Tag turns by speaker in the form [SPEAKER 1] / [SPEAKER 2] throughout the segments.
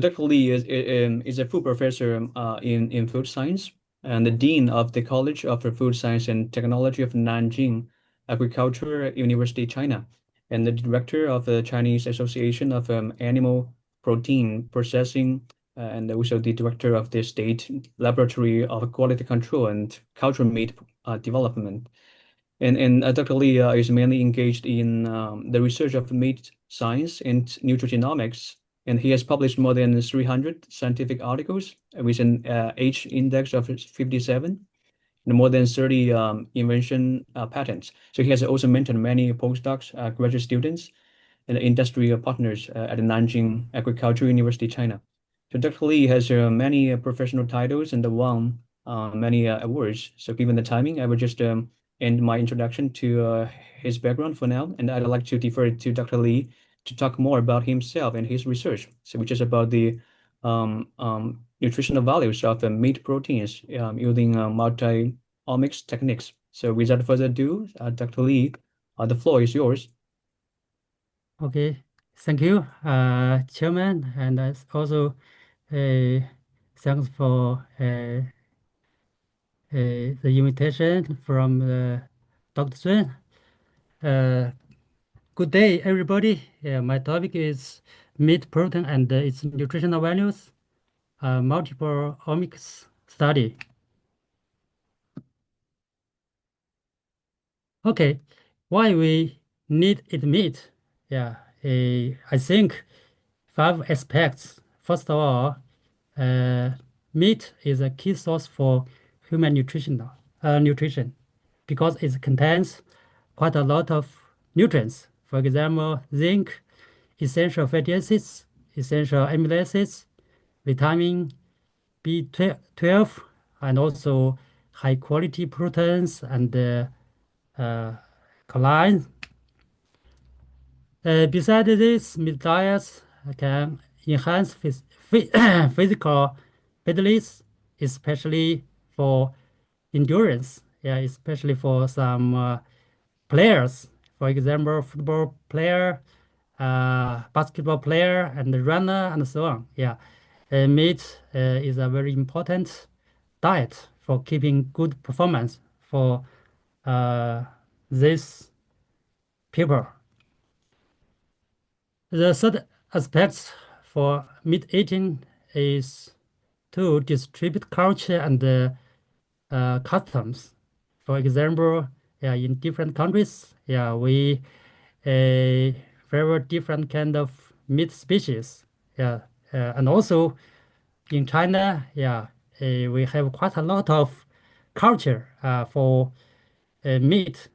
[SPEAKER 1] Dr. Lee is a full professor in food science and the dean of the College of Food Science and Technology of Nanjing Agriculture University, China, and the director of the Chinese Association of Animal Protein Processing, and also the director of the State Laboratory of Quality Control and Cultural Meat Development. And Dr. Lee is mainly engaged in the research of meat science and nutrigenomics, and he has published more than 300 scientific articles with an H index of 57 and more than 30 invention patents. So he has also mentored many postdocs, graduate students, and industry partners at the Nanjing Agricultural University, China. So Dr. Lee has many professional titles and won many awards. So given the timing, I will just end my introduction to his background for now, and I'd like to defer to Dr. Lee to talk more about himself and his research, so which is about the nutritional values of meat proteins using multi-omics techniques. So without further ado, Dr. Lee, the floor is yours.
[SPEAKER 2] Okay, thank you, Chairman, and also uh, thanks for the invitation from Dr. Sun. Uh, Good day, everybody. My topic is meat protein and its nutritional values, multiple omics study. Okay, why we need eat meat? Yeah, I think five aspects. First of all, uh, meat is a key source for human nutrition because it contains quite a lot of nutrients. For example, zinc, essential fatty acids, essential amino acids, vitamin B12, and also high quality proteins and uh, choline. Besides this, meat diets can enhance physical fitness, especially for endurance. Yeah, especially for some players, for example, football player, basketball player, and the runner, and so on. Yeah, meat is a very important diet for keeping good performance for uh, these people. The third aspect for meat eating is to distribute culture and customs. For example, yeah, in different countries, yeah, we favor different kind of meat species. Yeah, and also in China, yeah, we have quite a lot of culture for meat.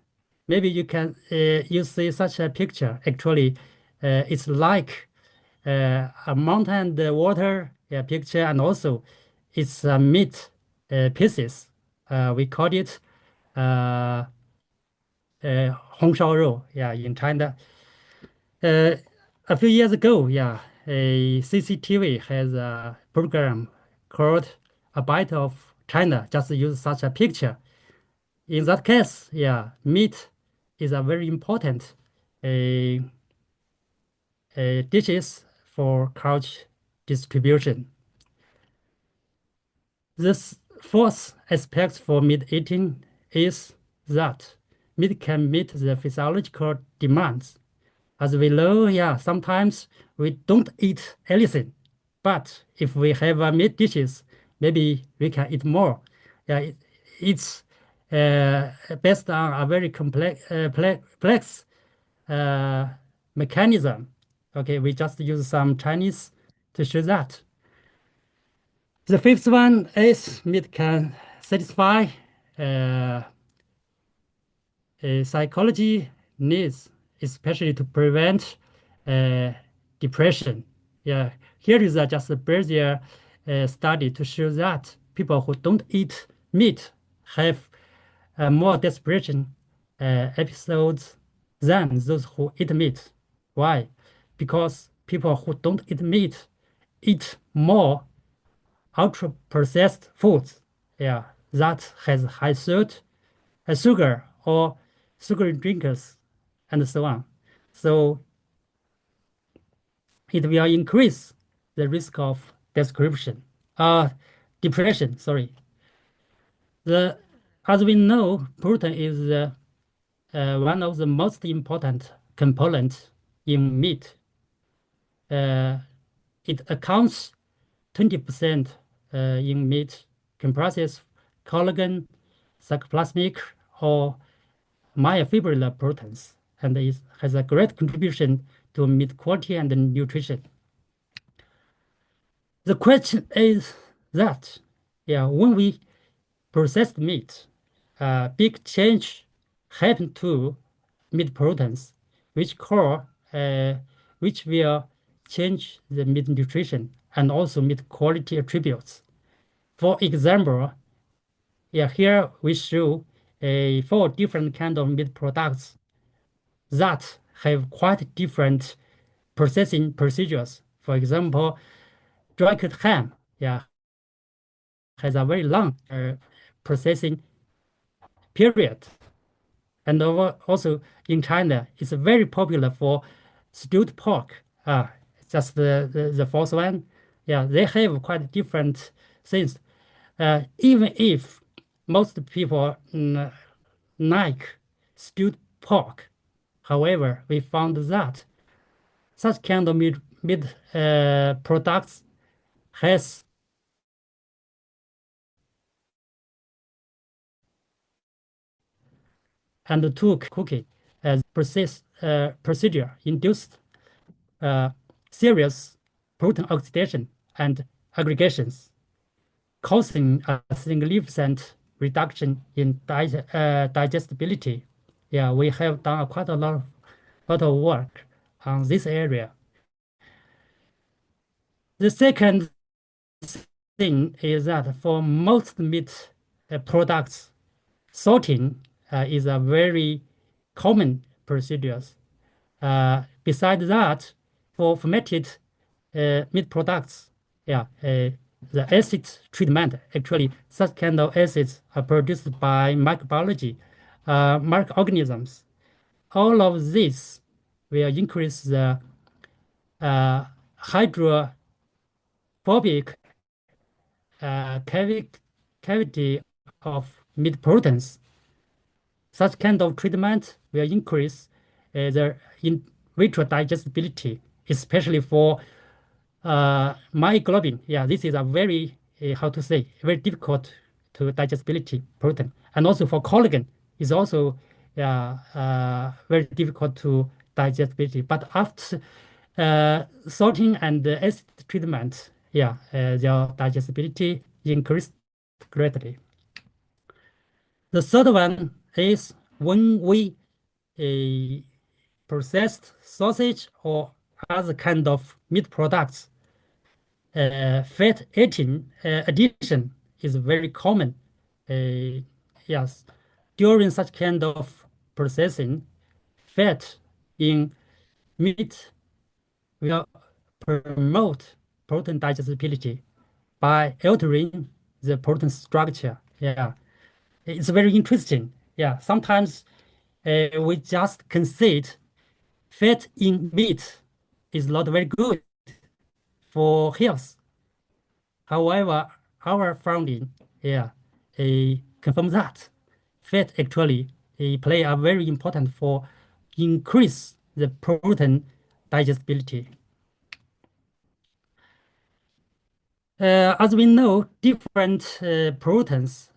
[SPEAKER 2] Maybe you see such a picture. Actually, it's like a mountain and the water picture, and also it's meat pieces. We call it uh, 红烧肉. Yeah, in China. Uh, a few years ago, yeah, a CCTV has a program called A Bite of China. Just use such a picture. In that case, yeah, meat is a very important uh, dishes for couch distribution. The fourth aspect for meat eating is that meat can meet the physiological demands. As we know, yeah, sometimes we don't eat anything, but if we have meat dishes, maybe we can eat more. Yeah, it's based on a very complex uh, mechanism. Okay, we just use some Chinese to show that. The fifth one is meat can satisfy uh, psychology needs, especially to prevent uh, depression. Yeah, here is just a Brazil study to show that people who don't eat meat have more depression episodes than those who eat meat. Why? Because people who don't eat meat eat more ultra processed foods, yeah, that has high salt, sugar, or sugar drinkers, and so on. So it will increase the risk of depression. Sorry. The as we know, protein is one of the most important components in meat. Uh, it accounts 20% in meat, comprises collagen, sarcoplasmic, or myofibrillar proteins, and has a great contribution to meat quality and nutrition. The question is that, yeah, when we process meat, big change happen to meat proteins, which core, uh, which will change the meat nutrition and also meat quality attributes. For example, yeah, here we show four different kind of meat products that have quite different processing procedures. For example, dry cut ham, yeah, has a very long processing period. And also in China, it's very popular for stewed pork. Just the fourth one. Yeah, they have quite different things. Even if most people like stewed pork, however, we found that such kind of meat products has and to cooking as procedure induced uh, serious protein oxidation and aggregations, causing a significant reduction in digestibility. Yeah, we have done quite a lot of work on this area. The second thing is that for most meat products, sorting is a very common procedure. Besides that, for fermented meat products, yeah, the acid treatment, actually, such kind of acids are produced by microbiology, microorganisms. All of this will increase the uh, hydrophobic cavity of meat proteins. Such kind of treatment will increase the in vitro digestibility, especially for myoglobin. Yeah, this is a very, how to say, very difficult to digestibility protein. And also for collagen is also very difficult to digestibility. But after sorting and acid treatment, yeah, their digestibility increased greatly. The third one is when we uh, processed sausage or other kind of meat products, fat addition is very common. Yes, during such kind of processing, fat in meat will promote protein digestibility by altering the protein structure. Yeah, it's very interesting. Yeah, sometimes we just concede fat in meat is not very good for health. However, our finding, yeah, confirm that fat actually play a very important for increase the protein digestibility. As we know, different proteins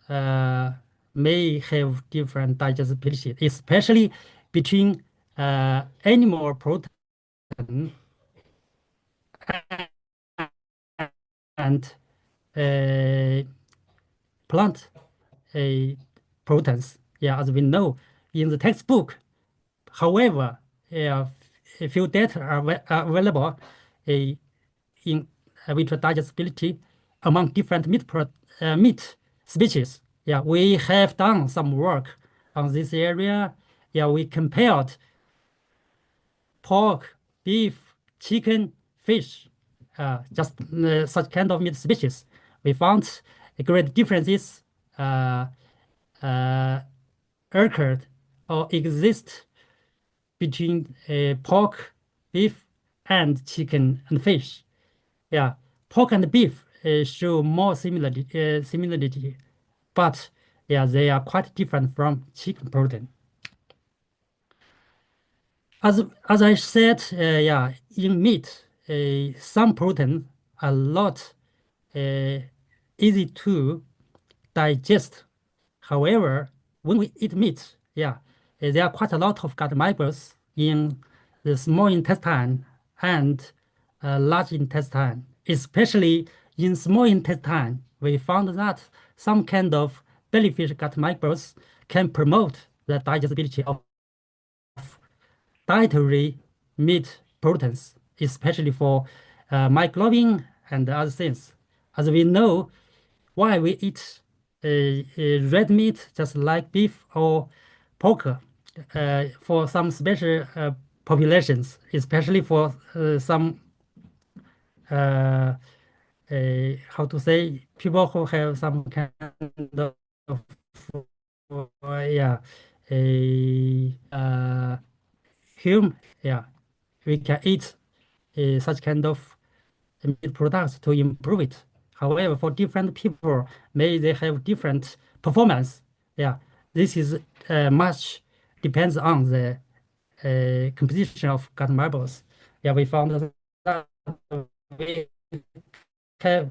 [SPEAKER 2] may have different digestibility, especially between animal protein and uh, plant uh, proteins. Yeah, as we know in the textbook. However, a few data are available in vitro digestibility among different meat species. Yeah, we have done some work on this area. Yeah, we compared pork, beef, chicken, fish, just such kind of meat species. We found great differences uh, uh, occurred or exist between pork, beef, and chicken and fish. Yeah, pork and beef show more similarity, but yeah, they are quite different from chicken protein. As I said, yeah, in meat, some protein are not uh, easy to digest. However, when we eat meat, yeah, there are quite a lot of gut fibers in the small intestine and large intestine. Especially in small intestine, we found that some kind of bellyfish gut fibers can promote the digestibility of dietary meat proteins, especially for myoglobin and other things. As we know, why we eat red meat, just like beef or pork, for some special populations, especially for some uh, how to say, people who have some kind of yeah, a yeah, we can eat such kind of meat products to improve it. However, for different people, may they have different performance. Yeah, this is much depends on the composition of gut marbles. Yeah, we found that we have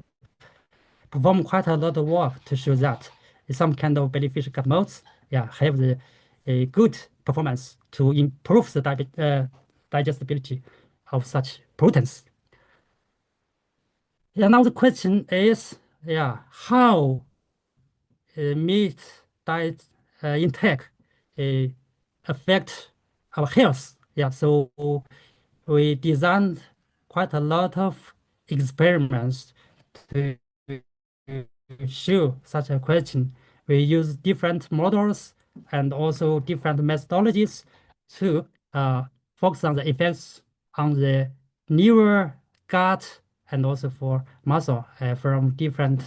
[SPEAKER 2] performed quite a lot of work to show that some kind of beneficial gut modes, yeah, have the a good performance to improve the digestibility of such proteins. Yeah, now the question is, yeah, how meat diet intake uh, affect our health? Yeah, so we designed quite a lot of experiments to show such a question. We use different models and also different methodologies to focus on the effects on the liver, gut, and also for muscle from different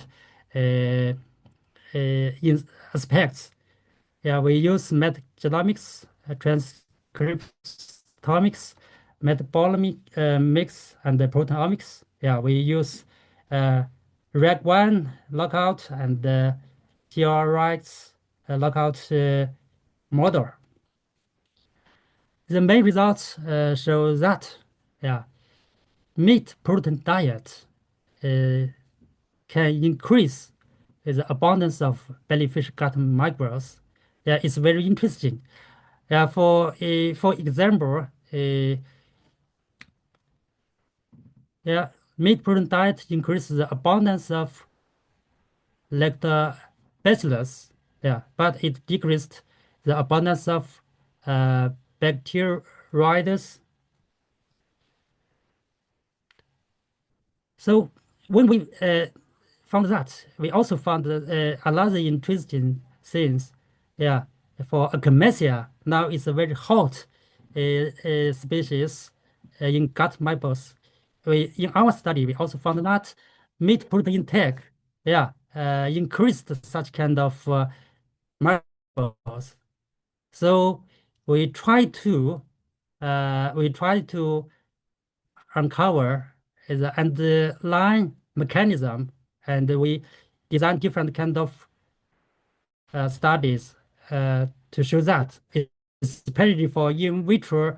[SPEAKER 2] uh, aspects. Yeah, we use metagenomics, transcriptomics, metabolomic mix, and the proteomics. Yeah, we use uh, REG1 lockout and TRX lockout model. The main results show that yeah, meat protein diet uh, can increase the abundance of beneficial gut microbes. Yeah, it's very interesting. Yeah, for example, yeah, meat protein diet increases the abundance of lactobacillus. Yeah, but it decreased the abundance of uh, bacteroides. So when we found that, we also found another interesting things. Yeah, for Acacia, now it's a very hot species in gut mammals. In our study, we also found that meat protein intake, yeah, increased such kind of mammals. So we try to uncover the underlying mechanism, and we design different kind of studies to show that, especially for in vitro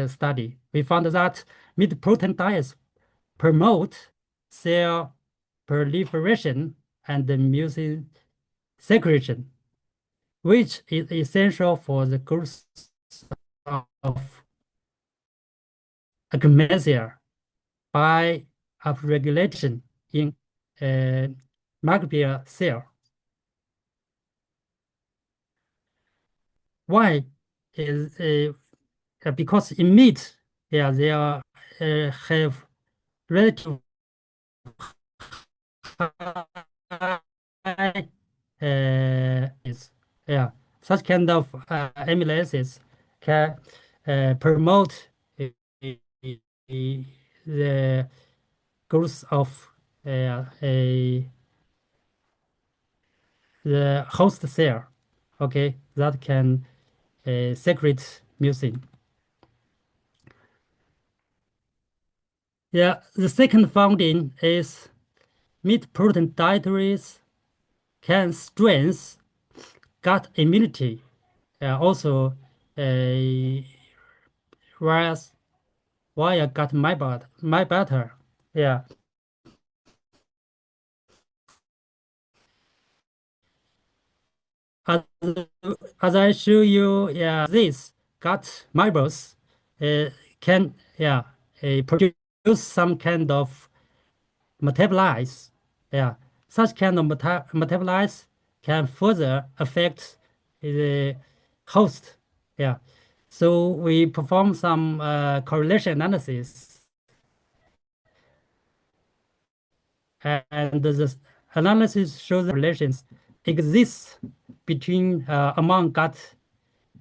[SPEAKER 2] study. We found that meat protein diets promote cell proliferation and mucin secretion, which is essential for the growth of agnosia by upregulation in uh, microbial cell. Why is because in meat, yeah, they are have relative high is yeah, such kind of amino acids can promote the growth of the host cell, okay, that can secrete mucin. Yeah, the second finding is meat protein dietaries can strengthen gut immunity. Also, uh, whereas via gut my butter. Yeah, as, as I show you, yeah, this gut fibers uh, can produce some kind of metabolites. Yeah, such kind of metabolites can further affect the host. Yeah, so we perform some correlation analysis, and the analysis shows that relations exist between among gut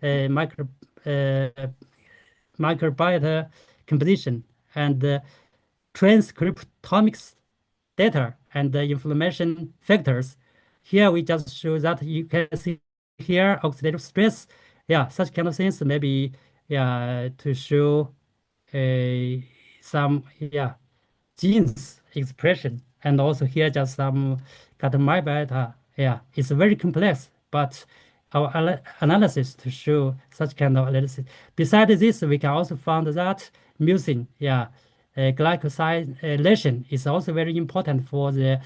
[SPEAKER 2] micro, uh, microbiota composition and transcriptomics data and the inflammation factors. Here we just show that you can see here oxidative stress. Yeah, such kind of things maybe yeah to show a some genes expression, and also here just some got my beta. Yeah, it's very complex, but our analysis to show such kind of analysis. Besides this, we can also find that mucin, glycosylation is also very important for the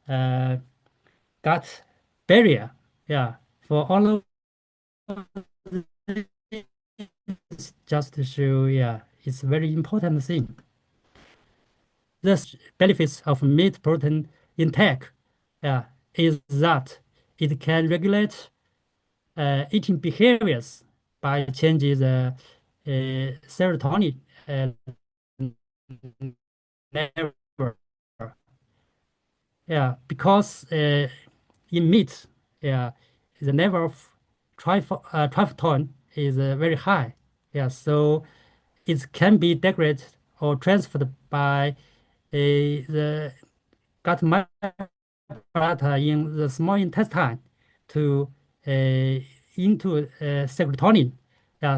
[SPEAKER 2] uh, gut barrier. Yeah, for all of this, just to show, yeah, it's a very important thing. The benefits of meat protein intake is that it can regulate eating behaviors by changing the serotonin level. Yeah, because in meat, yeah, the level of tryptophan is very high. Yeah, so it can be degraded or transferred by the gut in the small intestine to into serotonin.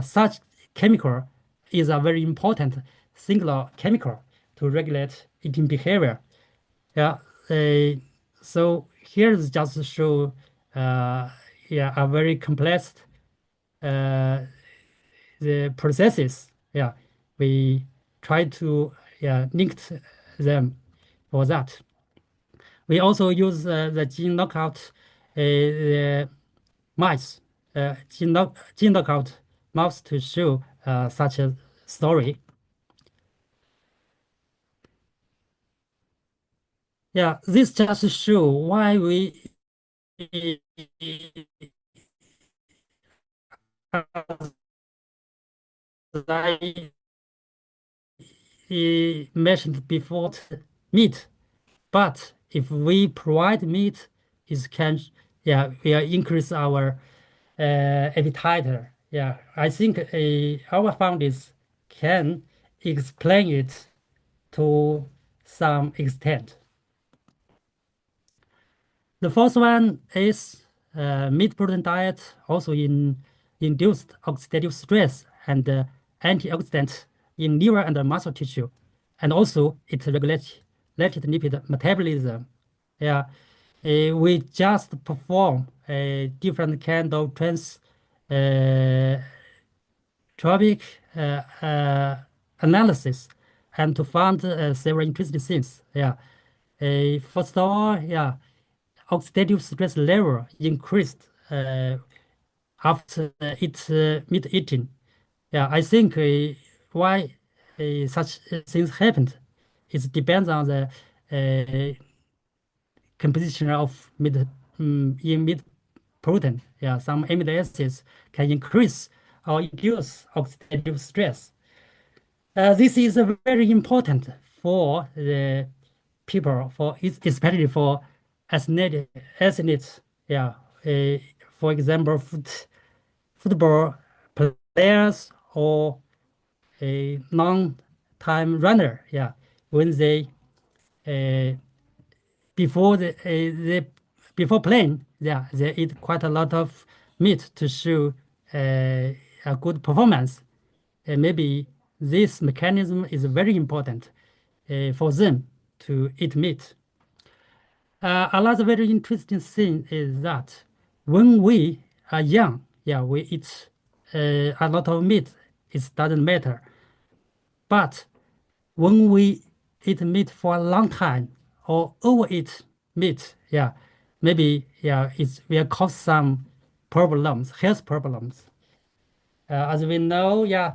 [SPEAKER 2] Such chemical is a very important singular chemical to regulate eating behavior. Yeah, uh, so here is just to show a very complex uh, the processes. Yeah, we try to link them for that. We also use the gene knockout mice, gene knockout mouse to show such a story. Yeah, this just show why we, as I mentioned before, meat. But if we provide meat, it can will increase our appetite. Yeah, I think our founders can explain it to some extent. The first one is meat protein diet also induced oxidative stress and antioxidant in liver and muscle tissue, and also it regulates lactic lipid metabolism. Yeah, we just perform a different kind of uh, tropic analysis and to find several interesting things. Yeah, first of all, yeah, oxidative stress level increased after meat eating. Yeah, I think why such things happened. It depends on the uh, composition of in meat protein. Yeah, some amino acids can increase or induce oxidative stress. This is very important for the people, especially for athletes. Yeah, uh, for example, football players or a long-time runner. Yeah, when they uh, before they before playing, yeah, they eat quite a lot of meat to show a good performance. Maybe this mechanism is very important. for them to eat meat. Another very interesting thing is that when we are young, yeah, we eat a lot of meat. It doesn't matter. But when we eat meat for a long time or overeat meat, yeah, maybe yeah, it will cause some problems, health problems. As we know, yeah,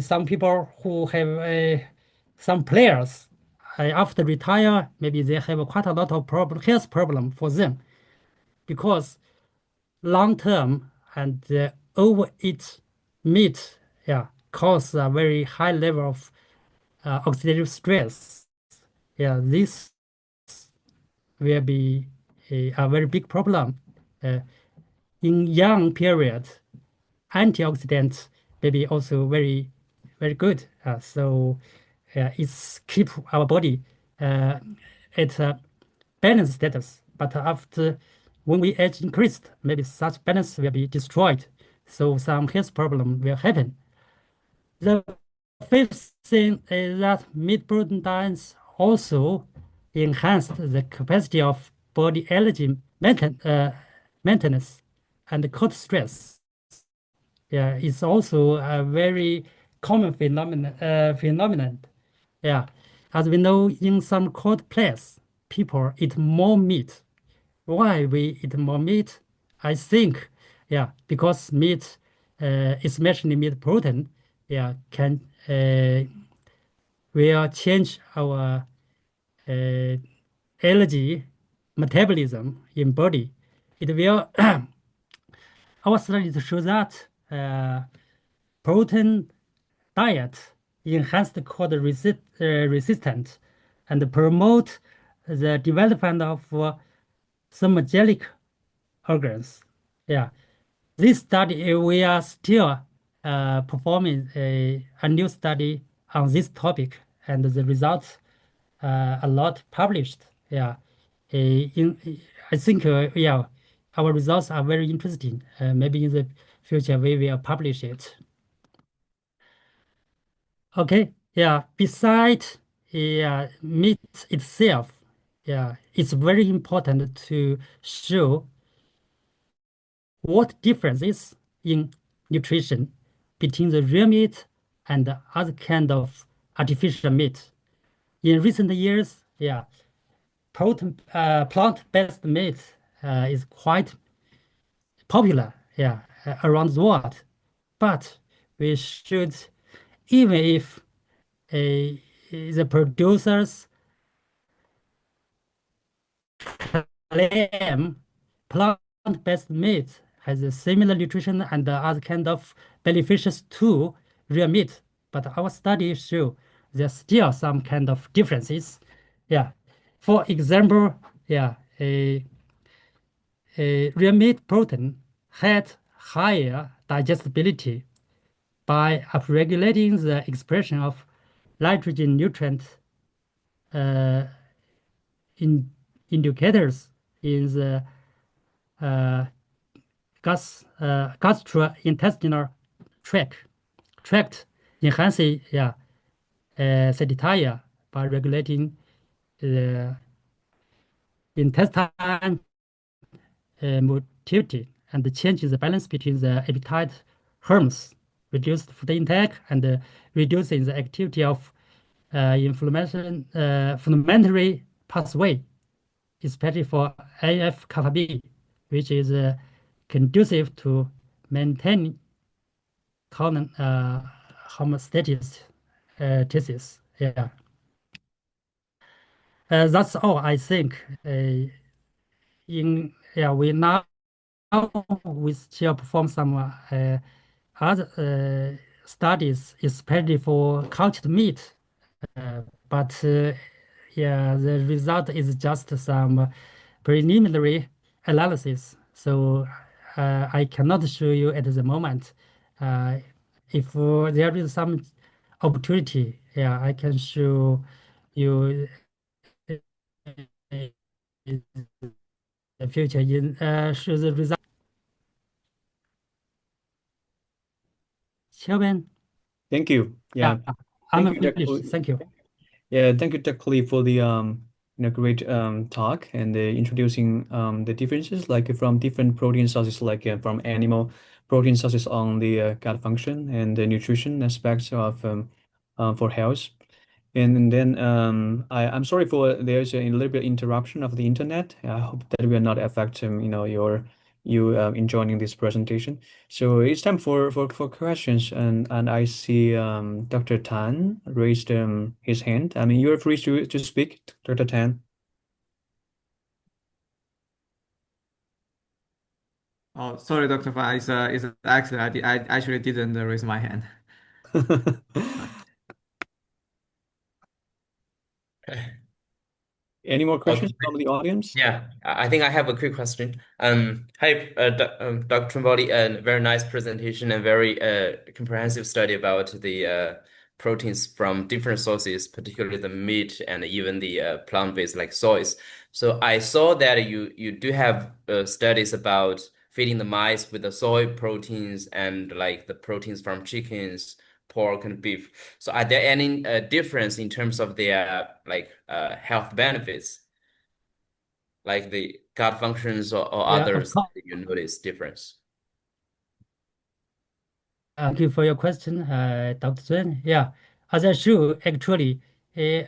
[SPEAKER 2] some people who have some players after retire, maybe they have quite a lot of health problem for them because long term and overeat meat, yeah, cause a very high level of oxidative stress. Yeah, this will be a very big problem uh, in young period. Antioxidants may be also very good. So it's keep our body uh, at a balanced status. But after when we age increased, maybe such balance will be destroyed. So some health problem will happen. The fifth thing is that meat protein diets also enhance the capacity of body allergy maintenance and cold stress. Yeah, it's also a very common phenomenon. Yeah, as we know, in some cold place, people eat more meat. Why we eat more meat? I think, yeah, because meat, especially meat protein, yeah, can will change our uh, energy metabolism in body. It will. Our studies show that protein diet enhance the cold resistant and promote the development of thermogenic organs. Yeah, this study we are still performing a new study on this topic, and the results a lot published. Yeah, in I think yeah, our results are very interesting. Maybe in the future we will publish it. Okay, yeah. Besides, yeah, meat itself, yeah, it's very important to show what differences in nutrition between the real meat and the other kind of artificial meat. In recent years, yeah, plant-based meat is quite popular, yeah, around the world. But we should, even if the producers claim plant-based meat has a similar nutrition and other kind of beneficial to real meat, but our studies show there's still some kind of differences. Yeah, for example, yeah, a real meat protein had higher digestibility by upregulating the expression of nitrogen nutrient uh, in indicators in the uh, gastrointestinal tract, enhancing yeah, satiety by regulating the intestine motility and changes the balance between the appetite hormones, reduced food intake, and reducing the activity of inflammatory pathway, especially for AF kappa B, which is conducive to maintaining colon homeostasis. Thesis. Yeah, that's all I think. In yeah, we still perform some other studies, especially for cultured meat. But yeah, the result is just some preliminary analysis. So I cannot show you at the moment. Uh, if there is some opportunity, yeah, I can show you in the future in show the result. Kelvin,
[SPEAKER 1] Thank you.
[SPEAKER 2] yeah,
[SPEAKER 1] Yeah. Thank
[SPEAKER 2] I'm
[SPEAKER 1] you, Dr.
[SPEAKER 2] finished. Thank you.
[SPEAKER 1] Yeah, thank you, Dr. Lee, for the great talk and introducing the differences like from different protein sources, like from animal protein sources on the gut function and the nutrition aspects of for health. And then I'm sorry for there's a little bit interruption of the internet. I hope that will not affect you in joining this presentation. So it's time for questions, and I see Dr. Tan raised his hand. I mean, you're free to speak, Dr. Tan.
[SPEAKER 3] Oh, sorry, Dr. Fa. It's an accident. I actually didn't raise my hand.
[SPEAKER 1] Any more
[SPEAKER 4] Okay.
[SPEAKER 1] questions from the audience?
[SPEAKER 4] Yeah, I think I have a quick question. Hi, Dr. Chunbao, very nice presentation and very comprehensive study about the proteins from different sources, particularly the meat and even the plant-based like soys. So I saw that you do have studies about feeding the mice with the soy proteins and like the proteins from chickens, pork, and beef. So are there any difference in terms of their like health benefits? Like the gut functions or
[SPEAKER 2] Yeah, of
[SPEAKER 4] others
[SPEAKER 2] course.
[SPEAKER 4] that you notice difference?
[SPEAKER 2] Thank you for your question, Dr. Zhen. Yeah, as I show, actually, uh,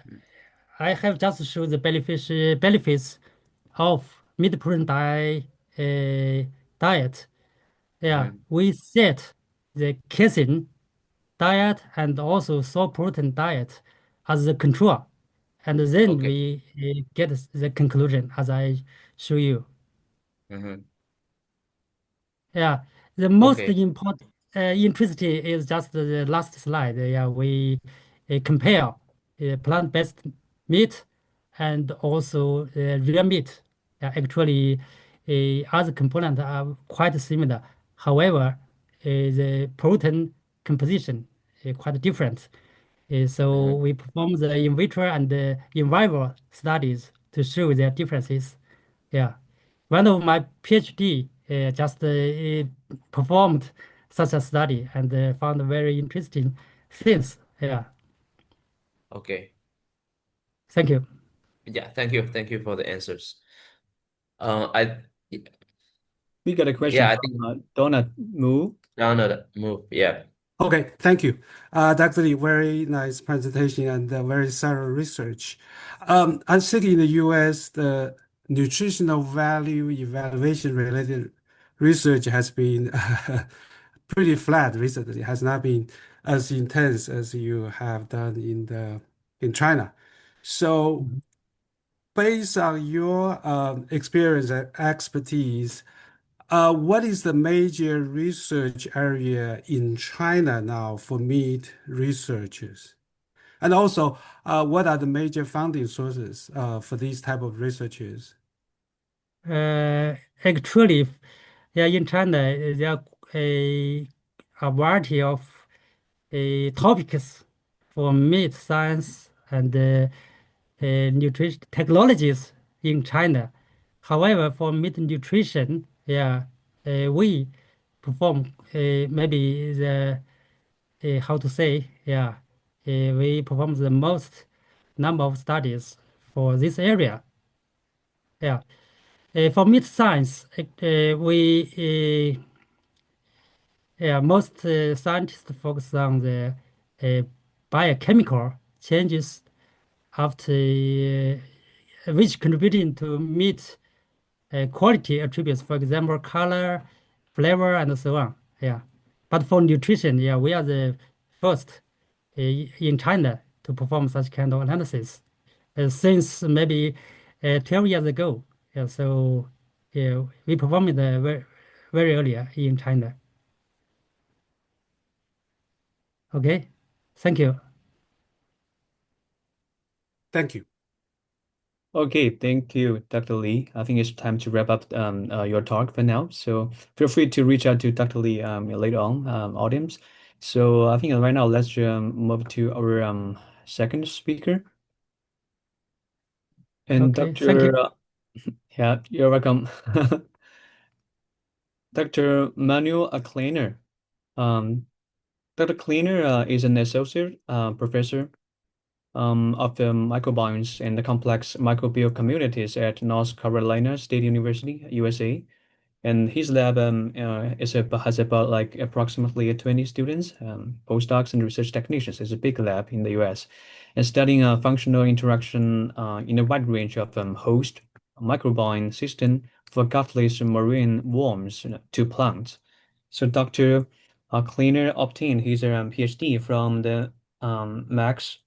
[SPEAKER 2] I have just shown the benefits of meat protein diet. Yeah,
[SPEAKER 4] Hmm.
[SPEAKER 2] we set the casein diet and also soy protein diet as the control, and then
[SPEAKER 4] Okay.
[SPEAKER 2] we get the conclusion as I show you.
[SPEAKER 4] Hmm.
[SPEAKER 2] Yeah, the most
[SPEAKER 4] Okay.
[SPEAKER 2] important interesting is just the last slide. Yeah, we compare plant-based meat and also real meat. Actually, other components are quite similar. However, the protein composition is quite different. So
[SPEAKER 4] Hmm.
[SPEAKER 2] we perform the in vitro and in vivo studies to show their differences. Yeah, one of my PhD just performed such a study and found very interesting things. Yeah,
[SPEAKER 4] Okay.
[SPEAKER 2] thank you.
[SPEAKER 4] Yeah, thank you. Thank you for the answers. I
[SPEAKER 1] We got a question
[SPEAKER 4] yeah, I
[SPEAKER 1] from
[SPEAKER 4] think
[SPEAKER 1] Donut Moo.
[SPEAKER 4] Donald move. Yeah.
[SPEAKER 5] Okay, thank you. Dr. Lee, very nice presentation and very thorough research. I think in the US, the nutritional value evaluation related research has been pretty flat recently. It has not been as intense as you have done in China. So,
[SPEAKER 2] Mhm.
[SPEAKER 5] based on your experience and expertise, what is the major research area in China now for meat researchers? And also, what are the major funding sources for these type of researchers?
[SPEAKER 2] Actually, yeah, in China, there are a variety of topics for meat science and nutrition technologies in China. However, for meat nutrition, yeah, we perform maybe the how to say, yeah, we perform the most number of studies for this area. Yeah, for meat science, yeah, most scientists focus on the uh, biochemical changes after which contributing to meat quality attributes, for example, color, flavor, and so on. Yeah, but for nutrition, yeah, we are the first in China to perform such kind of analysis since maybe 12 years ago. Yeah, so yeah, we performed it very earlier in China. Okay, thank you.
[SPEAKER 5] Thank you.
[SPEAKER 1] Okay, thank you, Dr. Lee. I think it's time to wrap up your talk for now. So feel free to reach out to Dr. Lee later on, audience. So I think right now let's move to our second speaker. And
[SPEAKER 2] Okay, thank you.
[SPEAKER 1] yeah, you're welcome. Dr. Manuel Kleiner. Dr. Kleiner is an associate professor of the microbiomes and the complex microbial communities at North Carolina State University, USA. And his lab has about like approximately 20 students, postdocs and research technicians. It's a big lab in the US, and studying functional interaction in a wide range of host microbiome system for gutless marine worms to plants. So Dr. Kleiner obtained his PhD from the Max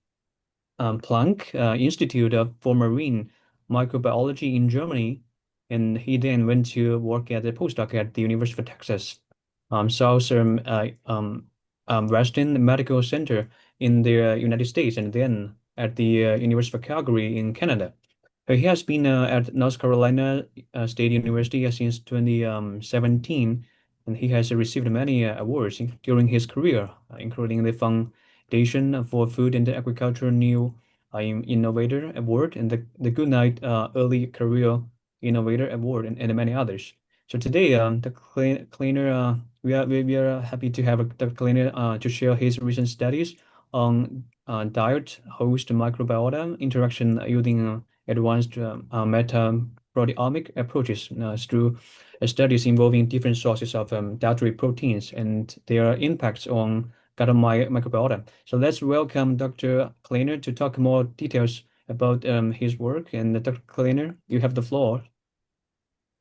[SPEAKER 1] Planck Institute for Marine Microbiology in Germany, and he then went to work as a postdoc at the University of Texas, Western Medical Center in the United States, and then at the University of Calgary in Canada. He has been at North Carolina State University since 2017, and he has received many awards during his career, including the Foundation for Food and Agriculture New Innovator Award and the Goodnight Early Career Innovator Award, and many others. So today, cleaner, we are happy to have the cleaner to share his recent studies on diet host microbiota interaction using advanced meta-proteomic approaches through studies involving different sources of dietary proteins and their impacts on gut microbiota. So let's welcome Dr. Kleiner to talk more details about his work. And Dr. Kleiner, you have the floor.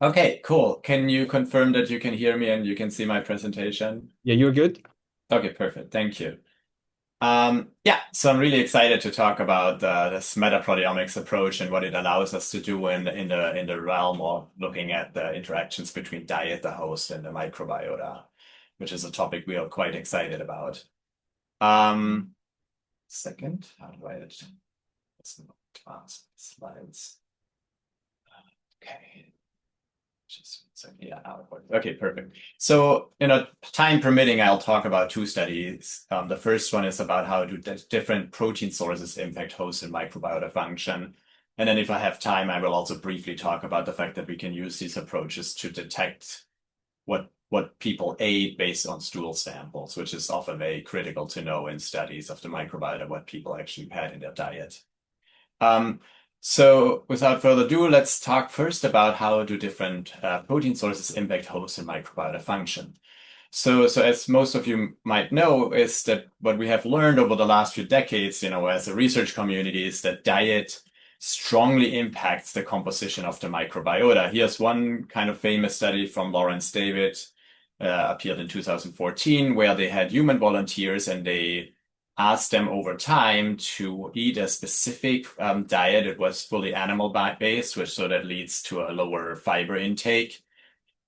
[SPEAKER 6] Okay, cool. Can you confirm that you can hear me and you can see my presentation?
[SPEAKER 1] Yeah, you're good.
[SPEAKER 6] Okay, perfect. Thank you. Yeah, so I'm really excited to talk about this metaproteomics approach and what it allows us to do in the realm of looking at the interactions between diet, the host, and the microbiota, which is a topic we are quite excited about. Second, how do I let's not advance slides. Okay. Yeah, okay, perfect. So, time permitting, I'll talk about two studies. The first one is about how do different protein sources impact host and microbiota function. And then if I have time, I will also briefly talk about the fact that we can use these approaches to detect what people ate based on stool samples, which is often very critical to know in studies of the microbiota, what people actually had in their diet. So without further ado, let's talk first about how do different protein sources impact host and microbiota function. So as most of you might know, is that what we have learned over the last few decades, as a research community, is that diet strongly impacts the composition of the microbiota. Here's one kind of famous study from Lawrence David, appeared in 2014, where they had human volunteers and they asked them over time to eat a specific diet. It was fully animal-based, so that leads to a lower fiber intake,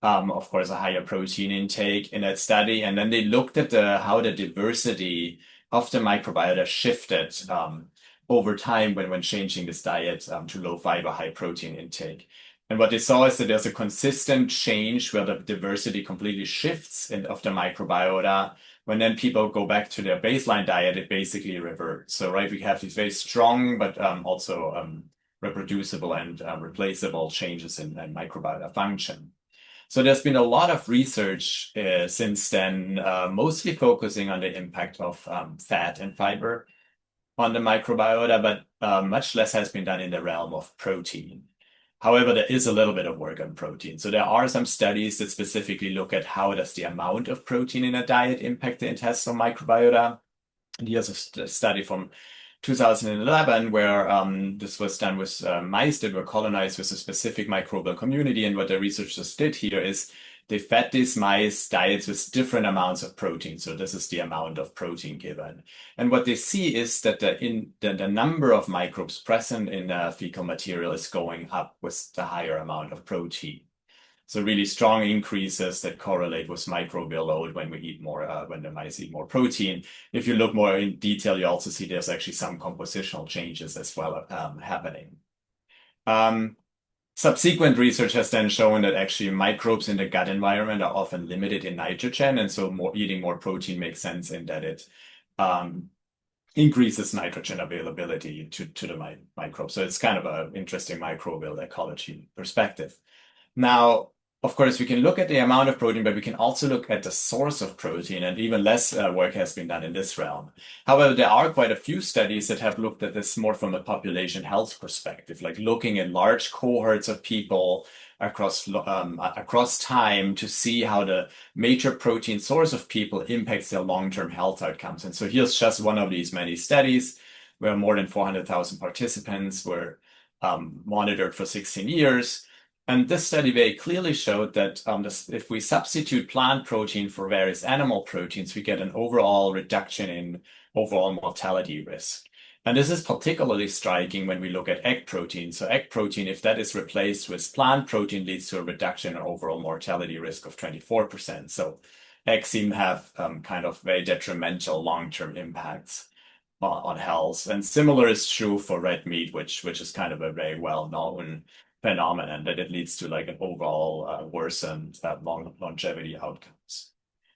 [SPEAKER 6] of course, a higher protein intake in that study. And then they looked at how the diversity of the microbiota shifted over time when changing this diet to low fiber, high protein intake. And what they saw is that there's a consistent change where the diversity completely shifts of the microbiota. When then people go back to their baseline diet, it basically reverts. So, right, we have these very strong, but also reproducible and replaceable changes in microbiota function. So there's been a lot of research since then, mostly focusing on the impact of fat and fiber on the microbiota, but much less has been done in the realm of protein. However, there is a little bit of work on protein. So there are some studies that specifically look at how does the amount of protein in a diet impact the intestinal microbiota. And here's a study from 2011 where this was done with mice that were colonized with a specific microbial community. And what the researchers did here is they fed these mice diets with different amounts of protein. So this is the amount of protein given. And what they see is that the number of microbes present in the fecal material is going up with the higher amount of protein. So really strong increases that correlate with microbial load when we eat more, when the mice eat more protein. If you look more in detail, you also see there's actually some compositional changes as well happening. Subsequent research has then shown that actually microbes in the gut environment are often limited in nitrogen, and so eating more protein makes sense in that it increases nitrogen availability to the microbe. So it's kind of an interesting microbial ecology perspective. Now, of course, we can look at the amount of protein, but we can also look at the source of protein, and even less work has been done in this realm. However, there are quite a few studies that have looked at this more from a population health perspective, like looking at large cohorts of people across time to see how the major protein source of people impacts their long-term health outcomes. And so here's just one of these many studies where more than 400,000 participants were monitored for 16 years. And this study very clearly showed that if we substitute plant protein for various animal proteins, we get an overall reduction in overall mortality risk. And this is particularly striking when we look at egg protein. So egg protein, if that is replaced with plant protein, leads to a reduction in overall mortality risk of 24%. So eggs seem to have kind of very detrimental long-term impacts on health. And similar is true for red meat, which is kind of a very well-known phenomenon, that it leads to like an overall worsened longevity outcomes.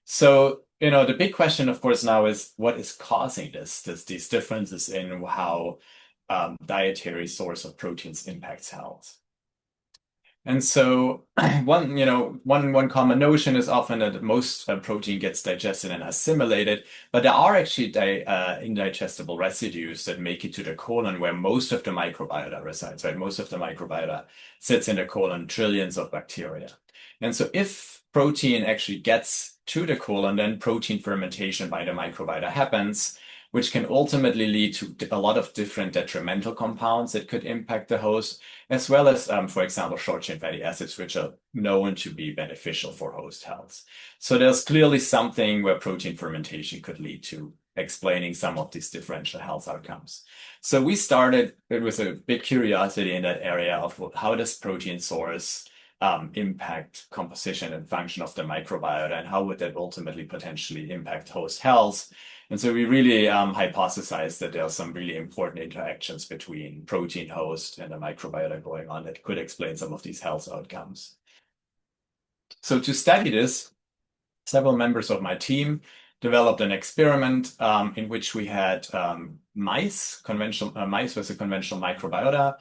[SPEAKER 6] So, the big question, of course, now is what is causing these differences in how dietary source of proteins impacts health. And so one common notion is often that most protein gets digested and assimilated, but there are actually indigestible residues that make it to the colon where most of the microbiota resides, right? Most of the microbiota sits in the colon, trillions of bacteria. And so if protein actually gets to the colon, then protein fermentation by the microbiota happens, which can ultimately lead to a lot of different detrimental compounds that could impact the host, as well as, for example, short-chain fatty acids, which are known to be beneficial for host health. So there's clearly something where protein fermentation could lead to explaining some of these differential health outcomes. So we started with a big curiosity in that area of how does protein source impact composition and function of the microbiota, and how would that ultimately potentially impact host health? And so we really hypothesized that there are some really important interactions between protein host and the microbiota going on that could explain some of these health outcomes. So to study this, several members of my team developed an experiment in which we had mice with a conventional microbiota,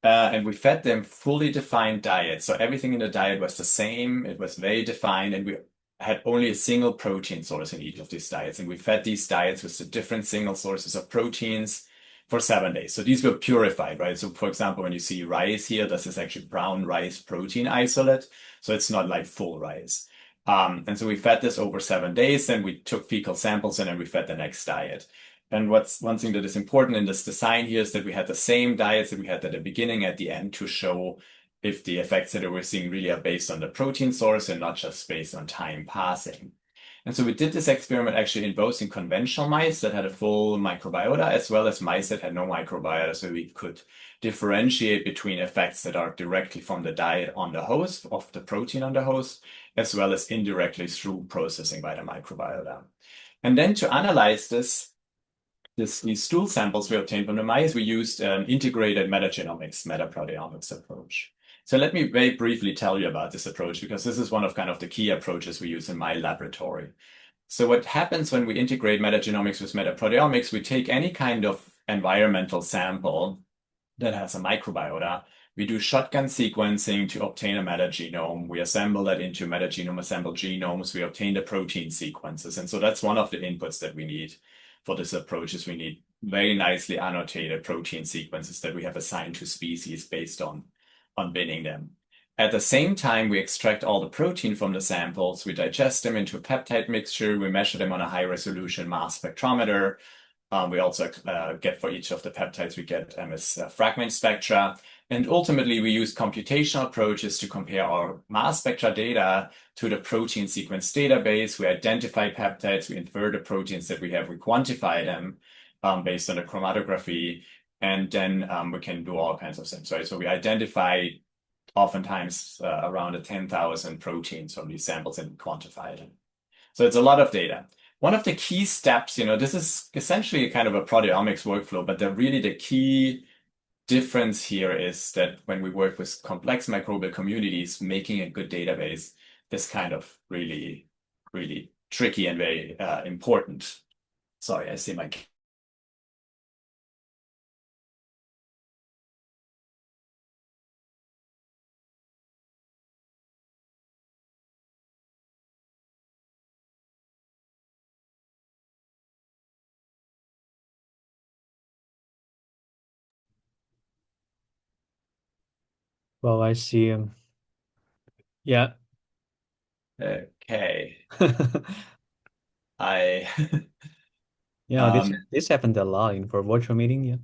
[SPEAKER 6] and we fed them fully defined diets. So everything in the diet was the same. It was very defined, and we had only a single protein source in each of these diets. And we fed these diets with the different single sources of proteins for 7 days. So these were purified, right? So for example, when you see rice here, this is actually brown rice protein isolate. So it's not like full rice. And so we fed this over 7 days, then we took fecal samples and then we fed the next diet. And one thing that is important in this design here is that we had the same diets that we had at the beginning, at the end, to show if the effects that we're seeing really are based on the protein source and not just based on time passing. And so we did this experiment actually in both in conventional mice that had a full microbiota, as well as mice that had no microbiota, so we could differentiate between effects that are directly from the diet on the host, of the protein on the host, as well as indirectly through processing by the microbiota. And then to analyze these stool samples we obtained from the mice, we used an integrated metagenomics, metaproteomics approach. So let me very briefly tell you about this approach, because this is one of kind of the key approaches we use in my laboratory. So what happens when we integrate metagenomics with metaproteomics, we take any kind of environmental sample that has a microbiota. We do shotgun sequencing to obtain a metagenome. We assemble that into metagenome assembled genomes. We obtain the protein sequences. And so that's one of the inputs that we need for this approach, is we need very nicely annotated protein sequences that we have assigned to species based on binning them. At the same time, we extract all the protein from the samples, we digest them into a peptide mixture, we measure them on a high resolution mass spectrometer. We also get for each of the peptides, we get as fragment spectra. And ultimately, we use computational approaches to compare our mass spectra data to the protein sequence database. We identify peptides, we infer the proteins that we have, we quantify them based on the chromatography, and then we can do all kinds of things, right? So we identify oftentimes around 10,000 proteins from these samples and quantify them. So it's a lot of data. One of the key steps, this is essentially kind of a proteomics workflow, but the key difference here is that when we work with complex microbial communities, making a good database is kind of really, really tricky and very important. Sorry, I see my
[SPEAKER 1] Well, I see. Yeah.
[SPEAKER 6] Okay. I
[SPEAKER 1] Yeah, this happened a lot in for virtual meeting. Yeah.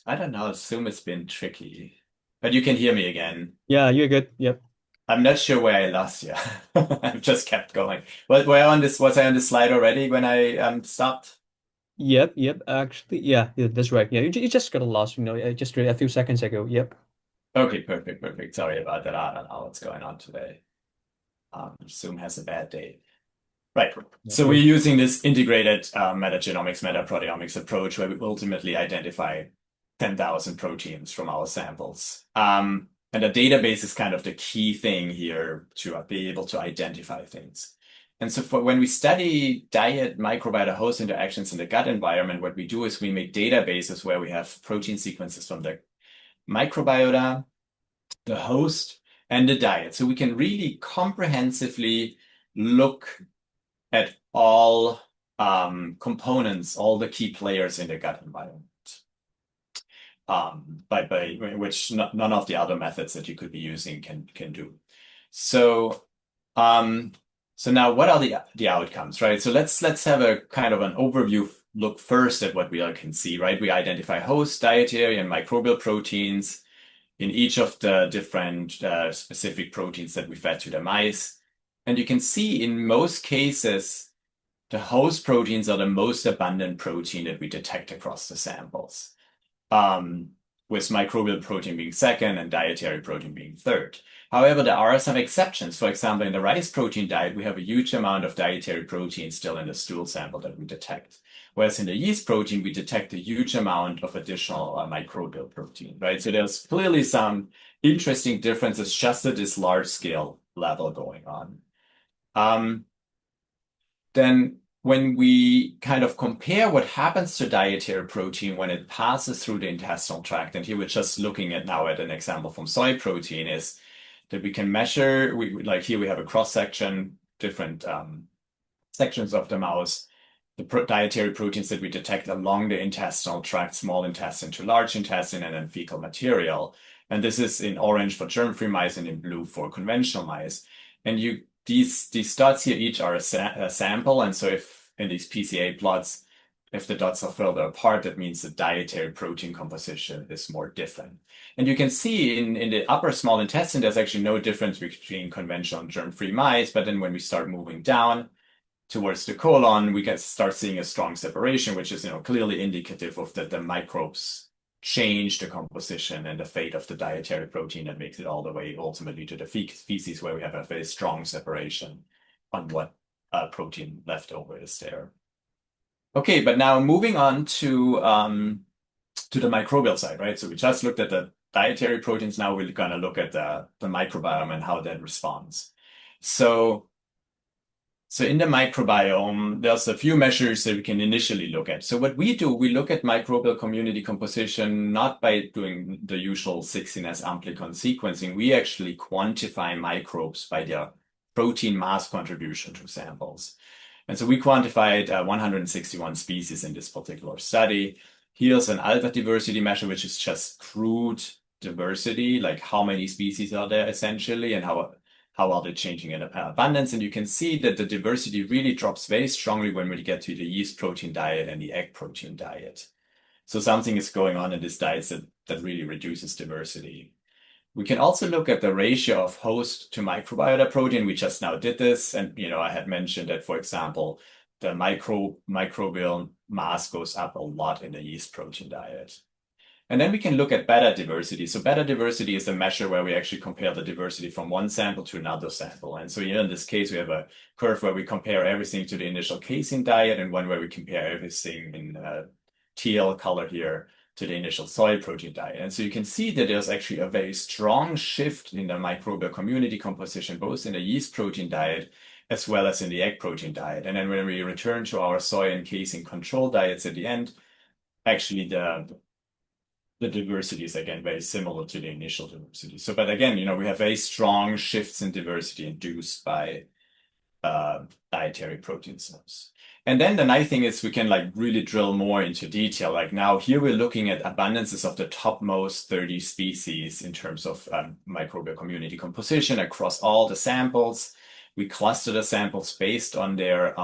[SPEAKER 6] I don't know, Zoom has been tricky. But you can hear me again.
[SPEAKER 1] Yeah, you're good. Yep.
[SPEAKER 6] I'm not sure where I lost you. I've just kept going. Was I on this slide already when I stopped?
[SPEAKER 1] Yep. Actually, yeah, that's right. Yeah, you just got lost, just a few seconds ago. Yep.
[SPEAKER 6] Okay, perfect. Sorry about that. I don't know what's going on today. Zoom has a bad day. Right.
[SPEAKER 1] Yeah,
[SPEAKER 6] So
[SPEAKER 1] sure.
[SPEAKER 6] we're using this integrated metagenomics, metaproteomics approach where we ultimately identify 10,000 proteins from our samples. And the database is kind of the key thing here to be able to identify things. And so for when we study diet, microbiota, host interactions in the gut environment, what we do is we make databases where we have protein sequences from the microbiota, the host, and the diet. So we can really comprehensively look at all components, all the key players in the gut environment, by which none of the other methods that you could be using can do. So so now what are the outcomes, right? So let's have a kind of an overview look first at what we all can see, right? We identify host, dietary, and microbial proteins in each of the different specific proteins that we fed to the mice. And you can see in most cases, the host proteins are the most abundant protein that we detect across the samples, with microbial protein being second and dietary protein being third. However, there are some exceptions. For example, in the rice protein diet, we have a huge amount of dietary protein still in the stool sample that we detect. Whereas in the yeast protein, we detect a huge amount of additional microbial protein, right? So there's clearly some interesting differences just at this large scale level going on. Then when we kind of compare what happens to dietary protein when it passes through the intestinal tract, and here we're just looking at now at an example from soy protein, is that we can measure, like here we have a cross section, different sections of the mouse, the dietary proteins that we detect along the intestinal tract, small intestine to large intestine, and then fecal material. And this is in orange for germ-free mice and in blue for conventional mice. And these dots here each are a sample. And so if in these PCA plots, if the dots are further apart, that means the dietary protein composition is more different. And you can see in the upper small intestine, there's actually no difference between conventional and germ-free mice. But then when we start moving down towards the colon, we can start seeing a strong separation, which is clearly indicative of that the microbes change the composition and the fate of the dietary protein that makes it all the way ultimately to the feces, where we have a very strong separation on what protein left over is there. Okay, but now moving on to the microbial side, right? So we just looked at the dietary proteins. Now we're going to look at the microbiome and how that responds. So in the microbiome, there's a few measures that we can initially look at. So what we do, we look at microbial community composition not by doing the usual 16S amplicon sequencing. We actually quantify microbes by their protein mass contribution to samples. And so we quantified 161 species in this particular study. Here's an alpha diversity measure, which is just crude diversity, like how many species are there essentially, and how are they changing in abundance. And you can see that the diversity really drops very strongly when we get to the yeast protein diet and the egg protein diet. So something is going on in this diet that really reduces diversity. We can also look at the ratio of host to microbiota protein. We just now did this. And, I had mentioned that, for example, the microbial mass goes up a lot in the yeast protein diet. And then we can look at beta diversity. So beta diversity is a measure where we actually compare the diversity from one sample to another sample. And so here in this case, we have a curve where we compare everything to the initial casein diet and one where we compare everything in teal color here to the initial soy protein diet. And so you can see that there's actually a very strong shift in the microbial community composition, both in the yeast protein diet as well as in the egg protein diet. And then when we return to our soy and casein control diets at the end, actually the diversity is again very similar to the initial diversity. So, but again, we have very strong shifts in diversity induced by dietary protein source. And then the nice thing is we can like really drill more into detail. Like now here we're looking at abundances of the topmost 30 species in terms of microbial community composition across all the samples. We cluster the samples based on their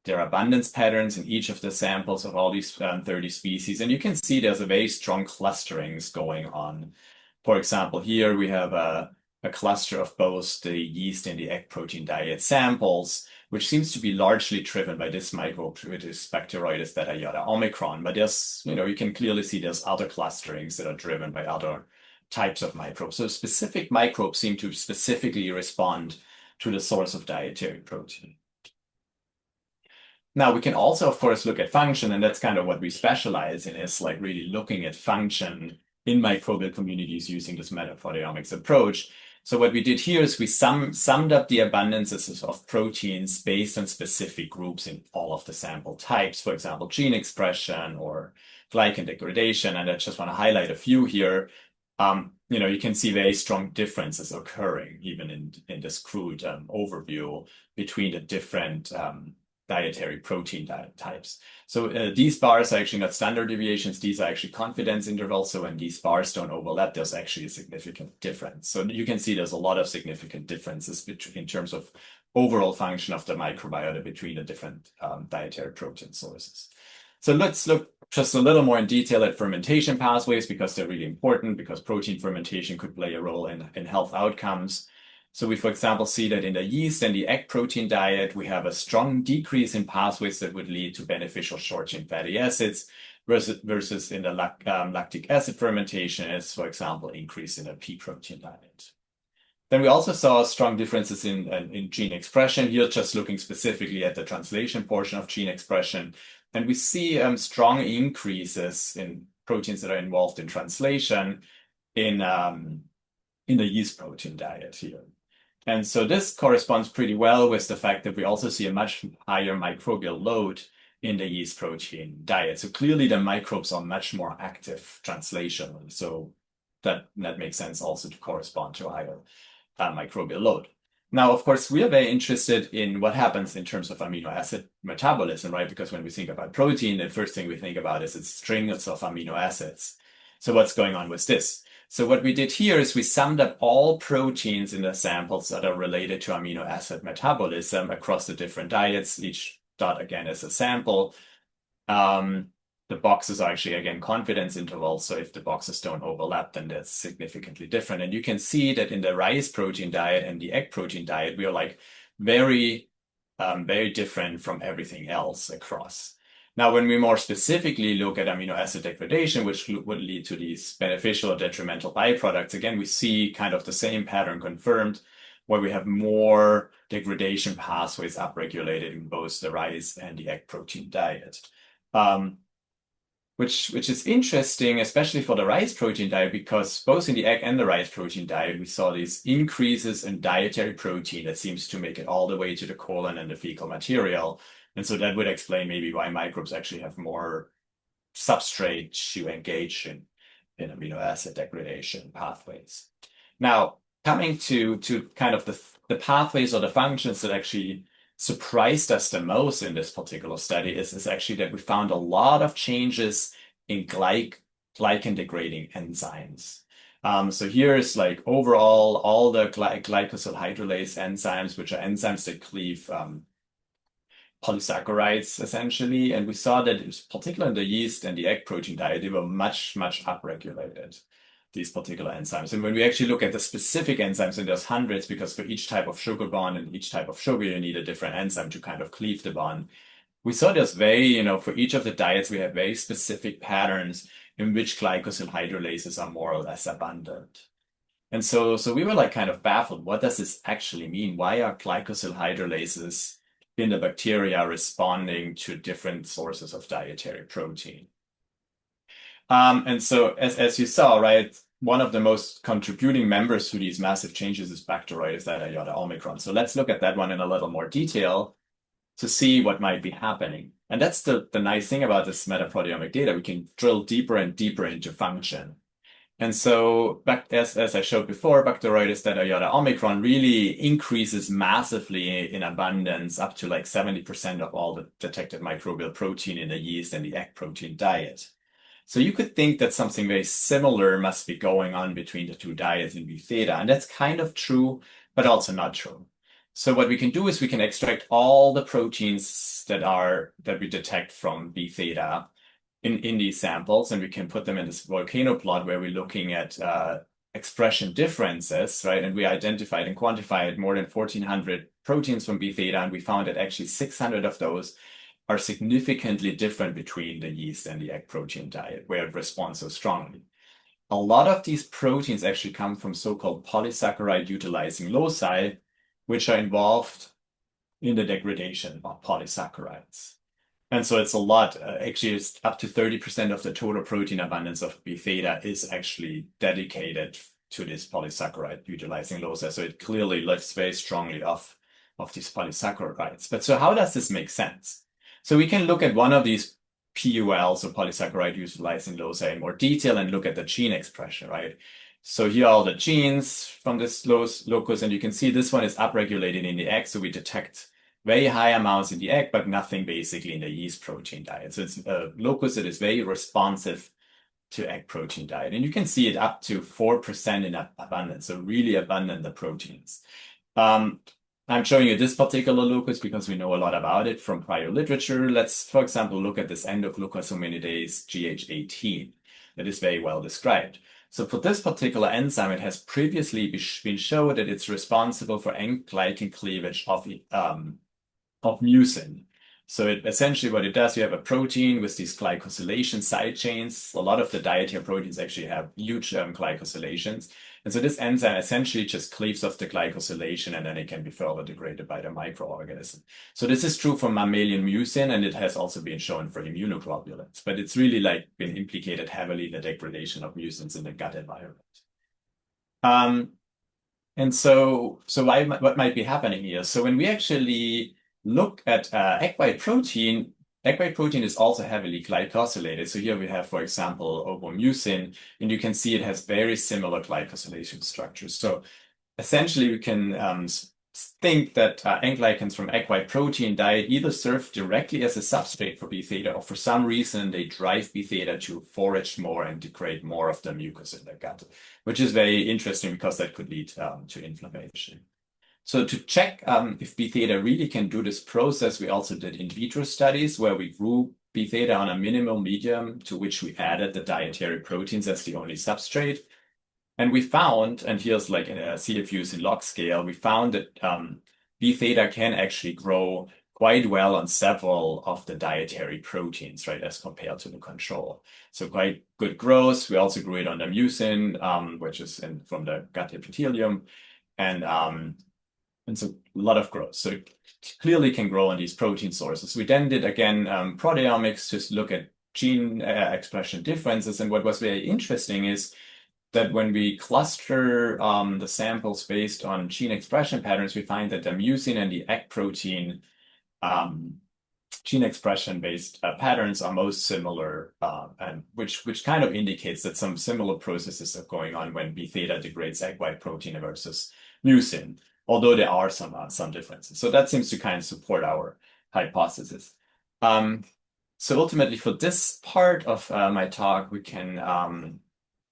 [SPEAKER 6] abundance patterns in each of the samples of all these 30 species. And you can see there's a very strong clusterings going on. For example, here we have a cluster of both the yeast and the egg protein diet samples, which seems to be largely driven by this microbe, this Bacteroides theta iota omicron. But there's, you can clearly see there's other clusterings that are driven by other types of microbes. So specific microbes seem to specifically respond to the source of dietary protein. Now, we can also, of course, look at function, and that's kind of what we specialize in, is like really looking at function in microbial communities using this metaproteomics approach. So what we did here is we summed up the abundances of proteins based on specific groups in all of the sample types, for example, gene expression or glycan degradation. And I just want to highlight a few here. You can see very strong differences occurring even in this crude overview between the different dietary protein types. So these bars are actually not standard deviations. These are actually confidence intervals. So when these bars don't overlap, there's actually a significant difference. So you can see there's a lot of significant differences in terms of overall function of the microbiota between the different dietary protein sources. So let's look just a little more in detail at fermentation pathways, because they're really important, because protein fermentation could play a role in health outcomes. So we, for example, see that in the yeast and the egg protein diet, we have a strong decrease in pathways that would lead to beneficial short-chain fatty acids versus in the lactic acid fermentation is, for example, increase in a pea protein diet. Then we also saw strong differences in gene expression here, just looking specifically at the translation portion of gene expression. And we see strong increases in proteins that are involved in translation in the yeast protein diet here. And so this corresponds pretty well with the fact that we also see a much higher microbial load in the yeast protein diet. So clearly the microbes are much more active translationally. So that makes sense also to correspond to a higher microbial load. Now, of course, we are very interested in what happens in terms of amino acid metabolism, right? Because when we think about protein, the first thing we think about is its strings of amino acids. So what's going on with this? So what we did here is we summed up all proteins in the samples that are related to amino acid metabolism across the different diets. Each dot, again, is a sample. The boxes are actually, again, confidence intervals. So if the boxes don't overlap, then that's significantly different. And you can see that in the rice protein diet and the egg protein diet, we are like very different from everything else across. Now, when we more specifically look at amino acid degradation, which would lead to these beneficial or detrimental byproducts, again, we see kind of the same pattern confirmed, where we have more degradation pathways upregulated in both the rice and the egg protein diet. Which is interesting, especially for the rice protein diet, because both in the egg and the rice protein diet, we saw these increases in dietary protein that seems to make it all the way to the colon and the fecal material. And so that would explain maybe why microbes actually have more substrate to engage in amino acid degradation pathways. Now, coming to kind of the pathways or the functions that actually surprised us the most in this particular study is actually that we found a lot of changes in glycan degrading enzymes. So here's like overall all the glycosyl hydrolase enzymes, which are enzymes that cleave polysaccharides essentially. And we saw that, particularly in the yeast and the egg protein diet, they were much upregulated, these particular enzymes. And when we actually look at the specific enzymes, and there's hundreds, because for each type of sugar bond and each type of sugar, you need a different enzyme to kind of cleave the bond. We saw there's very, for each of the diets, we have very specific patterns in which glycosyl hydrolases are more or less abundant. And so we were like kind of baffled. What does this actually mean? Why are glycosyl hydrolases in the bacteria responding to different sources of dietary protein? And so as you saw, right, one of the most contributing members to these massive changes is Bacteroides theta iota omicron. So let's look at that one in a little more detail to see what might be happening. And that's the nice thing about this metaproteomic data. We can drill deeper and deeper into function. And so, as I showed before, Bacteroides that iota Omicron really increases massively in abundance, up to like 70% of all the detected microbial protein in the yeast and the egg protein diet. So you could think that something very similar must be going on between the two diets in B theta, and that's kind of true, but also not true. So what we can do is we can extract all the proteins that we detect from B theta in these samples, and we can put them in this volcano plot where we're looking at expression differences, right? And we identified and quantified more than 1,400 proteins from B theta, and we found that actually 600 of those are significantly different between the yeast and the egg protein diet, where it responds so strongly. A lot of these proteins actually come from so-called polysaccharide utilizing loci, which are involved in the degradation of polysaccharides. And so it's a lot. Actually, it's up to 30% of the total protein abundance of B theta is actually dedicated to this polysaccharide utilizing loci. So it clearly lives very strongly off of these polysaccharides. But so how does this make sense? So we can look at one of these PULs, or polysaccharide utilizing loci, in more detail and look at the gene expression, right? So here are all the genes from this locus, and you can see this one is upregulated in the egg. So we detect very high amounts in the egg, but nothing basically in the yeast protein diet. So it's a locus that is very responsive to egg protein diet. And you can see it up to 4% in abundance, so really abundant the proteins. I'm showing you this particular locus because we know a lot about it from prior literature. Let's, for example, look at this endoglucosaminidase GH18 that is very well described. So for this particular enzyme, it has previously been shown that it's responsible for N-glycan cleavage of mucin. So essentially what it does, you have a protein with these glycosylation side chains. A lot of the dietary proteins actually have huge glycosylations. And so this enzyme essentially just cleaves off the glycosylation, and then it can be further degraded by the microorganism. So this is true for mammalian mucin, and it has also been shown for immunoglobulins, but it's really like been implicated heavily in the degradation of mucins in the gut environment. And so what might be happening here? So when we actually look at egg white protein is also heavily glycosylated. So here we have, for example, ovomucin, and you can see it has very similar glycosylation structures. So essentially, we can think that N-glycans from egg white protein diet either serve directly as a substrate for B theta, or for some reason they drive B theta to forage more and degrade more of the mucus in the gut, which is very interesting because that could lead to inflammation. So to check if B theta really can do this process, we also did in vitro studies where we grew B theta on a minimal medium to which we added the dietary proteins as the only substrate. And we found, and here's like in a CFUs in log scale, we found that B theta can actually grow quite well on several of the dietary proteins, right, as compared to the control. So quite good growth. We also grew it on the mucin, which is from the gut epithelium. And so a lot of growth. So it clearly can grow on these protein sources. We then did, again, proteomics to look at gene expression differences. And what was very interesting is that when we cluster the samples based on gene expression patterns, we find that the mucin and the egg protein gene expression-based patterns are most similar, and which kind of indicates that some similar processes are going on when B theta degrades egg white protein versus mucin, although there are some differences. So that seems to kind of support our hypothesis. So ultimately, for this part of my talk, we can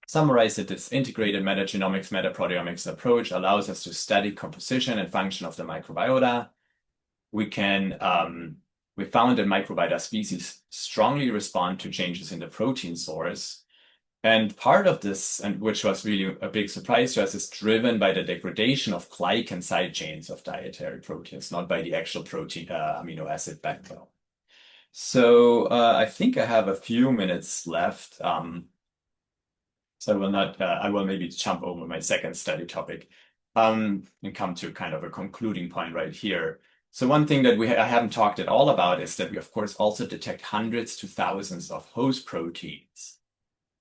[SPEAKER 6] summarize that this integrated metagenomics, metaproteomics approach allows us to study composition and function of the microbiota. We found that microbiota species strongly respond to changes in the protein source. And part of this, and which was really a big surprise to us, is driven by the degradation of glycan side chains of dietary proteins, not by the actual protein amino acid backbone. So I think I have a few minutes left. So I will maybe jump over my second study topic and come to kind of a concluding point right here. So one thing that I haven't talked at all about is that we, of course, also detect hundreds to thousands of host proteins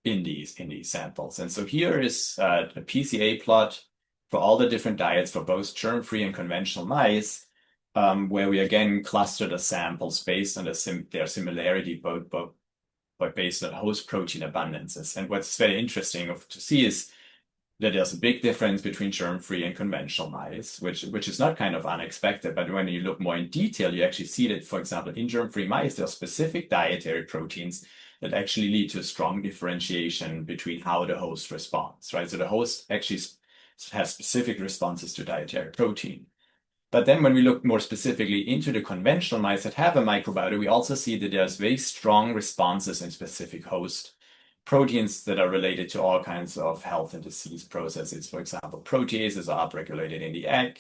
[SPEAKER 6] in these samples. And so here is a PCA plot for all the different diets for both germ-free and conventional mice, where we again cluster the samples based on their similarity both but based on host protein abundances. And what's very interesting to see is that there's a big difference between germ-free and conventional mice, which is not kind of unexpected. But when you look more in detail, you actually see that, for example, in germ-free mice, there are specific dietary proteins that actually lead to a strong differentiation between how the host responds, right? So the host actually has specific responses to dietary protein. But then when we look more specifically into the conventional mice that have a microbiota, we also see that there's very strong responses in specific host proteins that are related to all kinds of health and disease processes. For example, proteases are upregulated in the egg.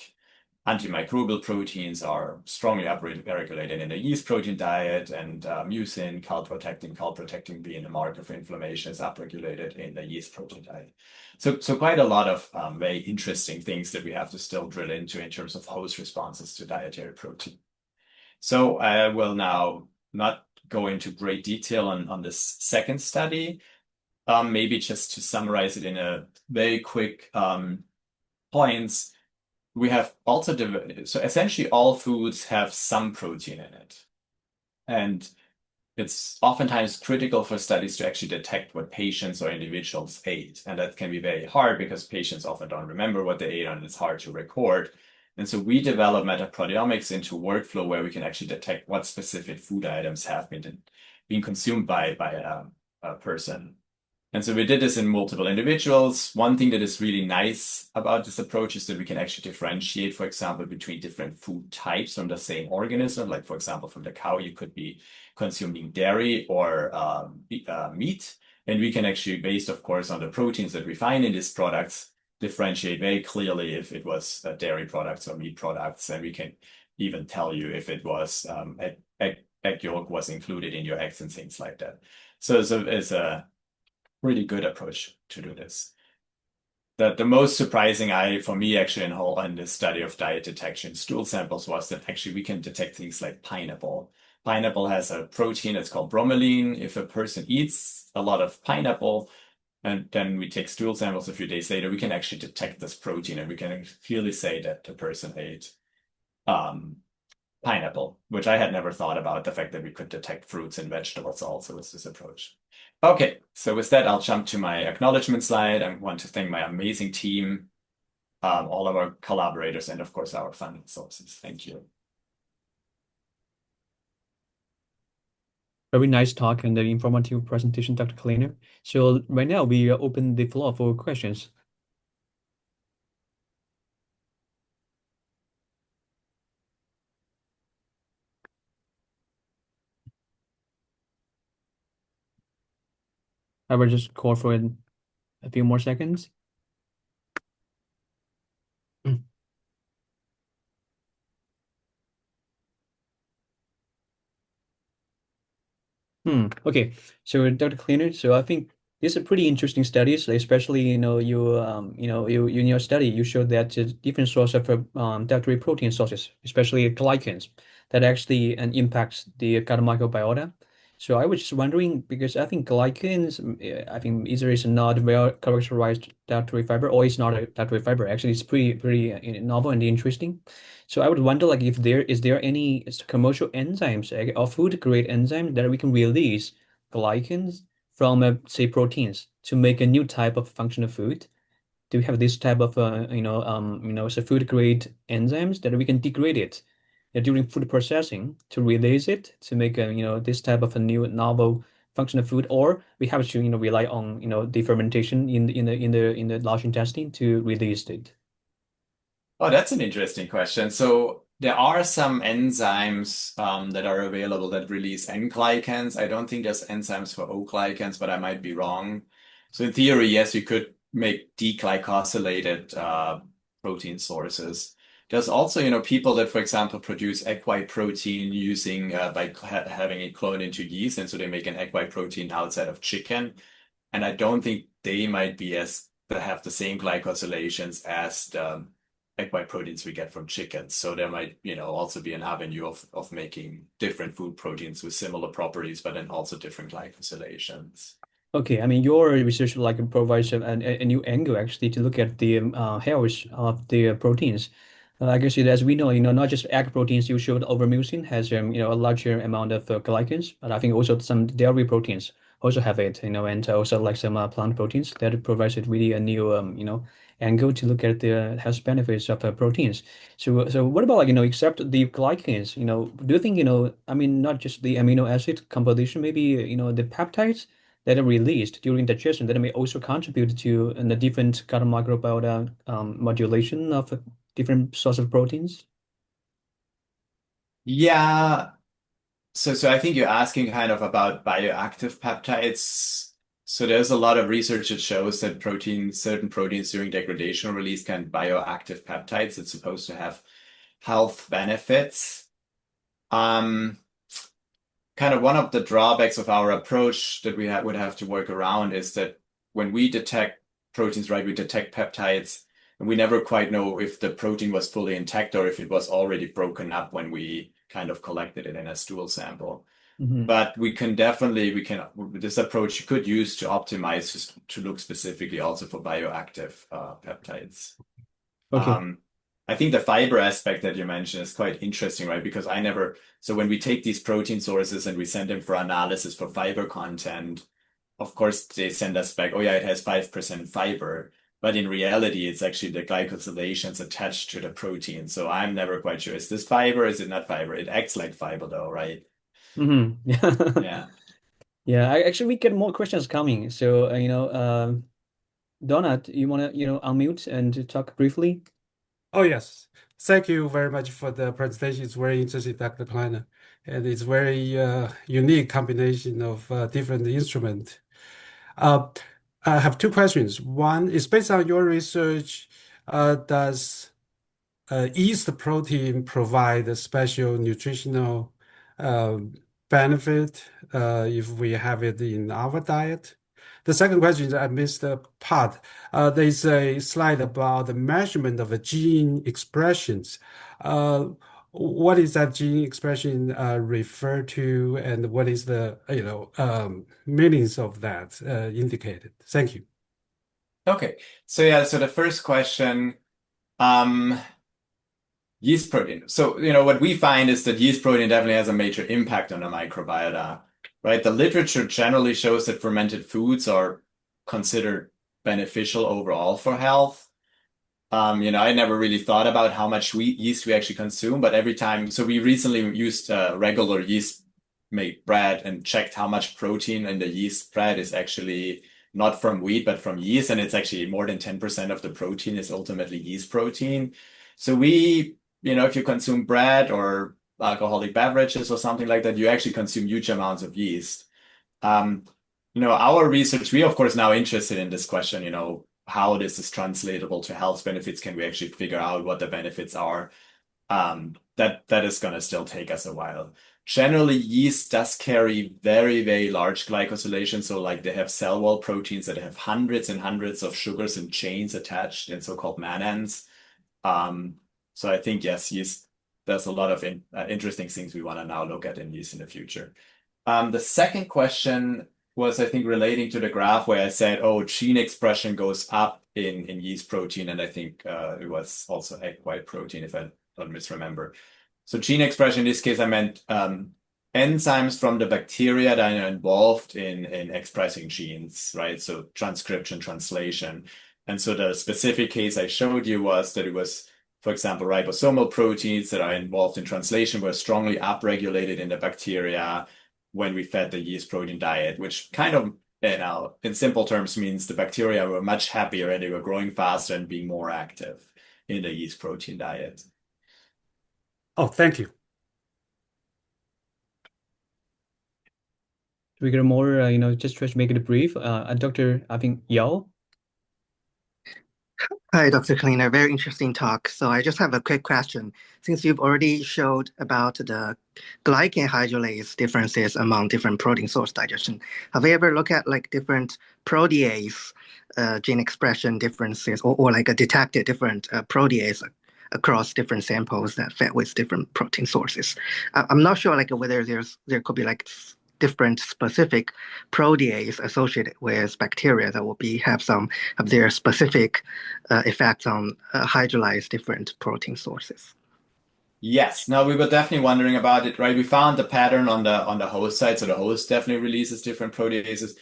[SPEAKER 6] Antimicrobial proteins are strongly upregulated in the yeast protein diet, and mucin, calprotectin being a marker for inflammation, is upregulated in the yeast protein diet. So quite a lot of very interesting things that we have to still drill into in terms of host responses to dietary protein. So I will now not go into great detail on this second study. Maybe just to summarize it in a very quick points, we have also so essentially all foods have some protein in it. And it's oftentimes critical for studies to actually detect what patients or individuals ate. And that can be very hard because patients often don't remember what they ate and it's hard to record. And so we develop metaproteomics into workflow where we can actually detect what specific food items have been consumed by a person. And so we did this in multiple individuals. One thing that is really nice about this approach is that we can actually differentiate, for example, between different food types from the same organism. Like, for example, from the cow, you could be consuming dairy or meat. And we can actually, based, of course, on the proteins that we find in these products, differentiate very clearly if it was dairy products or meat products. And we can even tell you if it was egg yolk was included in your eggs and things like that. So it's a really good approach to do this. The most surprising for me actually in this study of diet detection stool samples was that actually we can detect things like pineapple. Pineapple has a protein that's called bromelain. If a person eats a lot of pineapple, and then we take stool samples a few days later, we can actually detect this protein and we can clearly say that the person ate pineapple, which I had never thought about, the fact that we could detect fruits and vegetables also with this approach. Okay, so with that, I'll jump to my acknowledgement slide. I want to thank my amazing team, all of our collaborators, and of course, our funding sources. Thank you.
[SPEAKER 1] Very nice talk and the informative presentation, Dr. Kleiner. So right now we open the floor for questions. I will just call for a few more seconds. Okay, so Dr. Kleiner, so I think these are pretty interesting studies, especially you in your study you showed that different source of dietary protein sources, especially glycans, that actually impacts the gut microbiota. So I was just wondering because I think glycans, I think either is not well characterized dietary fiber or it's not a dietary fiber. Actually, it's pretty novel and interesting. So I would wonder, like, if there any commercial enzymes or food grade enzymes that we can release glycans from, say, proteins to make a new type of functional food? Do we have this type of, so food grade enzymes that we can degrade it during food processing to release it to make a, this type of a new novel functional food, or we have to, rely on, the fermentation in the large intestine to release it?
[SPEAKER 6] Oh, that's an interesting question. So there are some enzymes that are available that release N-glycans. I don't think there's enzymes for O-glycans, but I might be wrong. So in theory, yes, you could make deglycosylated protein sources. There's also, people that, for example, produce egg white protein using by having it cloned into yeast, and so they make an egg white protein outside of chicken. And I don't think they might be have the same glycosylations as the egg white proteins we get from chickens. So there might, also be an avenue of making different food proteins with similar properties, but then also different glycosylations.
[SPEAKER 1] Okay, I mean, your research provides a new angle actually to look at the health of the proteins. I guess as we know, not just egg proteins. You showed overmucin has a larger amount of glycans, but I think also some dairy proteins also have it, and also like some plant proteins that provides it really a new, angle to look at the health benefits of proteins. So what about like, except the glycans, do you think, I mean, not just the amino acid composition, maybe, the peptides that are released during digestion that may also contribute to the different gut microbiota modulation of different sorts of proteins?
[SPEAKER 6] Yeah. So I think you're asking kind of about bioactive peptides. So there's a lot of research that shows that certain proteins during degradation release can bioactive peptides. It's supposed to have health benefits. Um, Kind of one of the drawbacks of our approach that we would have to work around is that when we detect proteins, right, we detect peptides, and we never quite know if the protein was fully intact or if it was already broken up when we kind of collected it in a stool sample. But this approach you could use to optimize to look specifically also for bioactive peptides.
[SPEAKER 1] Okay.
[SPEAKER 6] I think the fiber aspect that you mentioned is quite interesting, right? Because so when we take these protein sources and we send them for analysis for fiber content, of course they send us back, oh yeah, it has 5% fiber. But in reality, it's actually the glycosylations attached to the protein. So I'm never quite sure. Is this fiber? Is it not fiber? It acts like fiber though, right?
[SPEAKER 1] Mm-hmm.
[SPEAKER 6] Yeah.
[SPEAKER 1] Yeah, actually we get more questions coming. So, Donut, you want to, unmute and talk briefly?
[SPEAKER 5] Oh, yes. Thank you very much for the presentation. It's very interesting, Dr. Kleiner. And it's very unique combination of different instruments. I have two questions. One is based on your research, does yeast protein provide a special nutritional um, benefit if we have it in our diet? The second question is I missed a part. There's a slide about the measurement of the gene expressions. What is that gene expression refer to, and what is the meanings of that indicated? Thank you.
[SPEAKER 6] Okay. So yeah, so the first question, um, yeast protein. So, what we find is that yeast protein definitely has a major impact on the microbiota, right? The literature generally shows that fermented foods are considered beneficial overall for health. I never really thought about how much yeast we actually consume, but so we recently used regular yeast made bread and checked how much protein in the yeast bread is actually not from wheat, but from yeast. And it's actually more than 10% of the protein is ultimately yeast protein. So if you consume bread or alcoholic beverages or something like that, you actually consume huge amounts of yeast. Our research, we of course now interested in this question, how this is translatable to health benefits. Can we actually figure out what the benefits are? That is going to still take us a while. Generally, yeast does carry very, very large glycosylation. So like they have cell wall proteins that have hundreds and hundreds of sugars and chains attached in so-called mannans. So I think, yes, yeast, there's a lot of interesting things we want to now look at in yeast in the future. The second question was, I think, relating to the graph where I said, oh, gene expression goes up in yeast protein. And I think it was also egg white protein, if I don't misremember. So gene expression, in this case, I meant enzymes from the bacteria that are involved in expressing genes, right? So transcription, translation. And so the specific case I showed you was that it was, for example, ribosomal proteins that are involved in translation were strongly upregulated in the bacteria when we fed the yeast protein diet, which kind of, in simple terms, means the bacteria were much happier and they were growing faster and being more active in the yeast protein diet.
[SPEAKER 5] Oh, thank you.
[SPEAKER 1] We get more, just try to make it brief. Dr. I think Yao.
[SPEAKER 7] Hi, Dr. Kleiner. Very interesting talk. So I just have a quick question. Since you've already showed about the glycan hydrolase differences among different protein source digestion, have you ever looked at like different protease gene expression differences or like a detected different protease across different samples that fed with different protein sources? I'm not sure like whether there could be like different specific protease associated with bacteria that will have their specific effects on hydrolyze different protein sources.
[SPEAKER 6] Yes. No, we were definitely wondering about it, right? We found the pattern on the host side, so the host definitely releases different proteases.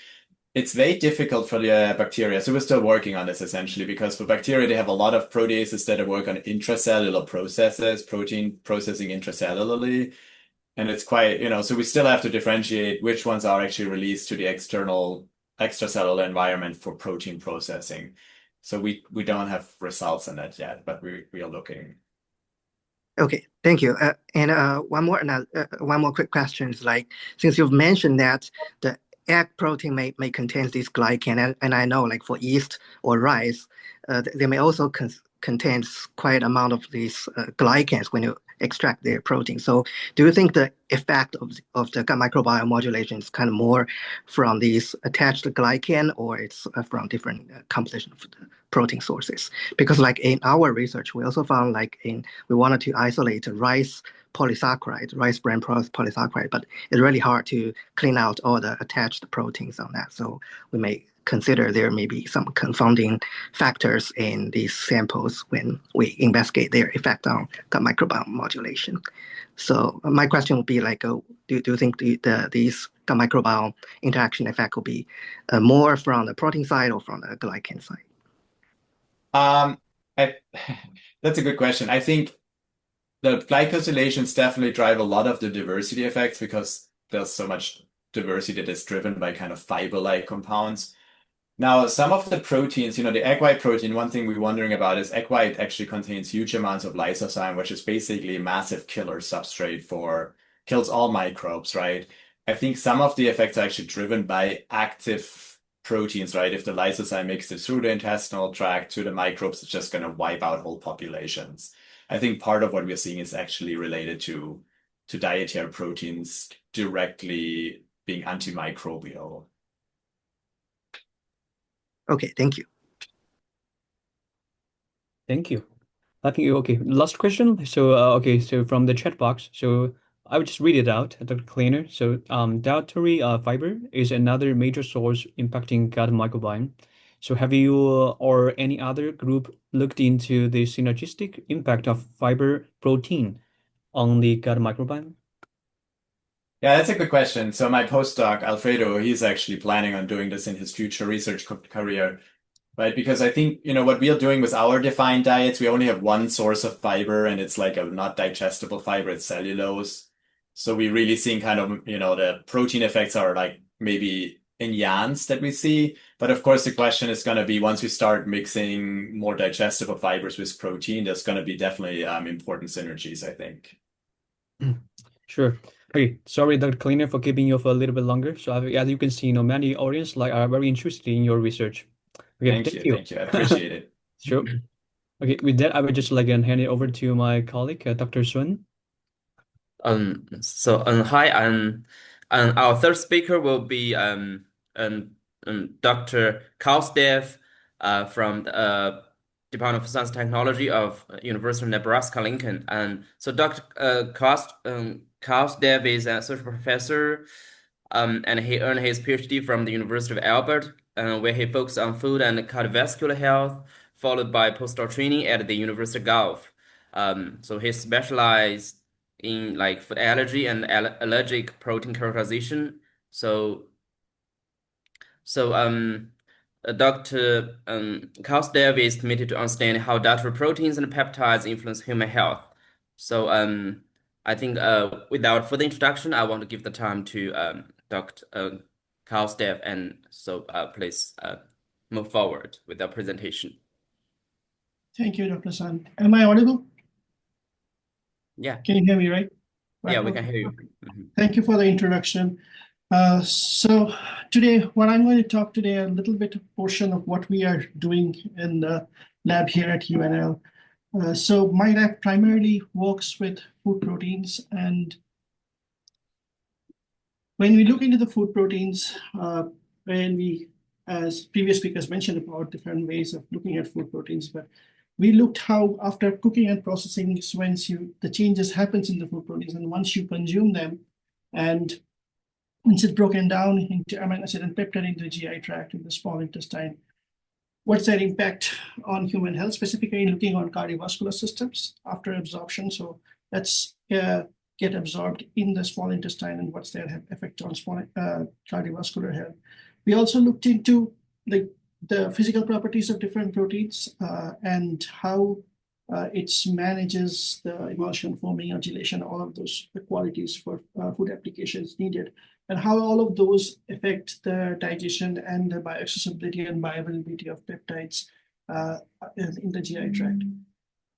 [SPEAKER 6] It's very difficult for the bacteria, so we're still working on this essentially because for bacteria they have a lot of proteases that work on intracellular processes, protein processing intracellularly, and it's quite, so we still have to differentiate which ones are actually released to the extracellular environment for protein processing. So we don't have results on that yet, but we are looking.
[SPEAKER 7] Okay, thank you. And one more quick question is like, since you've mentioned that the egg protein may contain this glycan, and I know like for yeast or rice, they may also contain quite amount of these glycans when you extract their protein. So do you think the effect of the gut microbiome modulation is kind of more from these attached glycan, or it's from different composition of the protein sources? Because like in our research, we also found like we wanted to isolate rice polysaccharide, rice bran polysaccharide, but it's really hard to clean out all the attached proteins on that. So we may consider there may be some confounding factors in these samples when we investigate their effect on gut microbiome modulation. So my question would be like, do you think these gut microbiome interaction effect will be more from the protein side or from the glycan side?
[SPEAKER 6] That's a good question. I think the glycosylations definitely drive a lot of the diversity effects because there's so much diversity that is driven by kind of fiber-like compounds. Now, some of the proteins, the egg white protein, one thing we're wondering about is egg white actually contains huge amounts of lysozyme, which is basically a massive killer substrate kills all microbes, right? I think some of the effects are actually driven by active proteins, right? If the lysozyme makes it through the intestinal tract to the microbes, it's just going to wipe out whole populations. I think part of what we're seeing is actually related to dietary proteins directly being antimicrobial.
[SPEAKER 7] Okay, thank you.
[SPEAKER 1] Thank you. I think okay. Last question. So okay. So from the chat box. So I would just read it out, Dr. Kleiner. So dietary fiber is another major source impacting gut microbiome. So have you or any other group looked into the synergistic impact of fiber protein on the gut microbiome?
[SPEAKER 6] Yeah, that's a good question. So my postdoc, Alfredo, he's actually planning on doing this in his future research career, right? Because I think, what we are doing with our defined diets, we only have one source of fiber and it's like a not digestible fiber, it's cellulose. So we're really seeing kind of, the protein effects are like maybe in yans that we see. But of course, the question is going to be once we start mixing more digestible fibers with protein, there's going to be definitely important synergies, I think.
[SPEAKER 1] Sure. Okay, sorry, Dr. Kleiner, for keeping you for a little bit longer. So as you can see, many audience are very interested in your research. Okay, thank you.
[SPEAKER 6] Thank you. I appreciate it.
[SPEAKER 1] Sure. Okay, with that, I would just like to hand it over to my colleague, Dr. Sun.
[SPEAKER 4] Hi, our third speaker will be Dr. Kaustev from the Department of Science and Technology of University of Nebraska-Lincoln. And so Dr. Kaustev is an associate professor, and he earned his PhD from the University of Albert, where he focused on food and cardiovascular health, followed by postdoc training at the University of Gulf. So he specialized in like food allergy and allergic protein characterization. Dr. Kaustev is committed to understanding how dietary proteins and peptides influence human health. So I think without further introduction, I want to give the time to Dr. Kaustev, and so please move forward with the presentation.
[SPEAKER 8] Thank you, Dr. Sun. Am I audible?
[SPEAKER 4] Yeah.
[SPEAKER 8] Can you hear me, right?
[SPEAKER 4] Yeah, we can hear you.
[SPEAKER 8] Thank you for the introduction. So today, what I'm going to talk today, a little bit portion of what we are doing in the lab here at UNL. So my lab primarily works with food proteins, and when we look into the food proteins, when we, as previous speakers mentioned about different ways of looking at food proteins, but we looked how after cooking and processing, the changes happens in the food proteins, and once you consume them, and once it's broken down into amino acid and peptide into the GI tract in the small intestine, what's their impact on human health, specifically looking on cardiovascular systems after absorption. So that's get absorbed in the small intestine and what's their effect on small cardiovascular health. We also looked into the physical properties of different proteins and how it manages the emulsion, foaming, agitation, all of those qualities for food applications needed, and how all of those affect the digestion and the bioaccessibility and bioavailability of peptides in the GI tract.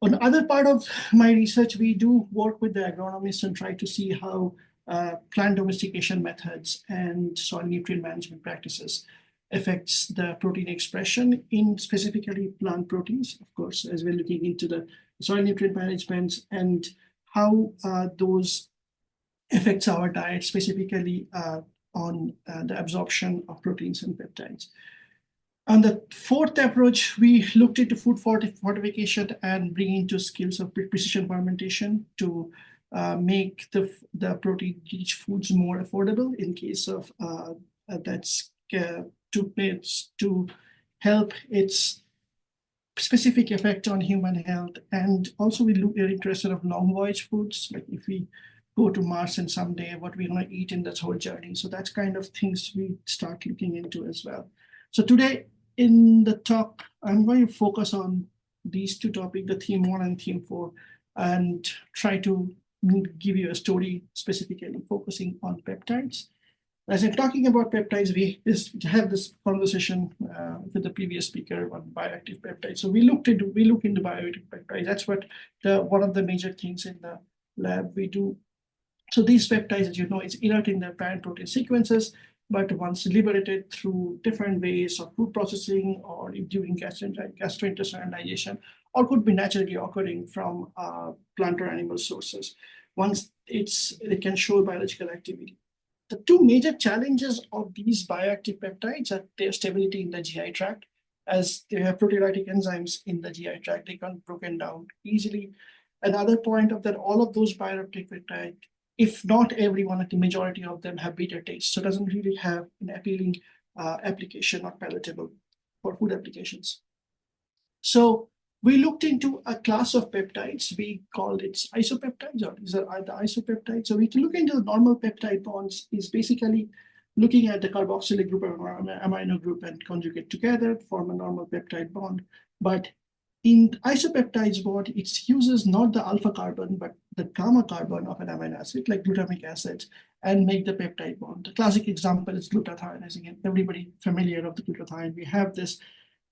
[SPEAKER 8] On the other part of my research, we do work with the agronomists and try to see how plant domestication methods and soil nutrient management practices affects the protein expression in specifically plant proteins, of course, as we're looking into the soil nutrient management and how those affects our diet, specifically on the absorption of proteins and peptides. On the fourth approach, we looked into food fortification and bringing to skills of precision fermentation to make the protein-rich foods more affordable in case of that's to help its specific effect on human health. And also we're interested of long voyage foods, like if we go to Mars and someday what we're going to eat in this whole journey. So that's kind of things we start looking into as well. So today in the talk, I'm going to focus on these two topics, the theme 1 and theme 4, and try to give you a story specifically focusing on peptides. As I'm talking about peptides, we have this conversation with the previous speaker on bioactive peptides. So we look into bioactive peptides. That's what one of the major things in the lab we do. So these peptides, as you know, it's inert in the parent protein sequences, but once liberated through different ways of food processing or during gastrointestinal digestion, or could be naturally occurring from plant or animal sources. Once they can show biological activity. The two major challenges of these bioactive peptides are their stability in the GI tract. As they have proteolytic enzymes in the GI tract, they can't be broken down easily. Another point of that, all of those bioactive peptides, if not every one, the majority of them have bitter taste, so it doesn't really have an appealing application or palatable for food applications. So we looked into a class of peptides. We called it isopeptides, or these are the isopeptides. So we can look into the normal peptide bonds is basically looking at the carboxylic group or amino group and conjugate together, form a normal peptide bond. But in isopeptides bond, it uses not the alpha carbon, but the gamma carbon of an amino acid, like glutamic acid, and make the peptide bond. The classic example is glutathione. As again, everybody familiar of the glutathione. We have this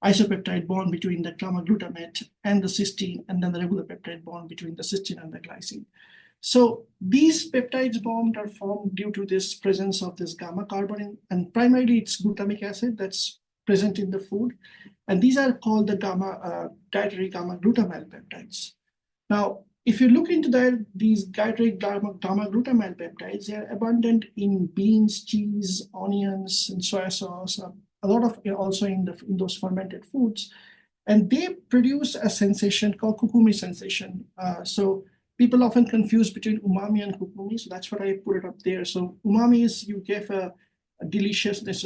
[SPEAKER 8] isopeptide bond between the gamma glutamate and the cysteine, and then the regular peptide bond between the cysteine and the glycine. So these peptides bond are formed due to this presence of this gamma carbon, and primarily it's glutamic acid that's present in the food. And these are called the dietary gamma glutamyl peptides. Now, if you look into these dietary gamma glutamyl peptides, they are abundant in beans, cheese, onions, and soy sauce, a lot of also in those fermented foods, and they produce a sensation called kukumi sensation. So people often confuse between umami and kukumi, so that's what I put it up there. So umami is you give a deliciousness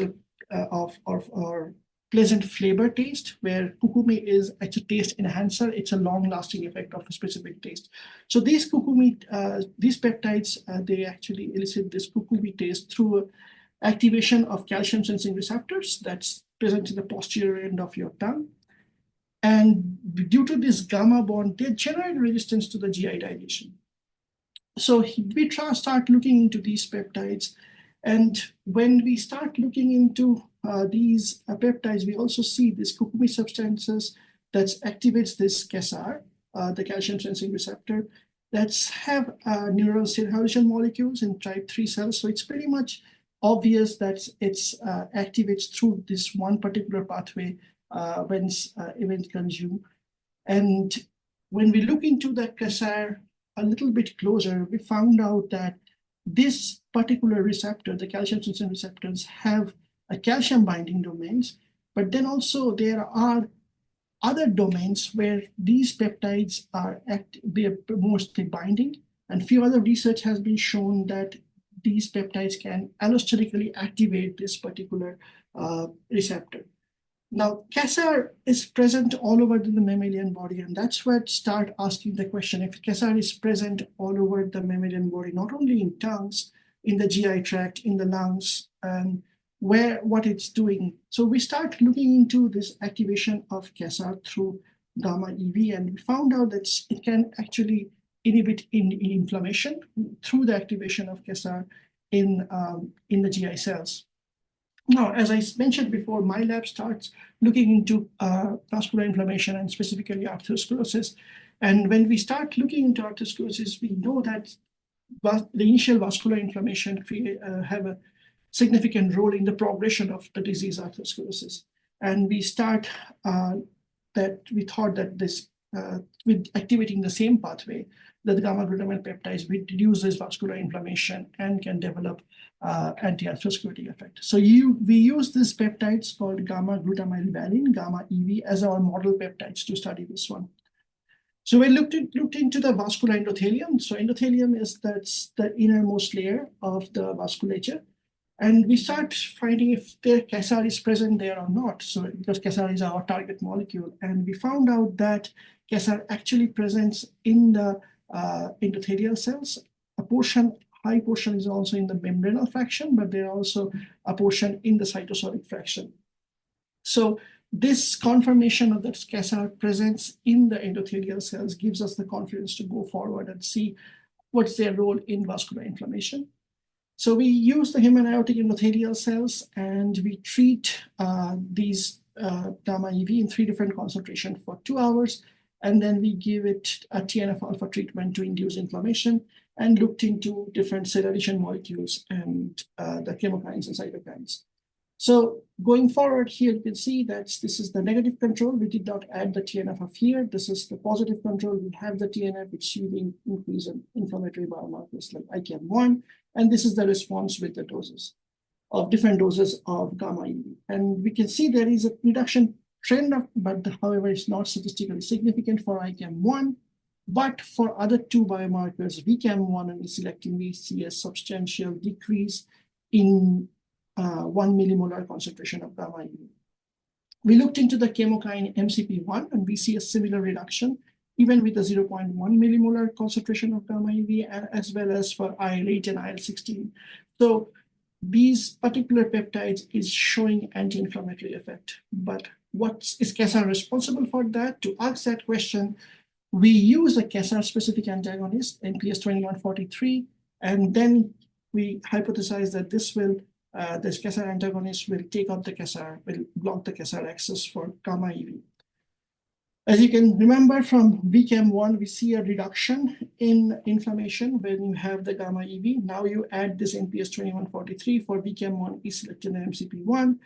[SPEAKER 8] or pleasant flavor taste, where kukumi is a taste enhancer. It's a long-lasting effect of a specific taste. So these peptides, they actually elicit this kukumi taste through activation of calcium sensing receptors that's present in the posterior end of your tongue. And due to this gamma bond, they generate resistance to the GI digestion. So we start looking into these peptides. And when we start looking into these peptides, we also see these kukumi substances that activates this KSR, the calcium sensing receptor, that have neural stimulation molecules in type 3 cells. So it's pretty much obvious that it's activates through this one particular pathway when consumed. And when we look into the KSR a little bit closer, we found out that this particular receptor, the calcium sensing receptors, have a calcium binding domains, but then also there are other domains where these peptides are mostly binding, and few other research has been shown that these peptides can allosterically activate this particular receptor. Now, KSR is present all over the mammalian body, and that's where start asking the question, if KSR is present all over the mammalian body, not only in tongues, in the GI tract, in the lungs, and what it's doing. So we start looking into this activation of KSR through gamma EV, and we found out that it can actually inhibit in inflammation through the activation of KSR in the GI cells. Now, as I mentioned before, my lab starts looking into vascular inflammation and specifically atherosclerosis. And when we start looking into atherosclerosis, we know that the initial vascular inflammation have a significant role in the progression of the disease atherosclerosis. And we start we thought that this with activating the same pathway, that the gamma glutamyl peptides reduces vascular inflammation and can develop anti-atherosclerotic effect. So we use these peptides called gamma glutamyl valine, gamma EV, as our model peptides to study this one. So we looked into the vascular endothelium. So endothelium that's the innermost layer of the vasculature. And we start finding if the KSR is present there or not. So because KSR is our target molecule. And we found out that KSR actually presents in the endothelial cells. High portion is also in the membranal fraction, but there are also a portion in the cytosolic fraction. So this confirmation of that KSR presence in the endothelial cells gives us the confidence to go forward and see what's their role in vascular inflammation. So we use the hematopoietic endothelial cells and we treat these gamma EV in 3 different concentrations for 2 hours. And then we give it a TNF-alpha treatment to induce inflammation and looked into different cell adhesion molecules and the chemokines and cytokines. So going forward here, you can see that this is the negative control. We did not add the TNF of here. This is the positive control. We have the TNF, which shielding increase in inflammatory biomarkers like IKM1. And this is the response with the doses of different doses of gamma EV. And we can see there is a reduction trend, but however, it's not statistically significant for IKM1. But for other 2 biomarkers, VCAM1 and E-selectin, we see a substantial decrease in 1 millimolar concentration of gamma EV. We looked into the chemokine MCP1 and we see a similar reduction, even with a 0.1 millimolar concentration of gamma EV, as well as for IL-8 and IL-16. So these particular peptides is showing anti-inflammatory effect. But what is KSR responsible for that? To ask that question, we use a KSR-specific antagonist, NPS 2143, and then we hypothesize that this KSR antagonist will take out the KSR, will block the KSR access for gamma EV. As you can remember from VCAM1, we see a reduction in inflammation when you have the gamma EV. Now you add this NPS 2143 for VCAM1, E-selectin, and MCP1,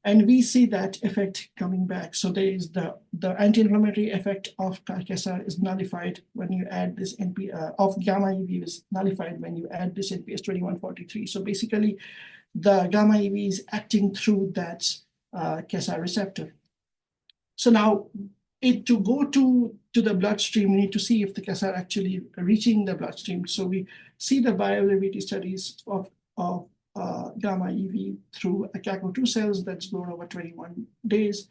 [SPEAKER 8] and we see that effect coming back. So there is the anti-inflammatory effect of KSR is nullified when you add this of gamma EV is nullified when you add this NPS 2143. So basically, the gamma EV is acting through that KSR receptor. So now, to go to the bloodstream, we need to see if the KSR actually reaching the bloodstream. So we see the bioavailability studies of gamma EV through ACACO2 cells that's grown over 21 days.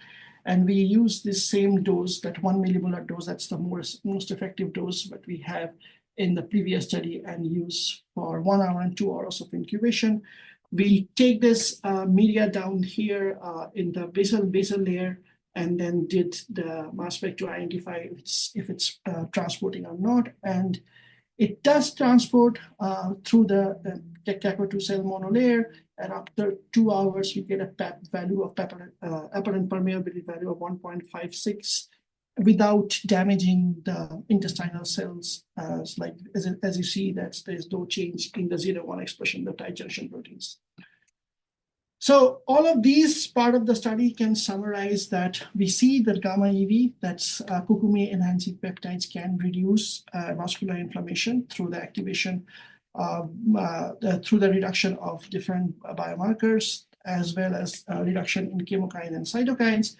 [SPEAKER 8] And we use this same dose, that 1 millimolar dose, that's the most effective dose that we have in the previous study, and use for 1 hour and 2 hours of incubation. We take this media down here in the basal layer and then did the mass spec to identify if it's transporting or not. And it does transport through the ACACO2 cell monolayer. And after 2 hours, we get a PAP value of apparent permeability value of 1.56 without damaging the intestinal cells. As you see, there's no change in the 0-1 expression of tight junction proteins. So all of these part of the study can summarize that we see that gamma EV, that's curcumin enhancing peptides, can reduce vascular inflammation through the activation, through the reduction of different biomarkers, as well as reduction in chemokine and cytokines.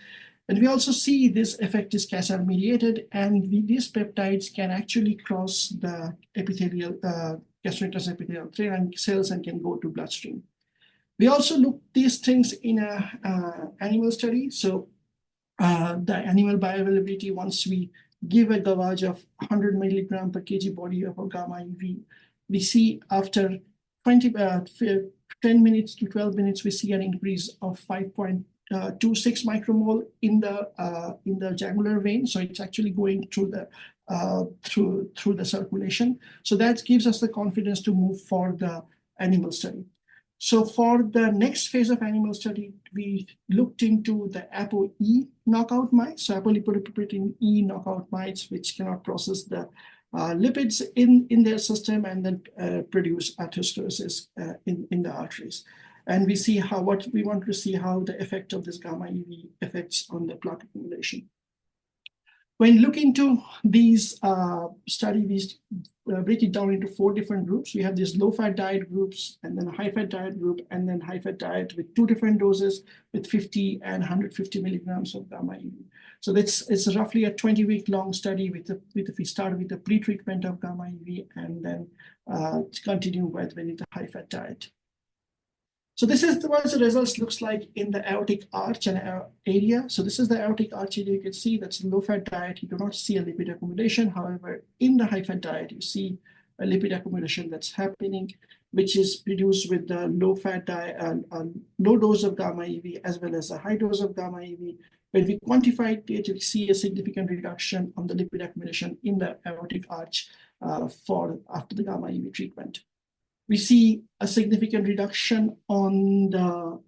[SPEAKER 8] And we also see this effect is KSR mediated, and these peptides can actually cross the epithelial, gastrointestinal epithelial cells and can go to bloodstream. We also looked these things in an animal study. So the animal bioavailability. Once we give a gavage of 100 milligram per kg body of gamma EV, we see after 10 minutes to 12 minutes, we see an increase of 5.26 micromole in the jugular vein. So it's actually going through the circulation. So that gives us the confidence to move for the animal study. So for the next phase of animal study, we looked into the ApoE knockout mice, so apolipoprotein E knockout mice, which cannot process the lipids in their system and then produce atherosclerosis in the arteries. And we see what we want to see how the effect of this gamma EV affects on the plaque accumulation. When looking into these studies, we break it down into 4 different groups. We have these low-fat diet groups, and then a high-fat diet group, and then high-fat diet with 2 different doses with 50 and 150 milligrams of gamma EV. So it's roughly a 20-week-long study if we start with the pre-treatment of gamma EV and then continue with the high-fat diet. So this is what the results looks like in the aortic arch and area. So this is the aortic arch area. You can see that's low-fat diet. You do not see a lipid accumulation. However, in the high-fat diet, you see a lipid accumulation that's happening, which is produced with the low-fat diet and low dose of gamma EV as well as a high dose of gamma EV. When we quantify it, you see a significant reduction on the lipid accumulation in the aortic arch after the gamma EV treatment. We see a significant reduction on the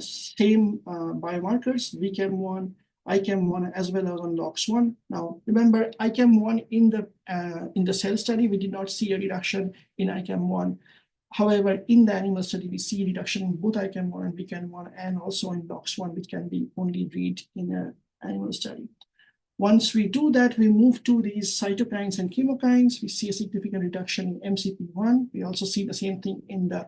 [SPEAKER 8] same biomarkers, VCAM1, ICAM1, as well as on LOX1. Now, remember, ICAM1 in the cell study, we did not see a reduction in ICAM1. However, in the animal study, we see a reduction in both ICAM1 and VCAM1, and also in LOX1, which can be only read in an animal study. Once we do that, we move to these cytokines and chemokines. We see a significant reduction in MCP1. We also see the same thing in the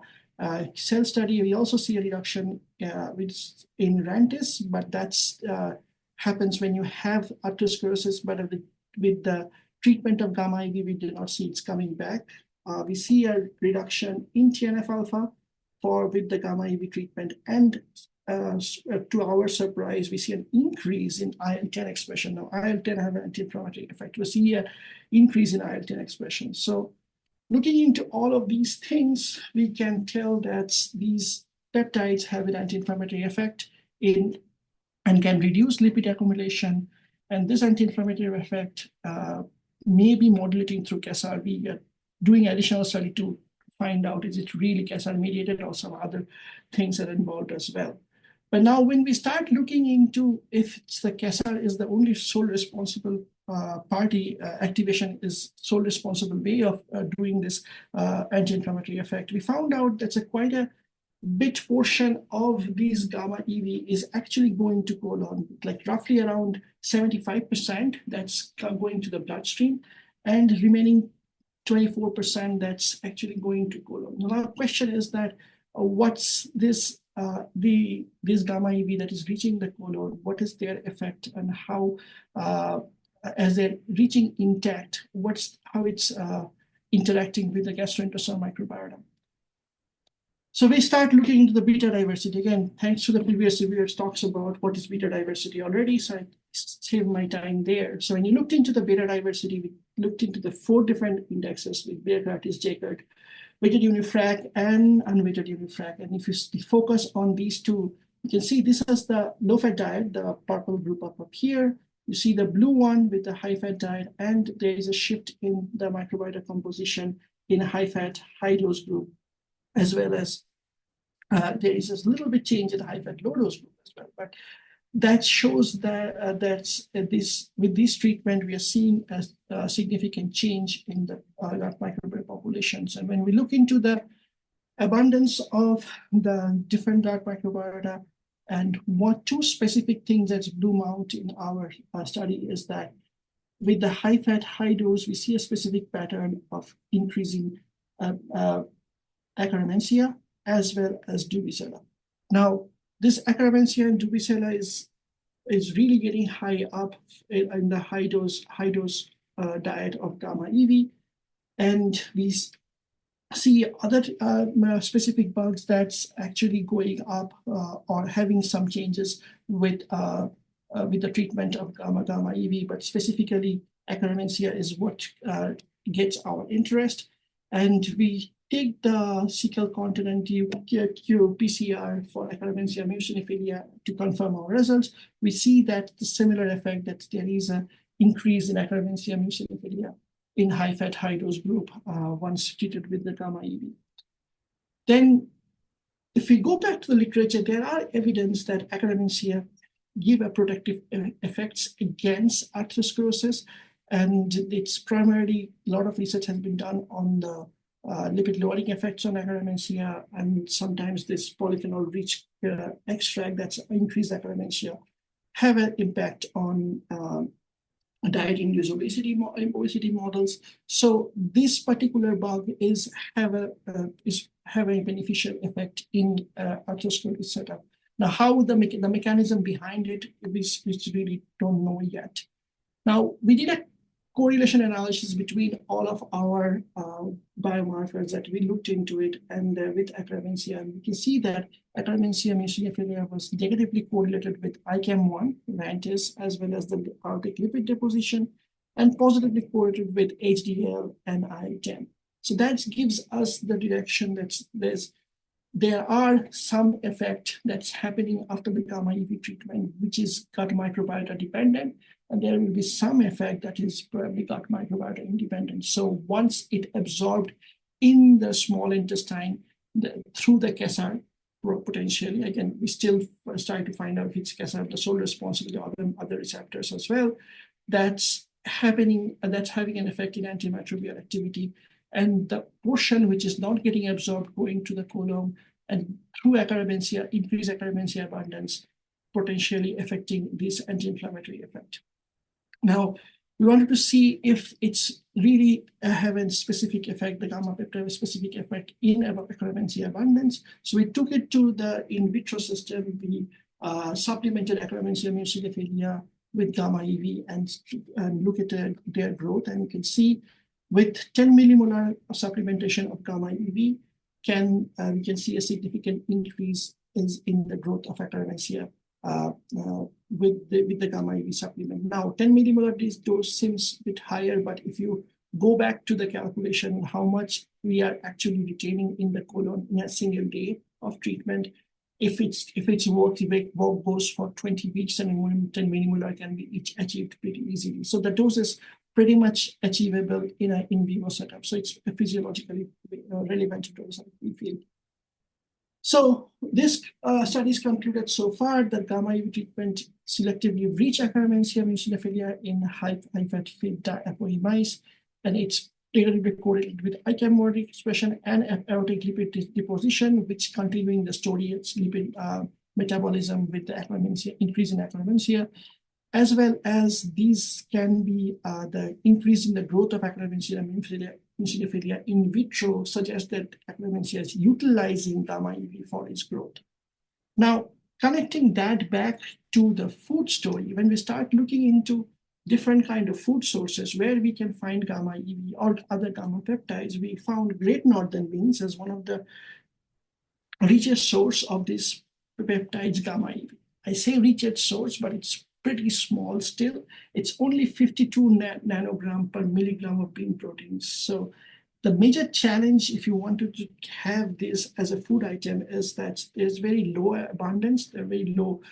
[SPEAKER 8] cell study. We also see a reduction in RANTES, but that happens when you have atherosclerosis. But with the treatment of gamma EV, we do not see it's coming back. We see a reduction in TNF-alpha with the gamma EV treatment, and to our surprise, we see an increase in IL-10 expression. Now, IL-10 have an anti-inflammatory effect. We see an increase in IL-10 expression. So looking into all of these things, we can tell that these peptides have an anti-inflammatory effect and can reduce lipid accumulation. And this anti-inflammatory effect may be modulating through CASR. We are doing additional study to find out, is it really CASR mediated or some other things that are involved as well. But now when we start looking into if it's the CASR is the only sole responsible activation is sole responsible way of doing this anti-inflammatory effect, we found out that's quite a bit portion of these gamma EV is actually going to colon, like roughly around 75% that's going to the bloodstream, and remaining 24% that's actually going to colon. Now, the question is that what's this this gamma EV that is reaching the colon, what is their effect, and how, as they're reaching intact, how it's interacting with the gastrointestinal microbiota. So we start looking into the beta diversity. Again, thanks to the previous reviewers talks about what is beta diversity already, so I saved my time there. So when you looked into the beta diversity, we looked into the 4 different indexes with beta-Curtis, J-Curt, weighted unifrac, and unweighted unifrac. And if you focus on these 2, you can see this is the low-fat diet, the purple group up here. You see the blue one with the high-fat diet, and there is a shift in the microbiota composition in a high-fat, high-dose group, as well as there is a little bit change in the high-fat, low-dose group as well. But that shows that with this treatment, we are seeing a significant change in the gut microbiome populations. And when we look into the abundance of the different gut microbiota, and what 2 specific things that bloom out in our study is that with the high-fat, high-dose, we see a specific pattern of increasing Akkermansia as well as Dubicella. Now, this Akkermansia and Dubicella is really getting high up in the high dose diet of gamma EV, and we see other specific bugs that's actually going up or having some changes with with the treatment of gamma EV, but specifically Akkermansia is what gets our interest. And we take the cecal continent PCR for Akkermansia mucinephilia to confirm our results. We see that the similar effect, that there is an increase in Akkermansia mucinephilia in high-fat, high-dose group once treated with the gamma EV. Then, if we go back to the literature, there are evidence that Akkermansia give a protective effects against atherosclerosis, and it's primarily, a lot of research has been done on the lipid lowering effects on Akkermansia, and sometimes this polyphenol-rich extract that's increased Akkermansia have an impact on diet-induced obesity models. So this particular bug is having a beneficial effect in atherosclerosis setup. Now, how the mechanism behind it, we really don't know yet. Now, we did a correlation analysis between all of our biomarkers that we looked into it and with Akkermansia, and we can see that Akkermansia mucinephilia was negatively correlated with ICAM1, VANTAS, as well as the aortic lipid deposition, and positively correlated with HDL and I-10. So that gives us the direction that there are some effect that's happening after the gamma EV treatment, which is gut microbiota dependent, and there will be some effect that is probably gut microbiota independent. So once it absorbed in the small intestine through the KSR, potentially, again, we still trying to find out if it's KSR the sole responsibility of other receptors as well, that's happening, that's having an effect in antimicrobial activity. And the portion which is not getting absorbed going to the colon and through Akkermansia, increased Akkermansia abundance, potentially affecting this anti-inflammatory effect. Now, we wanted to see if it's really having a specific effect, the gamma peptide specific effect in Akkermansia abundance. So we took it to the in vitro system. We supplemented Akkermansia mucinephilia with gamma EV and look at their growth. And you can see with 10 millimolar supplementation of gamma EV, we can see a significant increase in the growth of Akkermansia with the gamma EV supplement. Now, 10 millimolar dose seems a bit higher, but if you go back to the calculation, how much we are actually retaining in the colon in a single day of treatment, if it's work goes for 20 weeks, and 10 millimolar can be achieved pretty easily. So the dose is pretty much achievable in an in vivo setup. So it's a physiologically relevant dose, we feel. So this studies concluded so far that gamma EV treatment selectively reach Akkermansia mucinephilia in high-fat fit apoe mice, and it's negatively correlated with ICAM1 expression and aortic lipid deposition, which continuing the story, it's lipid metabolism with the Akkermansia, increase in Akkermansia, as well as these can be the increase in the growth of Akkermansia mucinephilia in vitro suggests that Akkermansia is utilizing gamma EV for its growth. Now, connecting that back to the food story, when we start looking into different kind of food sources where we can find gamma EV or other gamma peptides, we found Great Northern beans as one of the richest source of this peptides gamma EV. I say richest source, but it's pretty small still. It's only 52 nanogram per milligram of bean proteins. So the major challenge, if you wanted to have this as a food item, is that there's very low abundance, there's very low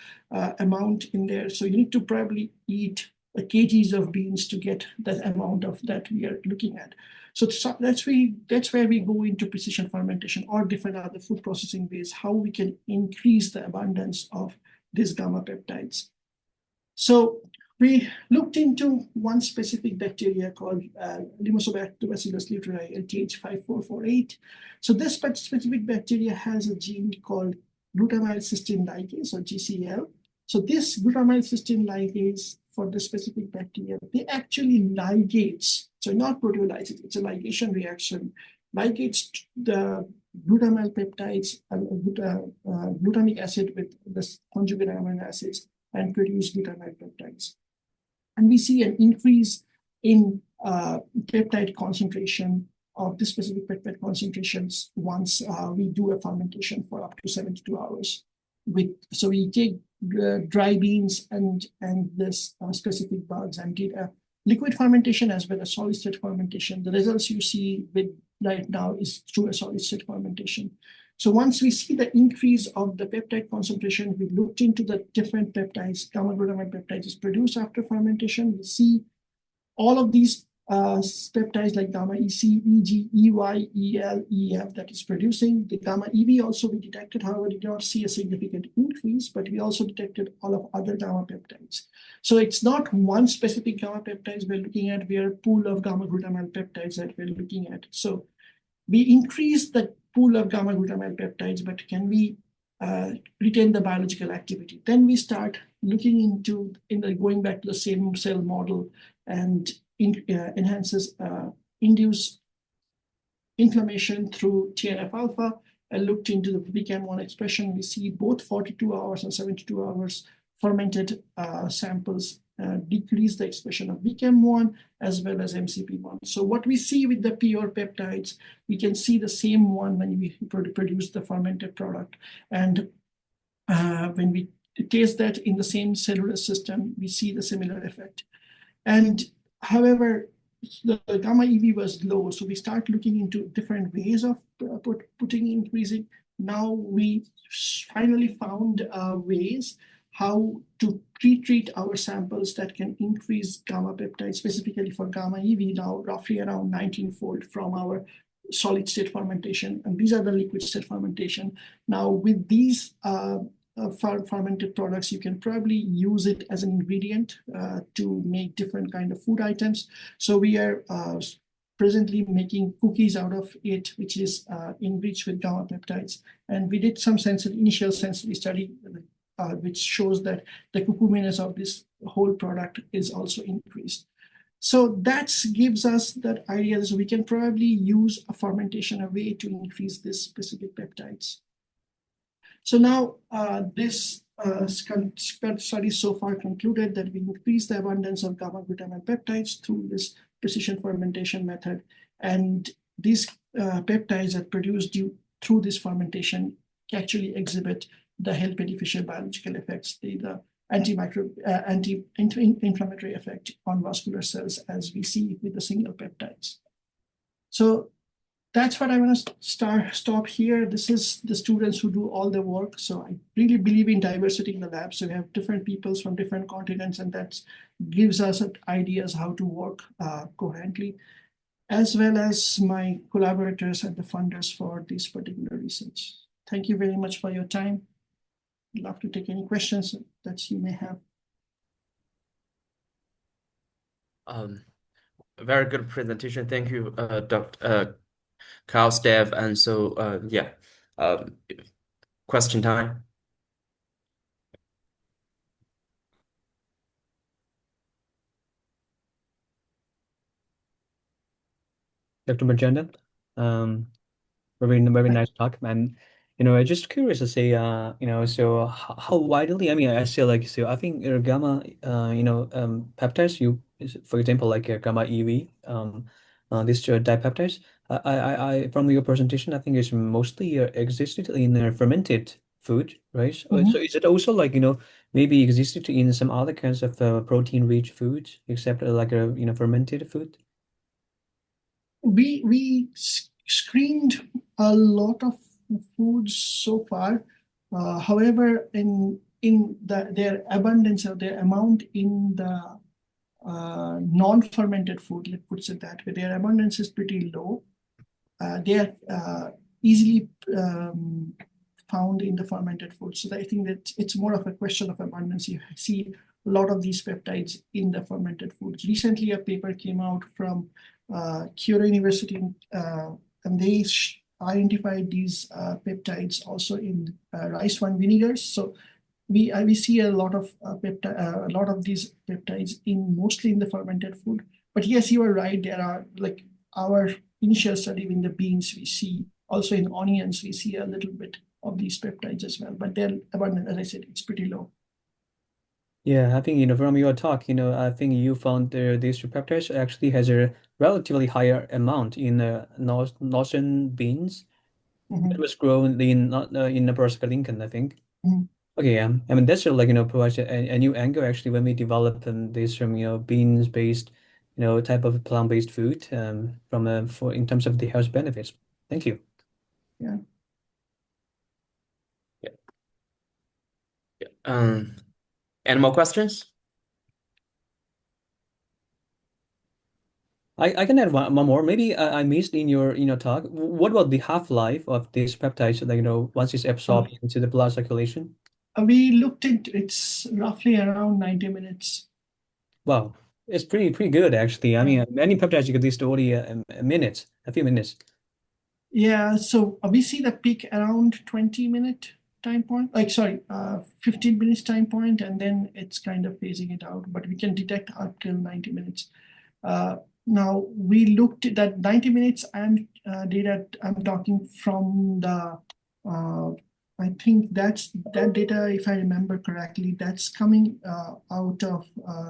[SPEAKER 8] amount in there. So you need to probably eat kgs of beans to get that amount of that we are looking at. So that's where we go into precision fermentation or different other food processing ways, how we can increase the abundance of these gamma peptides. So we looked into one specific bacteria called Limosobacillus leuteri, LTH5448. So this specific bacteria has a gene called glutamyl cysteine ligase, or GCL. So this glutamyl cysteine ligase for the specific bacteria, they actually ligates, so not proteolysis, it's a ligation reaction, ligates the glutamyl peptides, glutamic acid with the conjugate amino acids, and produce glutamyl peptides. And we see an increase in peptide concentration of the specific peptide concentrations once we do a fermentation for up to 72 hours. so we take dry beans and this specific bugs and did a liquid fermentation as well as solid state fermentation. The results you see with right now is through a solid state fermentation. So once we see the increase of the peptide concentration, we looked into the different peptides, gamma glutamate peptides is produced after fermentation. We see all of these peptides like gamma EC, EG, EY, EL, EF that is producing. The gamma EV also we detected, however, we did not see a significant increase, but we also detected all of other gamma peptides. So it's not one specific gamma peptides we're looking at, we are a pool of gamma glutamate peptides that we're looking at. So we increase the pool of gamma glutamate peptides, but can we retain the biological activity? Then we start looking into going back to the same cell model and induce inflammation through TNF alpha. I looked into the VCAM1 expression. We see both 42 hours and 72 hours fermented samples decrease the expression of VCAM1 as well as MCP1. So what we see with the pure peptides, we can see the same one when we produce the fermented product. And when we taste that in the same cellular system, we see the similar effect. And however, the gamma EV was low, so we start looking into different ways of increasing. Now we finally found ways how to pre-treat our samples that can increase gamma peptides, specifically for gamma EV, now roughly around 19-fold from our solid state fermentation. And these are the liquid state fermentation. Now with these fermented products, you can probably use it as an ingredient to make different kind of food items. So we are presently making cookies out of it, which is enriched with gamma peptides. And we did some initial sensory study, which shows that the cucuminous of this whole product is also increased. So that gives us that idea that we can probably use a fermentation a way to increase this specific peptides. So now this study so far concluded that we increase the abundance of gamma glutamate peptides through this precision fermentation method. And these peptides that produced through this fermentation actually exhibit the health beneficial biological effects, the anti-inflammatory effect on vascular cells as we see with the single peptides. So that's what I want to stop here. This is the students who do all the work. So I really believe in diversity in the lab. So we have different peoples from different continents, and that gives us ideas how to work coherently, as well as my collaborators and the funders for this particular research. Thank you very much for your time. I'd love to take any questions that you may have.
[SPEAKER 4] Very good presentation. Thank you, Dr. Kyle, Steph. And so, yeah, question time.
[SPEAKER 1] Dr. Magenda, very nice talk, and I'm just curious to say, so how widely? I mean, I say like so. I think gamma, peptides. For example, like gamma EV, these dipeptides. From your presentation, I think it's mostly existed in fermented food, right? So is it also like maybe existed in some other kinds of protein-rich foods, except like fermented food?
[SPEAKER 8] We screened a lot of foods so far. However, in their abundance or their amount in the non-fermented food, let's put it that way, their abundance is pretty low. They are easily found in the fermented food. So I think that it's more of a question of abundance. You see a lot of these peptides in the fermented foods. Recently, a paper came out from Kyoto University, and they identified these peptides also in rice wine vinegars. So we see a lot of these peptides mostly in the fermented food. But yes, you are right. There are like our initial study in the beans. We see also in onions. We see a little bit of these peptides as well. But their abundance, as I said, it's pretty low.
[SPEAKER 1] Yeah, I think from your talk, I think you found these peptides actually has a relatively higher amount in northern beans. It was grown in Nebraska, Lincoln, I think. Okay, I mean that's like provides a new angle actually when we develop this from beans based type of plant-based food from for in terms of the health benefits. Thank you.
[SPEAKER 8] Yeah.
[SPEAKER 4] Yeah. Any more questions?
[SPEAKER 1] I can add one more. Maybe I missed in your talk. What about the half-life of these peptides? Like once it's absorbed into the blood circulation.
[SPEAKER 8] We looked into it's roughly around 90 minutes.
[SPEAKER 1] Wow, it's pretty good actually. I mean, many peptides you get these to only a few minutes.
[SPEAKER 8] Yeah, so we see the peak around 20-minute time point, like sorry, 15 minutes time point, and then it's kind of phasing it out, but we can detect up till 90 minutes. Now we looked at that 90 minutes and data. I'm talking from the I think that data, if I remember correctly, that's coming out of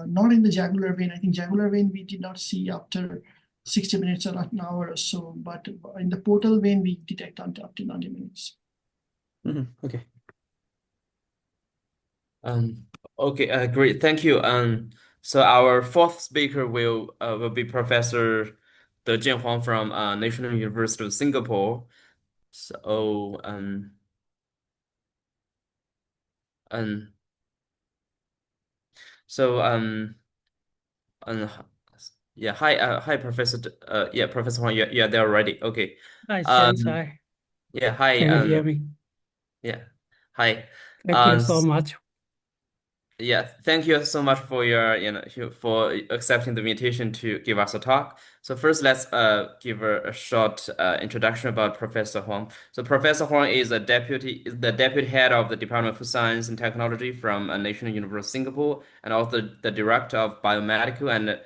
[SPEAKER 8] not in the jugular vein. I think jugular vein we did not see after 60 minutes or an hour or so, but in the portal vein we detect up to 90 minutes.
[SPEAKER 1] Okay.
[SPEAKER 4] Okay, great. Thank you. So our fourth speaker will be Professor De Jianhuang from National University of Singapore. So um so yeah, hi Professor yeah, Professor Huang, yeah, they're ready. Okay.
[SPEAKER 9] Hi, James.
[SPEAKER 4] Um
[SPEAKER 9] Hi.
[SPEAKER 4] yeah, hi,
[SPEAKER 9] Can you hear me?
[SPEAKER 4] yeah. Hi.
[SPEAKER 9] Thank you so much.
[SPEAKER 4] Yeah, thank you so much for your, for accepting the invitation to give us a talk. So first, let's give a short introduction about Professor Huang. So Professor Huang is the deputy head of the Department of Food Science and Technology from National University of Singapore, and also the director of Biomedical and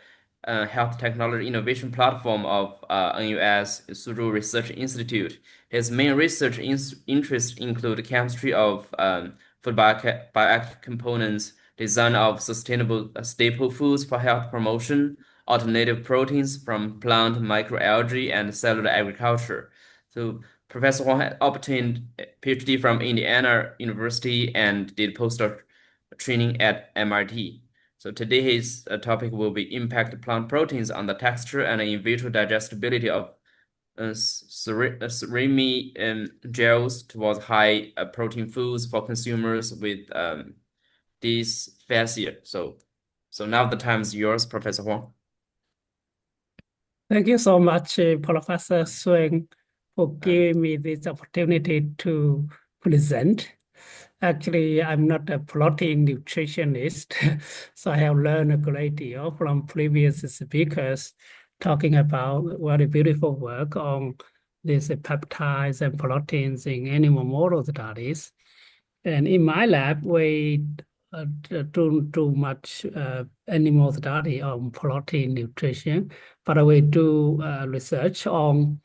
[SPEAKER 4] Health Technology Innovation Platform of NUS Suzhou Research Institute. His main research interests include chemistry of food bioactive components, design of sustainable staple foods for health promotion, alternative proteins from plant microalgae, and cellular agriculture. So Professor Huang had obtained a PhD from Indiana University and did postdoc training at MIT. So today his topic will be impact plant proteins on the texture and in vitro digestibility of cerami gels towards high protein foods for consumers with dysphasia. So now the time is yours, Professor Huang.
[SPEAKER 9] Thank you so much, Professor Suen, for giving me this opportunity to present. Actually, I'm not a protein nutritionist, so I have learned a great deal from previous speakers talking about very beautiful work on these peptides and proteins in animal model studies. And in my lab, we don't do much animal study on protein nutrition, but we do research on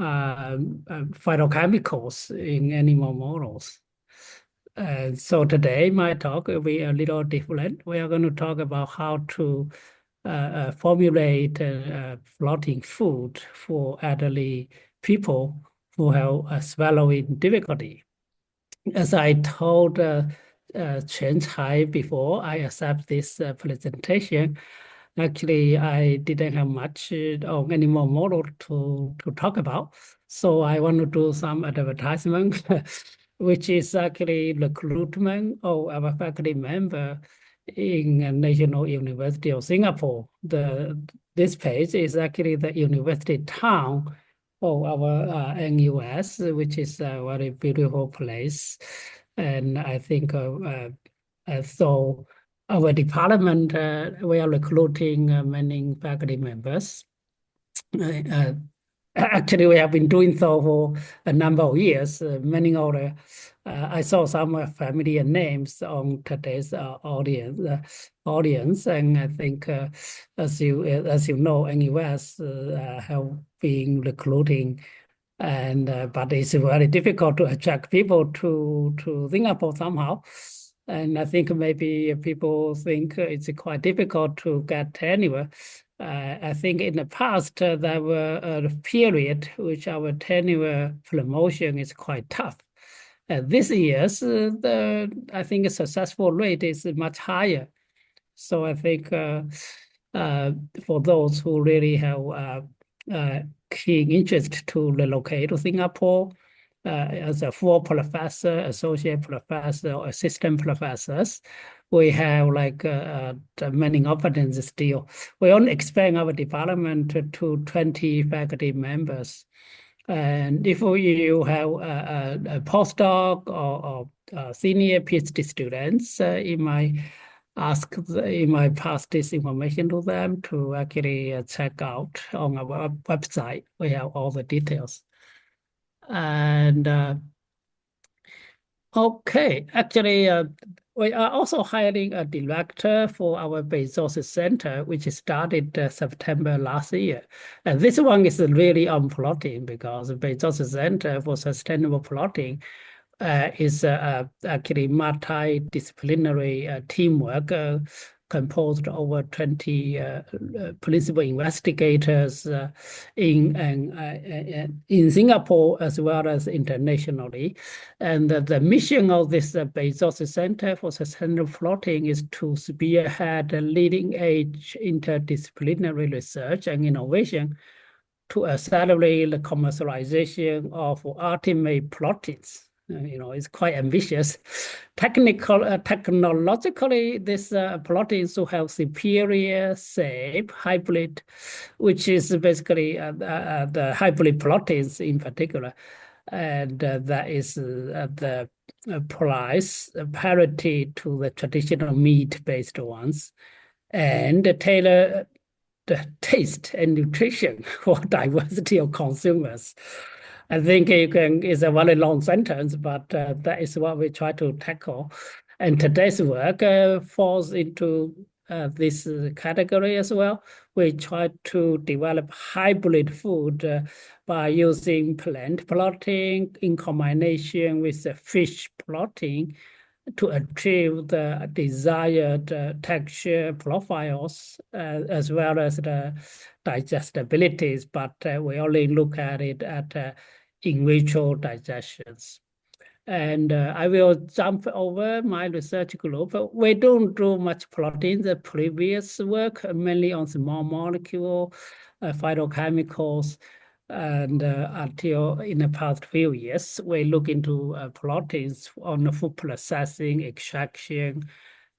[SPEAKER 9] phytochemicals in animal models. So today my talk will be a little different. We are going to talk about how to formulate protein food for elderly people who have swallowing difficulty. As I told Chen Chai before I accept this presentation, actually I didn't have much on animal model to talk about. So I want to do some advertisement, which is actually recruitment of our faculty member in National University of Singapore. This page is actually the university town of our NUS, which is a very beautiful place. And I think so our department, we are recruiting many faculty members. Actually, we have been doing so for a number of years. Many of the, I saw some familiar names on today's audience, and I think, as you know, NUS have been recruiting, and but it's very difficult to attract people to Singapore somehow. And I think maybe people think it's quite difficult to get anywhere. I think in the past there were a period which our tenure promotion is quite tough. This year's I think the successful rate is much higher. So I think for those who really have keen interest to relocate to Singapore as a full professor, associate professor, or assistant professors, we have like many opportunities still. We only expand our department to 20 faculty members. And if you have a postdoc or senior PhD students, you might pass this information to them to actually check out on our website. We have all the details. And okay, actually, we are also hiring a director for our resources center, which started September last year. And this one is really on plotting because the resources center for sustainable plotting is actually multidisciplinary teamwork composed of over 20 principal investigators in Singapore as well as internationally. And the mission of this resources center for sustainable plotting is to spearhead leading-edge interdisciplinary research and innovation to accelerate the commercialization of ultimate proteins. It's quite ambitious. Technologically, this proteins will have superior shape, hybrid, which is basically the hybrid proteins in particular. And that is the price parity to the traditional meat-based ones, and tailor the taste and nutrition for diversity of consumers. I think it's a very long sentence, but that is what we try to tackle. And today's work falls into this category as well. We try to develop hybrid food by using plant protein in combination with the fish protein to achieve the desired texture profiles as well as the digestibilities, but we only look at it at in vitro digestions. And I will jump over my research group. We don't do much protein. The previous work mainly on small molecule phytochemicals. And until in the past few years, we look into proteins on the food processing, extraction,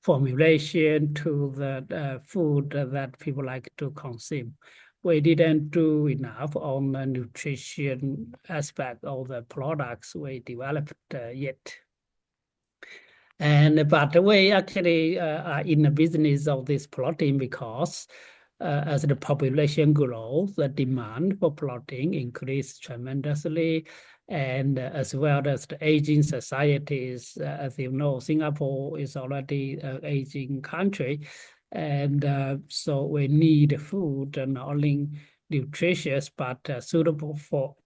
[SPEAKER 9] formulation to the food that people like to consume. We didn't do enough on the nutrition aspect of the products we developed yet. But we actually are in the business of this protein because as the population grows, the demand for protein increases tremendously, and as well as the aging societies. As you know, Singapore is already an aging country, and so we need food not only nutritious but suitable for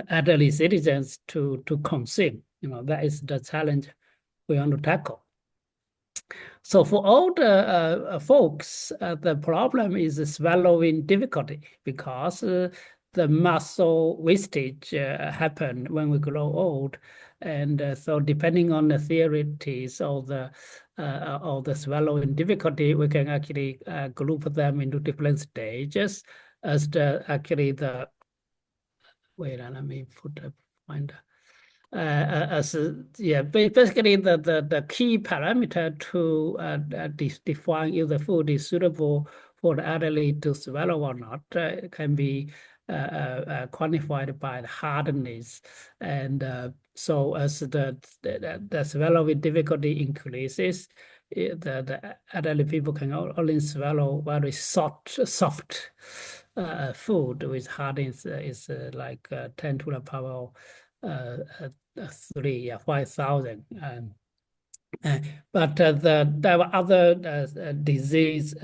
[SPEAKER 9] elderly citizens to consume. That is the challenge we want to tackle. So for all the folks, the problem is swallowing difficulty because the muscle wastage happen when we grow old. And so depending on the theories of the swallowing difficulty, we can actually group them into different stages as basically the key parameter to define if the food is suitable for the elderly to swallow or not can be quantified by the hardness. And so as the swallowing difficulty increases, the elderly people can only swallow very soft food with hardness is like 10 to the power 5,000. But there are other disease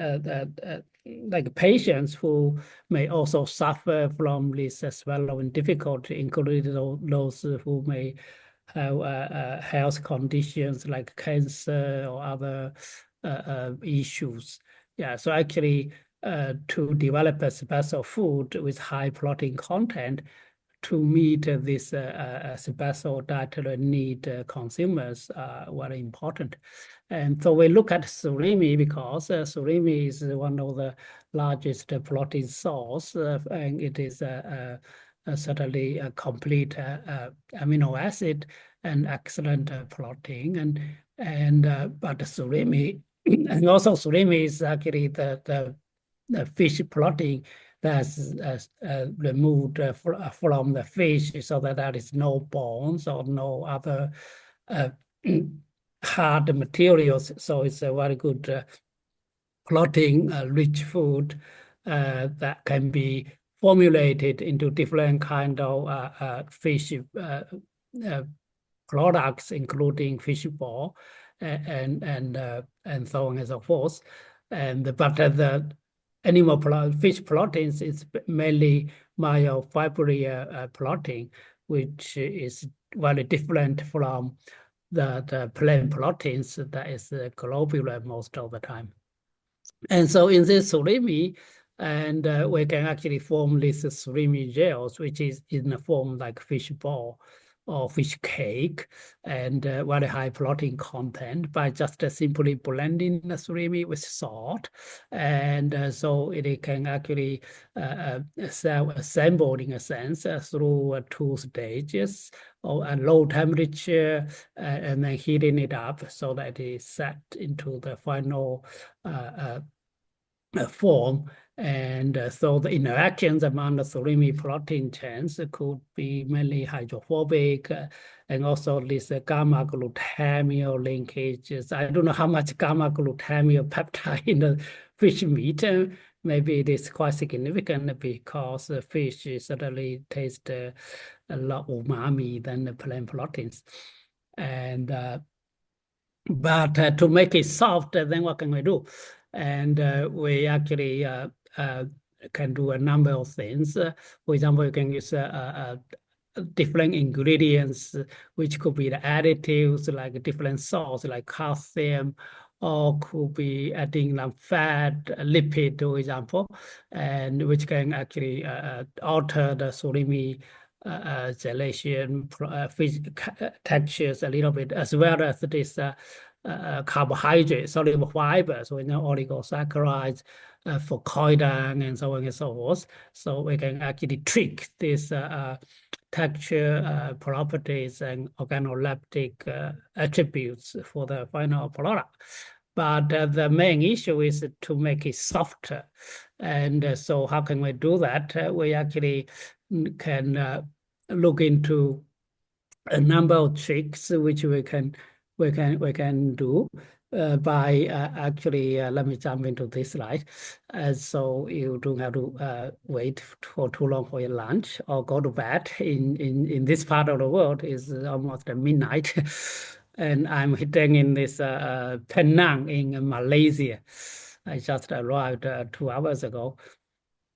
[SPEAKER 9] like patients who may also suffer from this swallowing difficulty, including those who may have health conditions like cancer or other issues. Yeah, so actually to develop a special food with high protein content to meet this special dietary need consumers are very important. And so we look at surimi because surimi is one of the largest protein source, and it is certainly a complete amino acid and excellent protein. But surimi, and also surimi is actually the fish protein that's removed from the fish, so that there is no bones or no other hard materials. So it's a very good protein-rich food that can be formulated into different kind of fish products, including fish ball and so on and so forth. But the fish proteins is mainly myofibril protein, which is very different from the plant proteins that is globular most of the time. And so in this surimi, and we can actually form these surimi gels, which is in the form like fish ball or fish cake, and very high protein content by just simply blending the surimi with salt. And so it can actually self-assemble in a sense through 2 stages, or a low temperature, and then heating it up so that it is set into the final form. And so the interactions among the surimi protein chains could be mainly hydrophobic, and also this gamma glutamyl linkages. I don't know how much gamma glutamyl peptide in the fish meat. Maybe it is quite significant because fish certainly taste a lot umami than the plant proteins. And but to make it soft, then what can we do? And we actually can do a number of things. For example, you can use different ingredients, which could be the additives, like different salts, like calcium, or could be adding fat, lipid, for example, and which can actually alter the surimi gelation textures a little bit, as well as this carbohydrate, soluble fibers, so oligosaccharides, fucoidan, and so on and so forth. So we can actually trick this texture properties and organoleptic attributes for the final product. But the main issue is to make it softer. And so how can we do that? We actually can look into a number of tricks which we can do by actually let me jump into this slide, so you don't have to wait for too long for your lunch or go to bed. In this part of the world is almost midnight, and I'm hitting in this Penang in Malaysia. I just arrived 2 hours ago.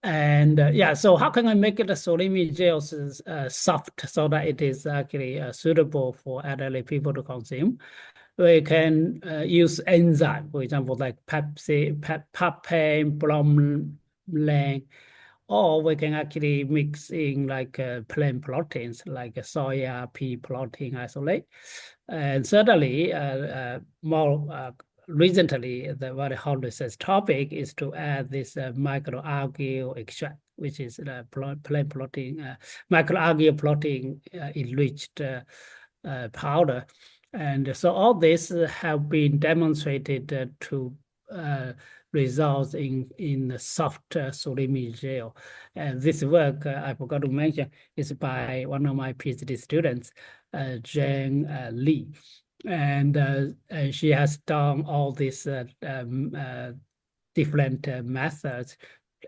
[SPEAKER 9] And yeah, so how can I make it a surimi gels soft so that it is actually suitable for elderly people to consume? We can use enzyme, for example, like papain, bromelain, or we can actually mix in like plant proteins, like soya, pea protein isolate. And certainly, more recently, the very hot research topic is to add this microalgae extract, which is plant protein, microalgae protein enriched powder. And so all this have been demonstrated to result in a soft surimi gel. And this work, I forgot to mention, is by one of my PhD students, Jane Lee. And she has done all these different methods,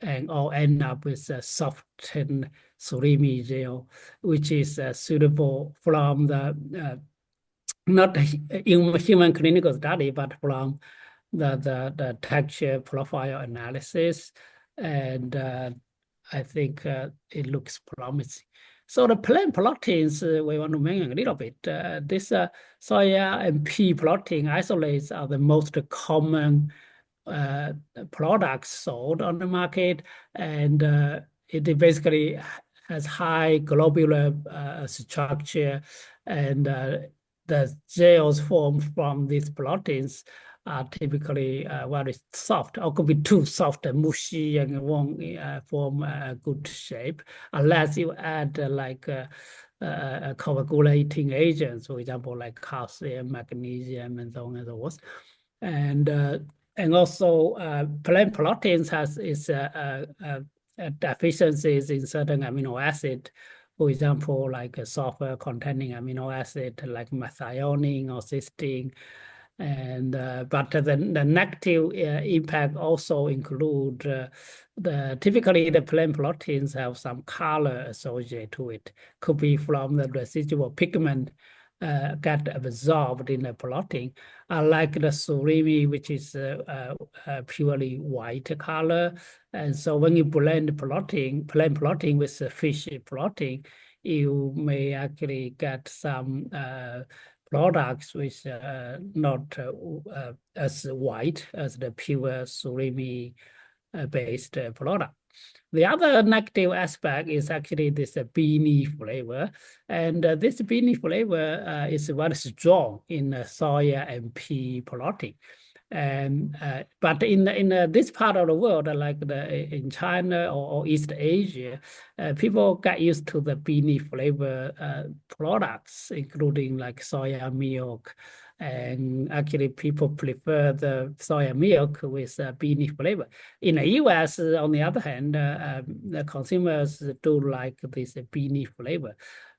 [SPEAKER 9] and all end up with a softened surimi gel, which is suitable from the not in human clinical study, but from the texture profile analysis. And I think it looks promising. So the plant proteins, we want to mention a little bit. This soya and pea protein isolates are the most common products sold on the market, and it basically has high globular structure, and the gels formed from these proteins are typically very soft, or could be too soft and mushy and won't form a good shape unless you add coagulating agents, for example, like calcium, magnesium, and so on and so forth. And also plant proteins has deficiencies in certain amino acid. For example, like a sulfur-containing amino acid like methionine or cysteine. And but the negative impact also include typically the plant proteins have some color associated to it. Could be from the residual pigment get absorbed in the protein, unlike the surimi, which is purely white color. And so when you blend plant protein with the fish protein, you may actually get some products which not as white as the pure surimi based product. The other negative aspect is actually this beanie flavor, and this beanie flavor is very strong in soya and pea protein. And but in this part of the world, like in China or East Asia, people got used to the beanie flavor products, including like soya milk. And actually, people prefer the soya milk with beanie flavor. In the U.S., on the other hand, the consumers do like this beanie flavor,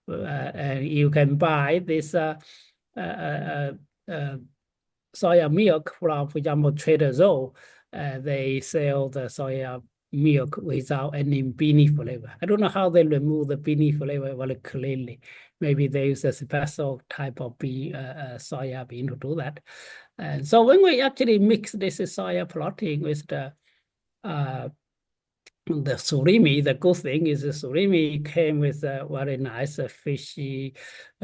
[SPEAKER 9] and you can buy this soya milk from, for example, Trader Joe. They sell the soya milk without any beanie flavor. I don't know how they remove the beanie flavor very cleanly. Maybe they use a special type of soya bean to do that. And so when we actually mix this soya protein with the surimi, the good thing is the surimi came with a very nice fishy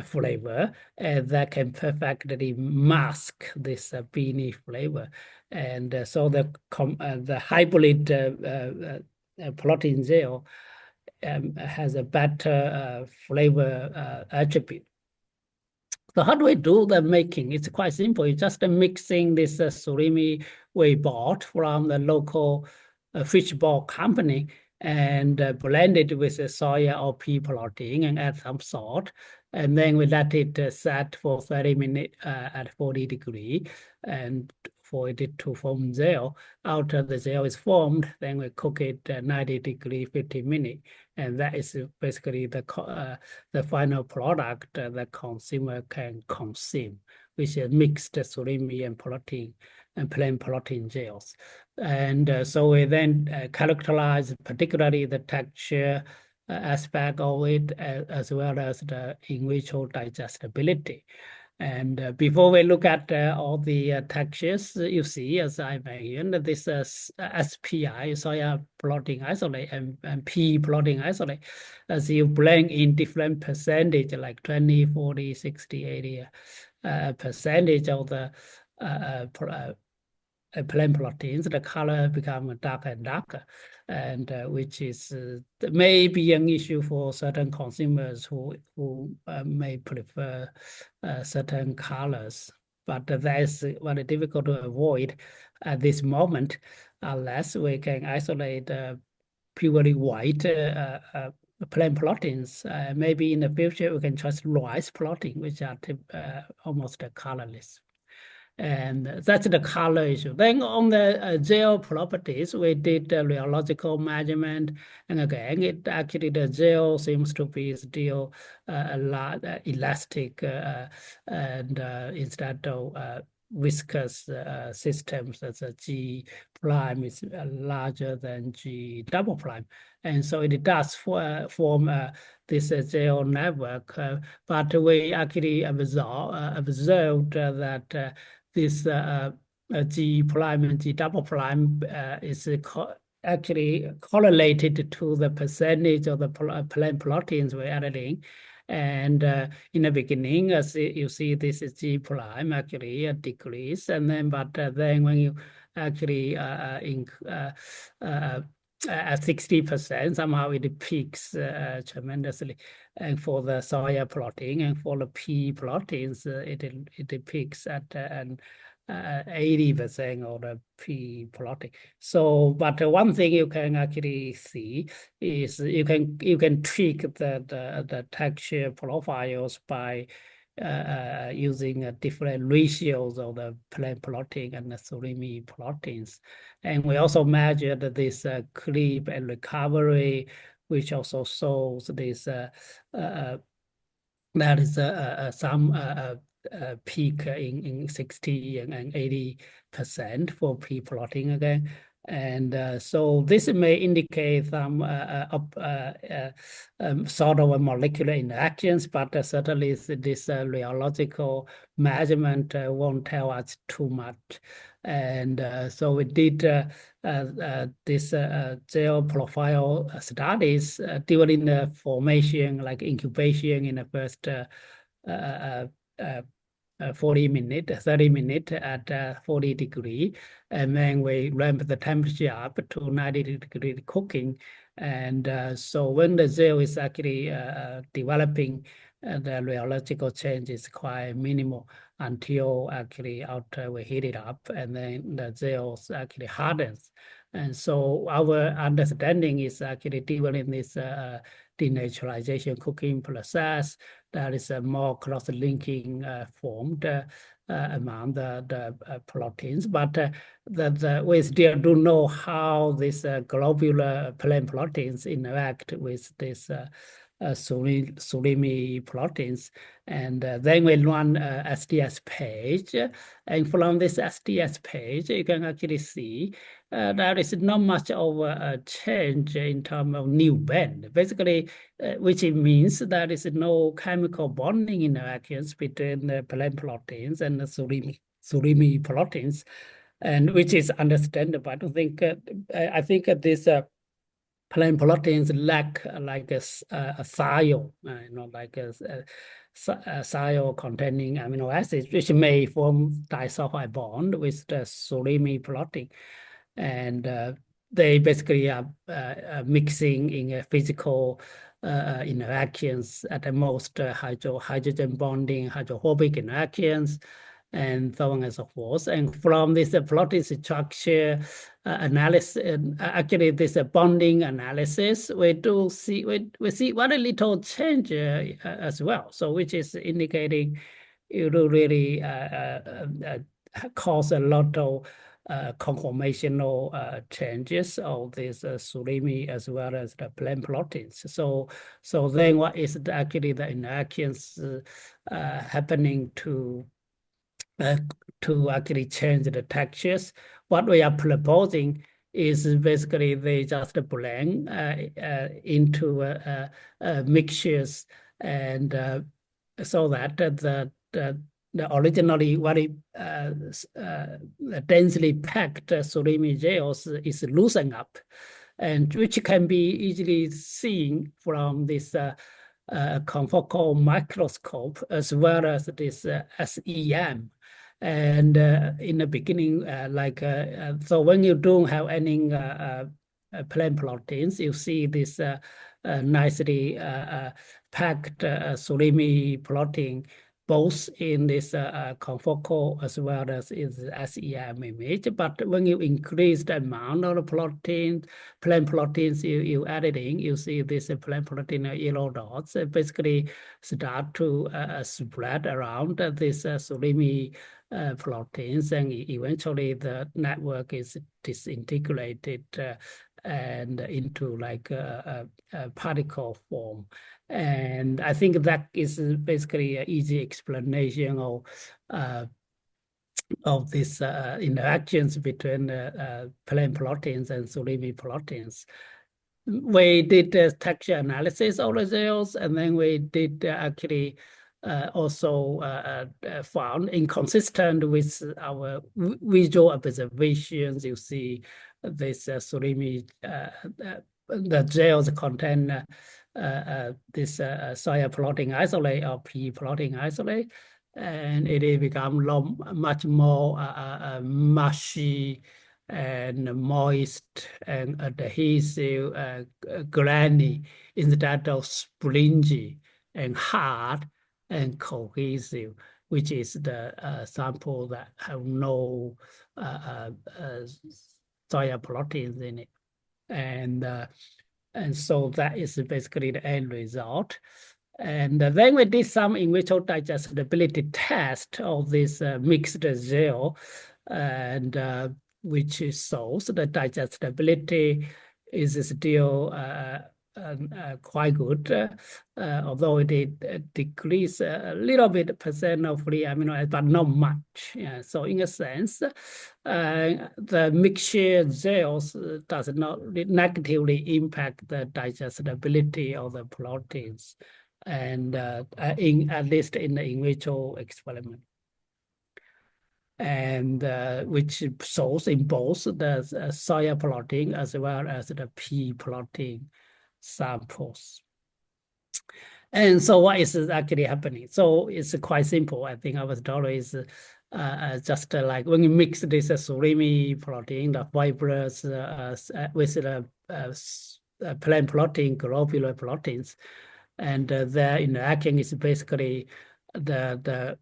[SPEAKER 9] flavor, and that can perfectly mask this beanie flavor. And so the hybrid protein gel has a better flavor attribute. So how do we do the making? It's quite simple. It's just mixing this surimi we bought from the local fish ball company and blend it with the soya or pea protein and add some salt. And then we let it set for 30 minutes at 40 degrees and for it to form gel. After the gel is formed, then we cook it at 90 degrees, 15 minutes. And that is basically the final product the consumer can consume, which is mixed surimi and protein and plant protein gels. And so we then characterize particularly the texture aspect of it, as well as the in vitro digestibility. And before we look at all the textures, you see, as I mentioned, this SPI, soya protein isolate, and pea protein isolate, as you blend in different percentage, like 20, 40, 60, 80 percentage of the plant proteins, the color become darker and darker, and which is may be an issue for certain consumers who may prefer certain colors. But that is very difficult to avoid at this moment, unless we can isolate purely white plant proteins. Maybe in the future we can trust rice protein, which are almost colorless. And that's the color issue. Then on the gel properties, we did the rheological measurement. And again, it actually, the gel seems to be still a lot elastic and instead of viscous systems, as a G prime is larger than G double prime. And so it does form this gel network, but we actually observed that this G prime and G double prime is actually correlated to the percentage of the plant proteins we're adding. And in the beginning, as you see, this is G prime actually decrease, and then but then when you actually at 60%, somehow it peaks tremendously. And for the soya protein and for the pea proteins, it peaks at 80% of the pea protein. So, but one thing you can actually see is you can tweak the texture profiles by using different ratios of the plant protein and the surimi proteins. And we also measured this creep and recovery, which also shows this that is some peak in 60 and 80% for pea protein again. And so this may indicate some sort of a molecular interactions, but certainly this rheological measurement won't tell us too much. And so we did this gel profile studies during the formation, like incubation in the first 40 minutes, 30 minutes at 40 degrees. And then we ramp the temperature up to 90 degree cooking. And so when the gel is actually developing, the rheological change is quite minimal until actually after we heat it up, and then the gel actually hardens. And so our understanding is actually during this denaturalization cooking process, there is a more cross-linking formed among the proteins, but we still don't know how these globular plant proteins interact with this surimi proteins. And then we run SDS page, and from this SDS page you can actually see there is not much of a change in terms of new band, basically, which means there is no chemical bonding interactions between the plant proteins and the surimi proteins, and which is understandable. I think this plant proteins lack like a thiol, like a thiol containing amino acids, which may form disulfide bond with the surimi protein. And they basically are mixing in physical interactions at the most hydrogen bonding, hydrophobic interactions, and so on and so forth. And from this protein structure analysis, actually this bonding analysis, we see very little change as well. So which is indicating it will really cause a lot of conformational changes of this surimi as well as the plant proteins. So then what is actually the interactions happening to actually change the textures? What we are proposing is basically they just blend into mixtures, and so that the originally very densely packed surimi gels is loosened up, and which can be easily seen from this confocal microscope as well as this SEM. And in the beginning, so when you don't have any plant proteins, you see this nicely packed surimi protein, both in this confocal as well as in the SEM image. But when you increase the amount of the plant proteins you added in, you see this plant protein yellow dots basically start to spread around this surimi proteins, and eventually the network is disintegrated and into like a particle form. And I think that is basically an easy explanation of these interactions between plant proteins and surimi proteins. We did texture analysis of the gels, and then we did actually also found inconsistent with our visual observations. You see this surimi, the gels contain this soya protein isolate or pea protein isolate, and it become much more mushy and moist and adhesive, granny, instead of springy and hard and cohesive, which is the sample that have no soya proteins in it. And so that is basically the end result. And then we did some in vitro digestibility test of this mixed gel, and which shows the digestibility is still quite good, although it did decrease a little bit percent of free amino acids, but not much. Yeah, so in a sense, the mixture gels does not negatively impact the digestibility of the proteins, and at least in the in vitro experiment, and which shows in both the soya protein as well as the pea protein samples. And so what is actually happening? So it's quite simple. I think our story is just like when you mix this surimi protein, the fibrous with the plant protein, globular proteins, and their interaction is basically the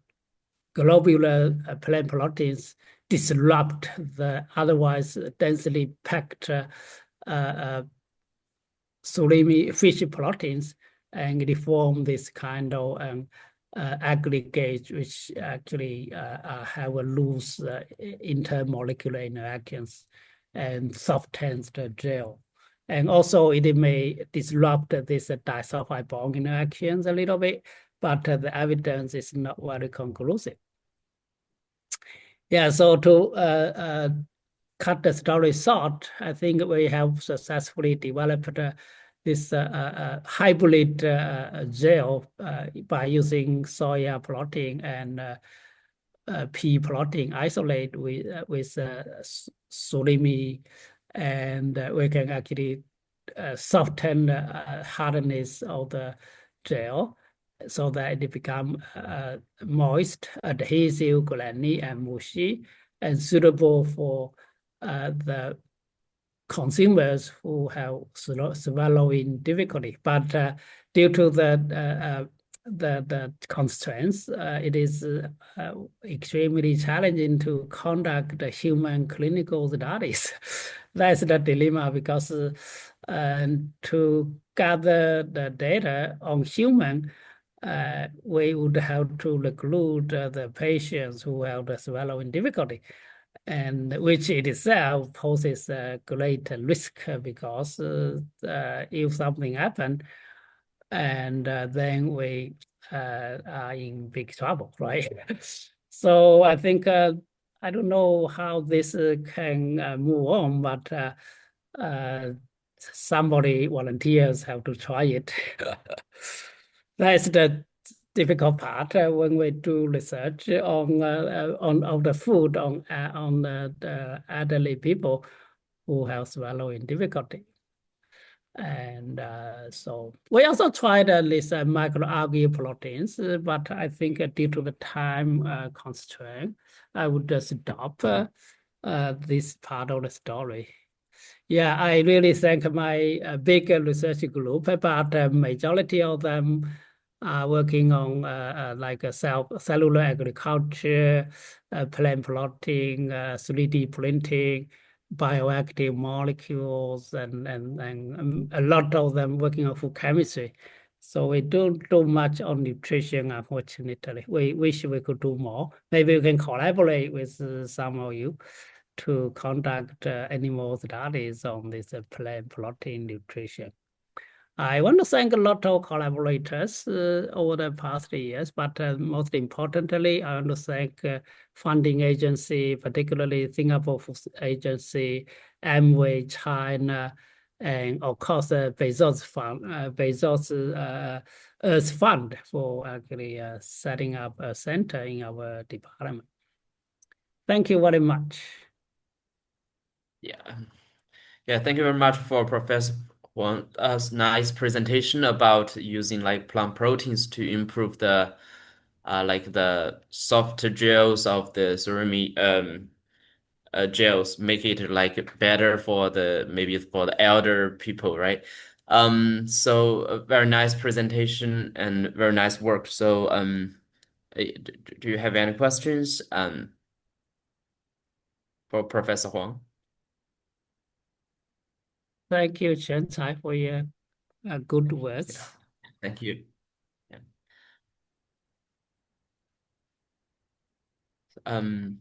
[SPEAKER 9] globular plant proteins disrupt the otherwise densely packed surimi fish proteins, and they form this kind of aggregate, which actually have a loose intermolecular interactions and softens the gel. And also it may disrupt this disulfide bond interactions a little bit, but the evidence is not very conclusive. Yeah, so to cut the story short, I think we have successfully developed this hybrid gel by using soya protein and pea protein isolate with surimi, and we can actually soften the hardness of the gel so that it become moist, adhesive, glanny, and mushy, and suitable for the consumers who have swallowing difficulty. But due to the constraints, it is extremely challenging to conduct the human clinical studies. That's the dilemma, because to gather the data on human, we would have to recruit the patients who have the swallowing difficulty, and which in itself poses a great risk, because if something happens, and then we are in big trouble, right? So I think I don't know how this can move on, but somebody volunteers have to try it. That's the difficult part when we do research on the food on the elderly people who have swallowing difficulty. And so we also tried these microalgae proteins, but I think due to the time constraint, I would just stop this part of the story. Yeah, I really thank my big research group, but majority of them are working on like cellular agriculture, plant plotting, 3D printing, bioactive molecules, and a lot of them working on food chemistry. So we don't do much on nutrition, unfortunately. We wish we could do more. Maybe we can collaborate with some of you to conduct animal studies on this plant protein nutrition. I want to thank a lot of collaborators over the past years, but most importantly, I want to thank funding agency, particularly Singapore Food Agency, Amway China, and of course Bezos Fund, Earth Fund, for actually setting up a center in our department. Thank you very much.
[SPEAKER 4] Yeah, thank you very much for Professor Huang's nice presentation about using like plant proteins to improve the like the soft gels of the surimi gels, make it like better for maybe for the elder people, right? So a very nice presentation and very nice work. So do you have any questions for Professor Huang?
[SPEAKER 9] Thank you, Chen Cai, for your good words.
[SPEAKER 4] Yeah. Thank you. Yeah. Um,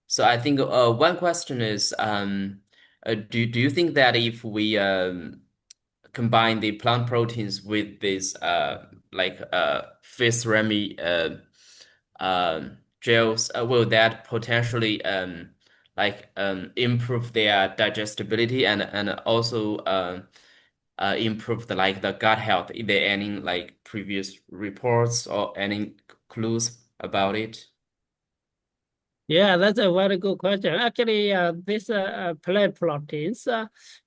[SPEAKER 4] so I think one question is, do you think that if we combine the plant proteins with this like face remy gels, will that potentially like improve their digestibility and also improve the gut health? Is there any like previous reports or any clues about it?
[SPEAKER 9] Yeah, that's a very good question. Actually, this plant proteins,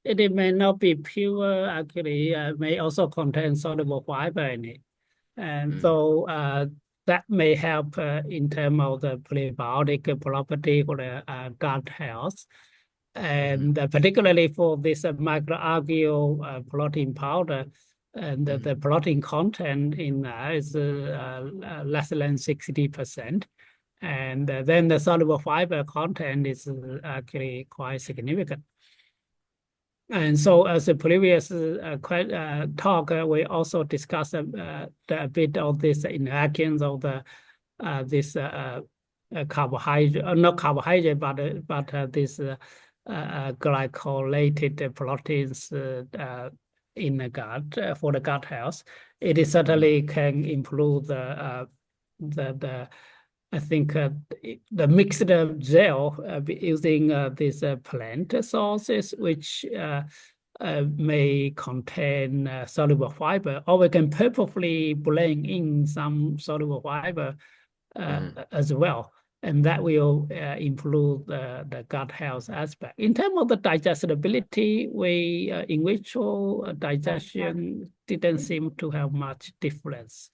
[SPEAKER 9] it may not be pure. Actually, may also contain soluble fiber in it, and so that may help in terms of the prebiotic property for the gut health, and particularly for this microalgae protein powder. And the protein content in is less than 60%. And then the soluble fiber content is actually quite significant. And so, as the previous talk, we also discussed a bit of this interactions of the this carbohydrate, not carbohydrate, but this glycolated proteins in the gut for the gut health. It is certainly can improve the I think the mixed gel using these plant sources, which may contain soluble fiber, or we can purposefully blend in some soluble fiber as well. And that will improve the gut health aspect. In terms of the digestibility, we in vitro digestion didn't seem to have much difference,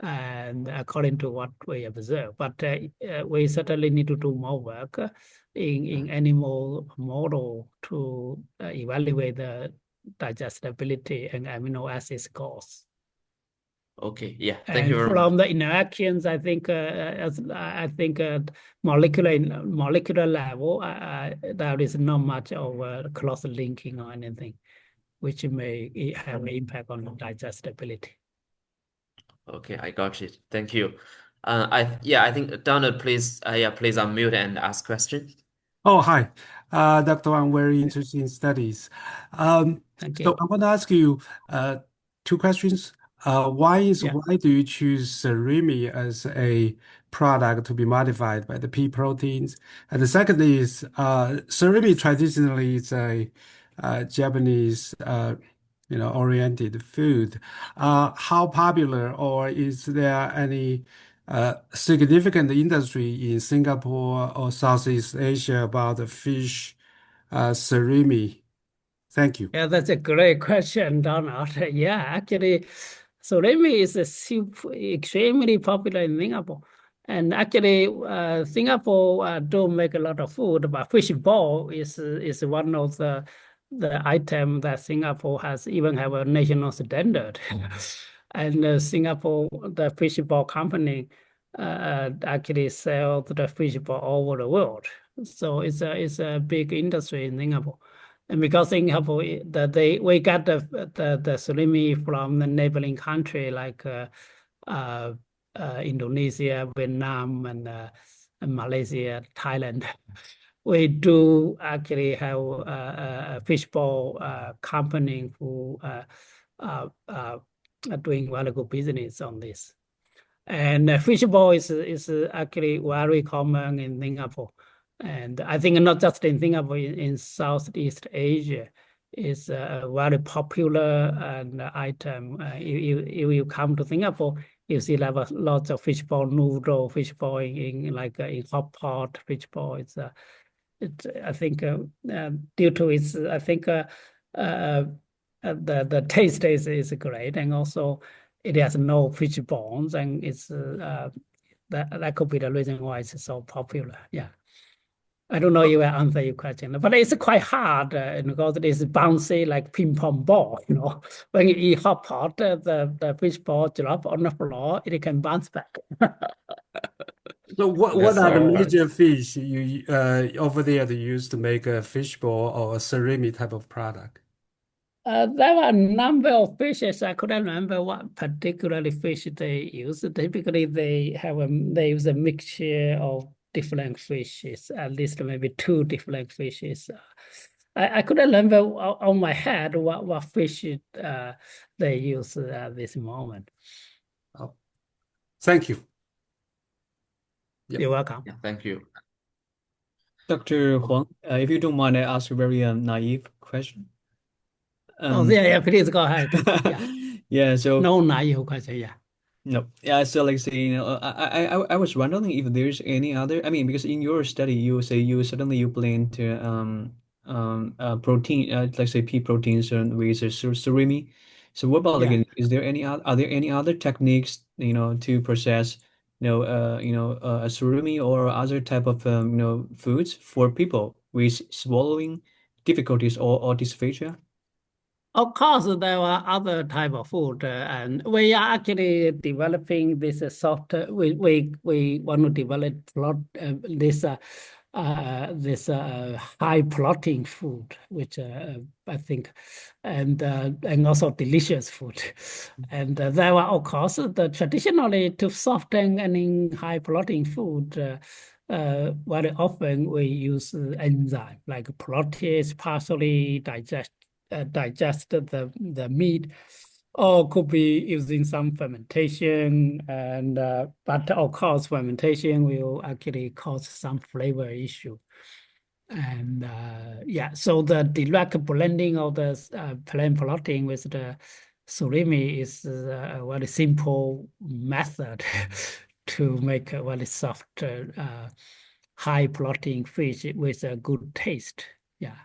[SPEAKER 9] and according to what we observe. But we certainly need to do more work in animal model to evaluate the digestibility and amino acid scores.
[SPEAKER 4] Okay, yeah, thank you
[SPEAKER 9] And
[SPEAKER 4] very
[SPEAKER 9] from
[SPEAKER 4] much.
[SPEAKER 9] the interactions, I think molecular level, there is not much of cross linking or anything, which may have an impact on the digestibility.
[SPEAKER 4] Okay, I got it. Thank you. I think Donald, please please unmute and ask questions.
[SPEAKER 5] Oh, hi. Dr. Wang, very interesting studies.
[SPEAKER 9] Thank
[SPEAKER 5] So
[SPEAKER 9] you.
[SPEAKER 5] I want to ask you two questions. Why do you choose surimi as a product to be modified by the pea proteins? And the second is surimi traditionally is a Japanese oriented food. How popular, or is there any significant industry in Singapore or Southeast Asia about the fish surimi? Thank you.
[SPEAKER 9] Yeah, that's a great question, Donald. Yeah, actually, surimi is extremely popular in Singapore. And actually, Singapore don't make a lot of food, but fish ball is one of the item that Singapore has even have a national standard. And Singapore, the fish ball company, actually sell the fish ball all over the world. So it's a big industry in Singapore. And because Singapore, we got the surimi from the neighboring country like Indonesia, Vietnam, and Malaysia, Thailand. We do actually have a fishbowl company who are doing very good business on this. And fishbowl is actually very common in Singapore. And I think not just in Singapore, in Southeast Asia, is a very popular item. If you come to Singapore, you see lots of fishbowl noodle, fishbowl in hot pot fishbowl. I think due to its, I think the taste is great, and also it has no fish bones, and it's that could be the reason why it's so popular. Yeah. I don't know if I answer your question, but it's quite hard because it is bouncy like ping pong ball. When you eat hot pot, the fish ball drop on the floor, it can bounce back.
[SPEAKER 5] So what
[SPEAKER 4] That's
[SPEAKER 5] are the
[SPEAKER 4] very hard.
[SPEAKER 5] major fish you over there they use to make a fishball or a surimi type of product?
[SPEAKER 9] There were a number of fishes. I couldn't remember what particularly fish they use. Typically, they use a mixture of different fishes, at least maybe two different fishes. I couldn't remember on my head what fish they use at this moment.
[SPEAKER 5] Oh, thank you. Yep.
[SPEAKER 9] You're welcome.
[SPEAKER 4] Yeah, thank you.
[SPEAKER 1] Dr. Huang, if you don't mind, I ask a very naive question.
[SPEAKER 9] Oh, yeah, please go ahead. Yeah,
[SPEAKER 1] Yeah, so
[SPEAKER 9] no naive question. Yeah.
[SPEAKER 1] no, yeah, so like say, I was wondering if there's any other, I mean, because in your study you say you suddenly you plan to protein, let's say pea proteins and with surimi. So what about
[SPEAKER 9] Yeah.
[SPEAKER 1] like, is there any are there any other techniques, to process, a surimi or other type of foods for people with swallowing difficulties or dysphagia?
[SPEAKER 9] Of course, there are other type of food, and we are actually developing this we want to develop this high protein food, which I think, and also delicious food. And there are of course the traditionally to soften any high protein food. Very often we use enzyme like protease partially digest the meat, or could be using some fermentation. And but of course, fermentation will actually cause some flavor issue. And yeah, so the direct blending of the plain protein with the surimi is a very simple method to make a very soft, high protein fish with a good taste. Yeah,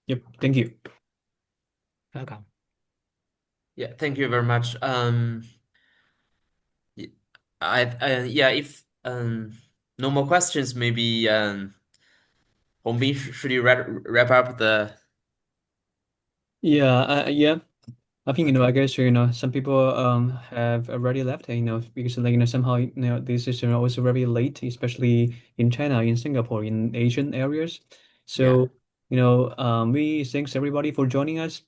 [SPEAKER 1] Yep, thank you.
[SPEAKER 9] welcome.
[SPEAKER 4] Yeah, thank you very much. Yeah, if no more questions, maybe Hongbin, should you wrap up the?
[SPEAKER 1] Yeah, I think, I
[SPEAKER 4] Okay.
[SPEAKER 1] guess, some people have already left, because like, somehow, this is also very late, especially in China, in Singapore, in Asian areas.
[SPEAKER 4] Yeah.
[SPEAKER 1] So, we thanks everybody for joining us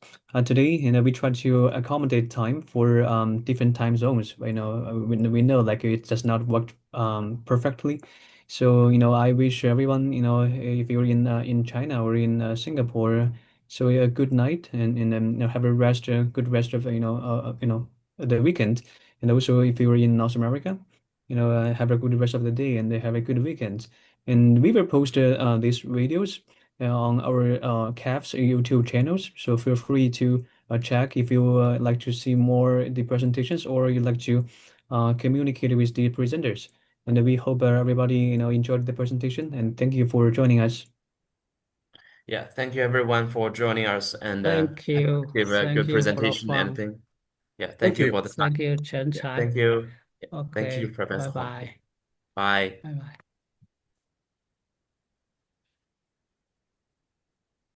[SPEAKER 1] today. We try to accommodate time for different time zones. We know like it does not work perfectly. So, I wish everyone, if you're in China or in Singapore. So yeah, good night, and then have a good rest of the weekend. And also, if you're in North America, have a good rest of the day and have a good weekend. And we will post these videos on our CAF's YouTube channels. So feel free to check if you like to see more the presentations or you like to communicate with the presenters. And we hope everybody enjoyed the presentation, and thank you for joining us.
[SPEAKER 4] Yeah, thank you everyone for joining us and
[SPEAKER 9] Thank you.
[SPEAKER 4] give a
[SPEAKER 9] Thank
[SPEAKER 4] good
[SPEAKER 9] you for the
[SPEAKER 4] presentation and
[SPEAKER 9] fun.
[SPEAKER 4] everything. Yeah,
[SPEAKER 5] Thank
[SPEAKER 4] thank you
[SPEAKER 5] you.
[SPEAKER 4] for the time.
[SPEAKER 9] Thank you, Chen
[SPEAKER 4] Yeah,
[SPEAKER 9] Chai.
[SPEAKER 4] thank you. Yeah, thank you,
[SPEAKER 9] Okay,
[SPEAKER 4] Professor Huang.
[SPEAKER 9] bye-bye.
[SPEAKER 4] Bye.
[SPEAKER 9] Bye-bye.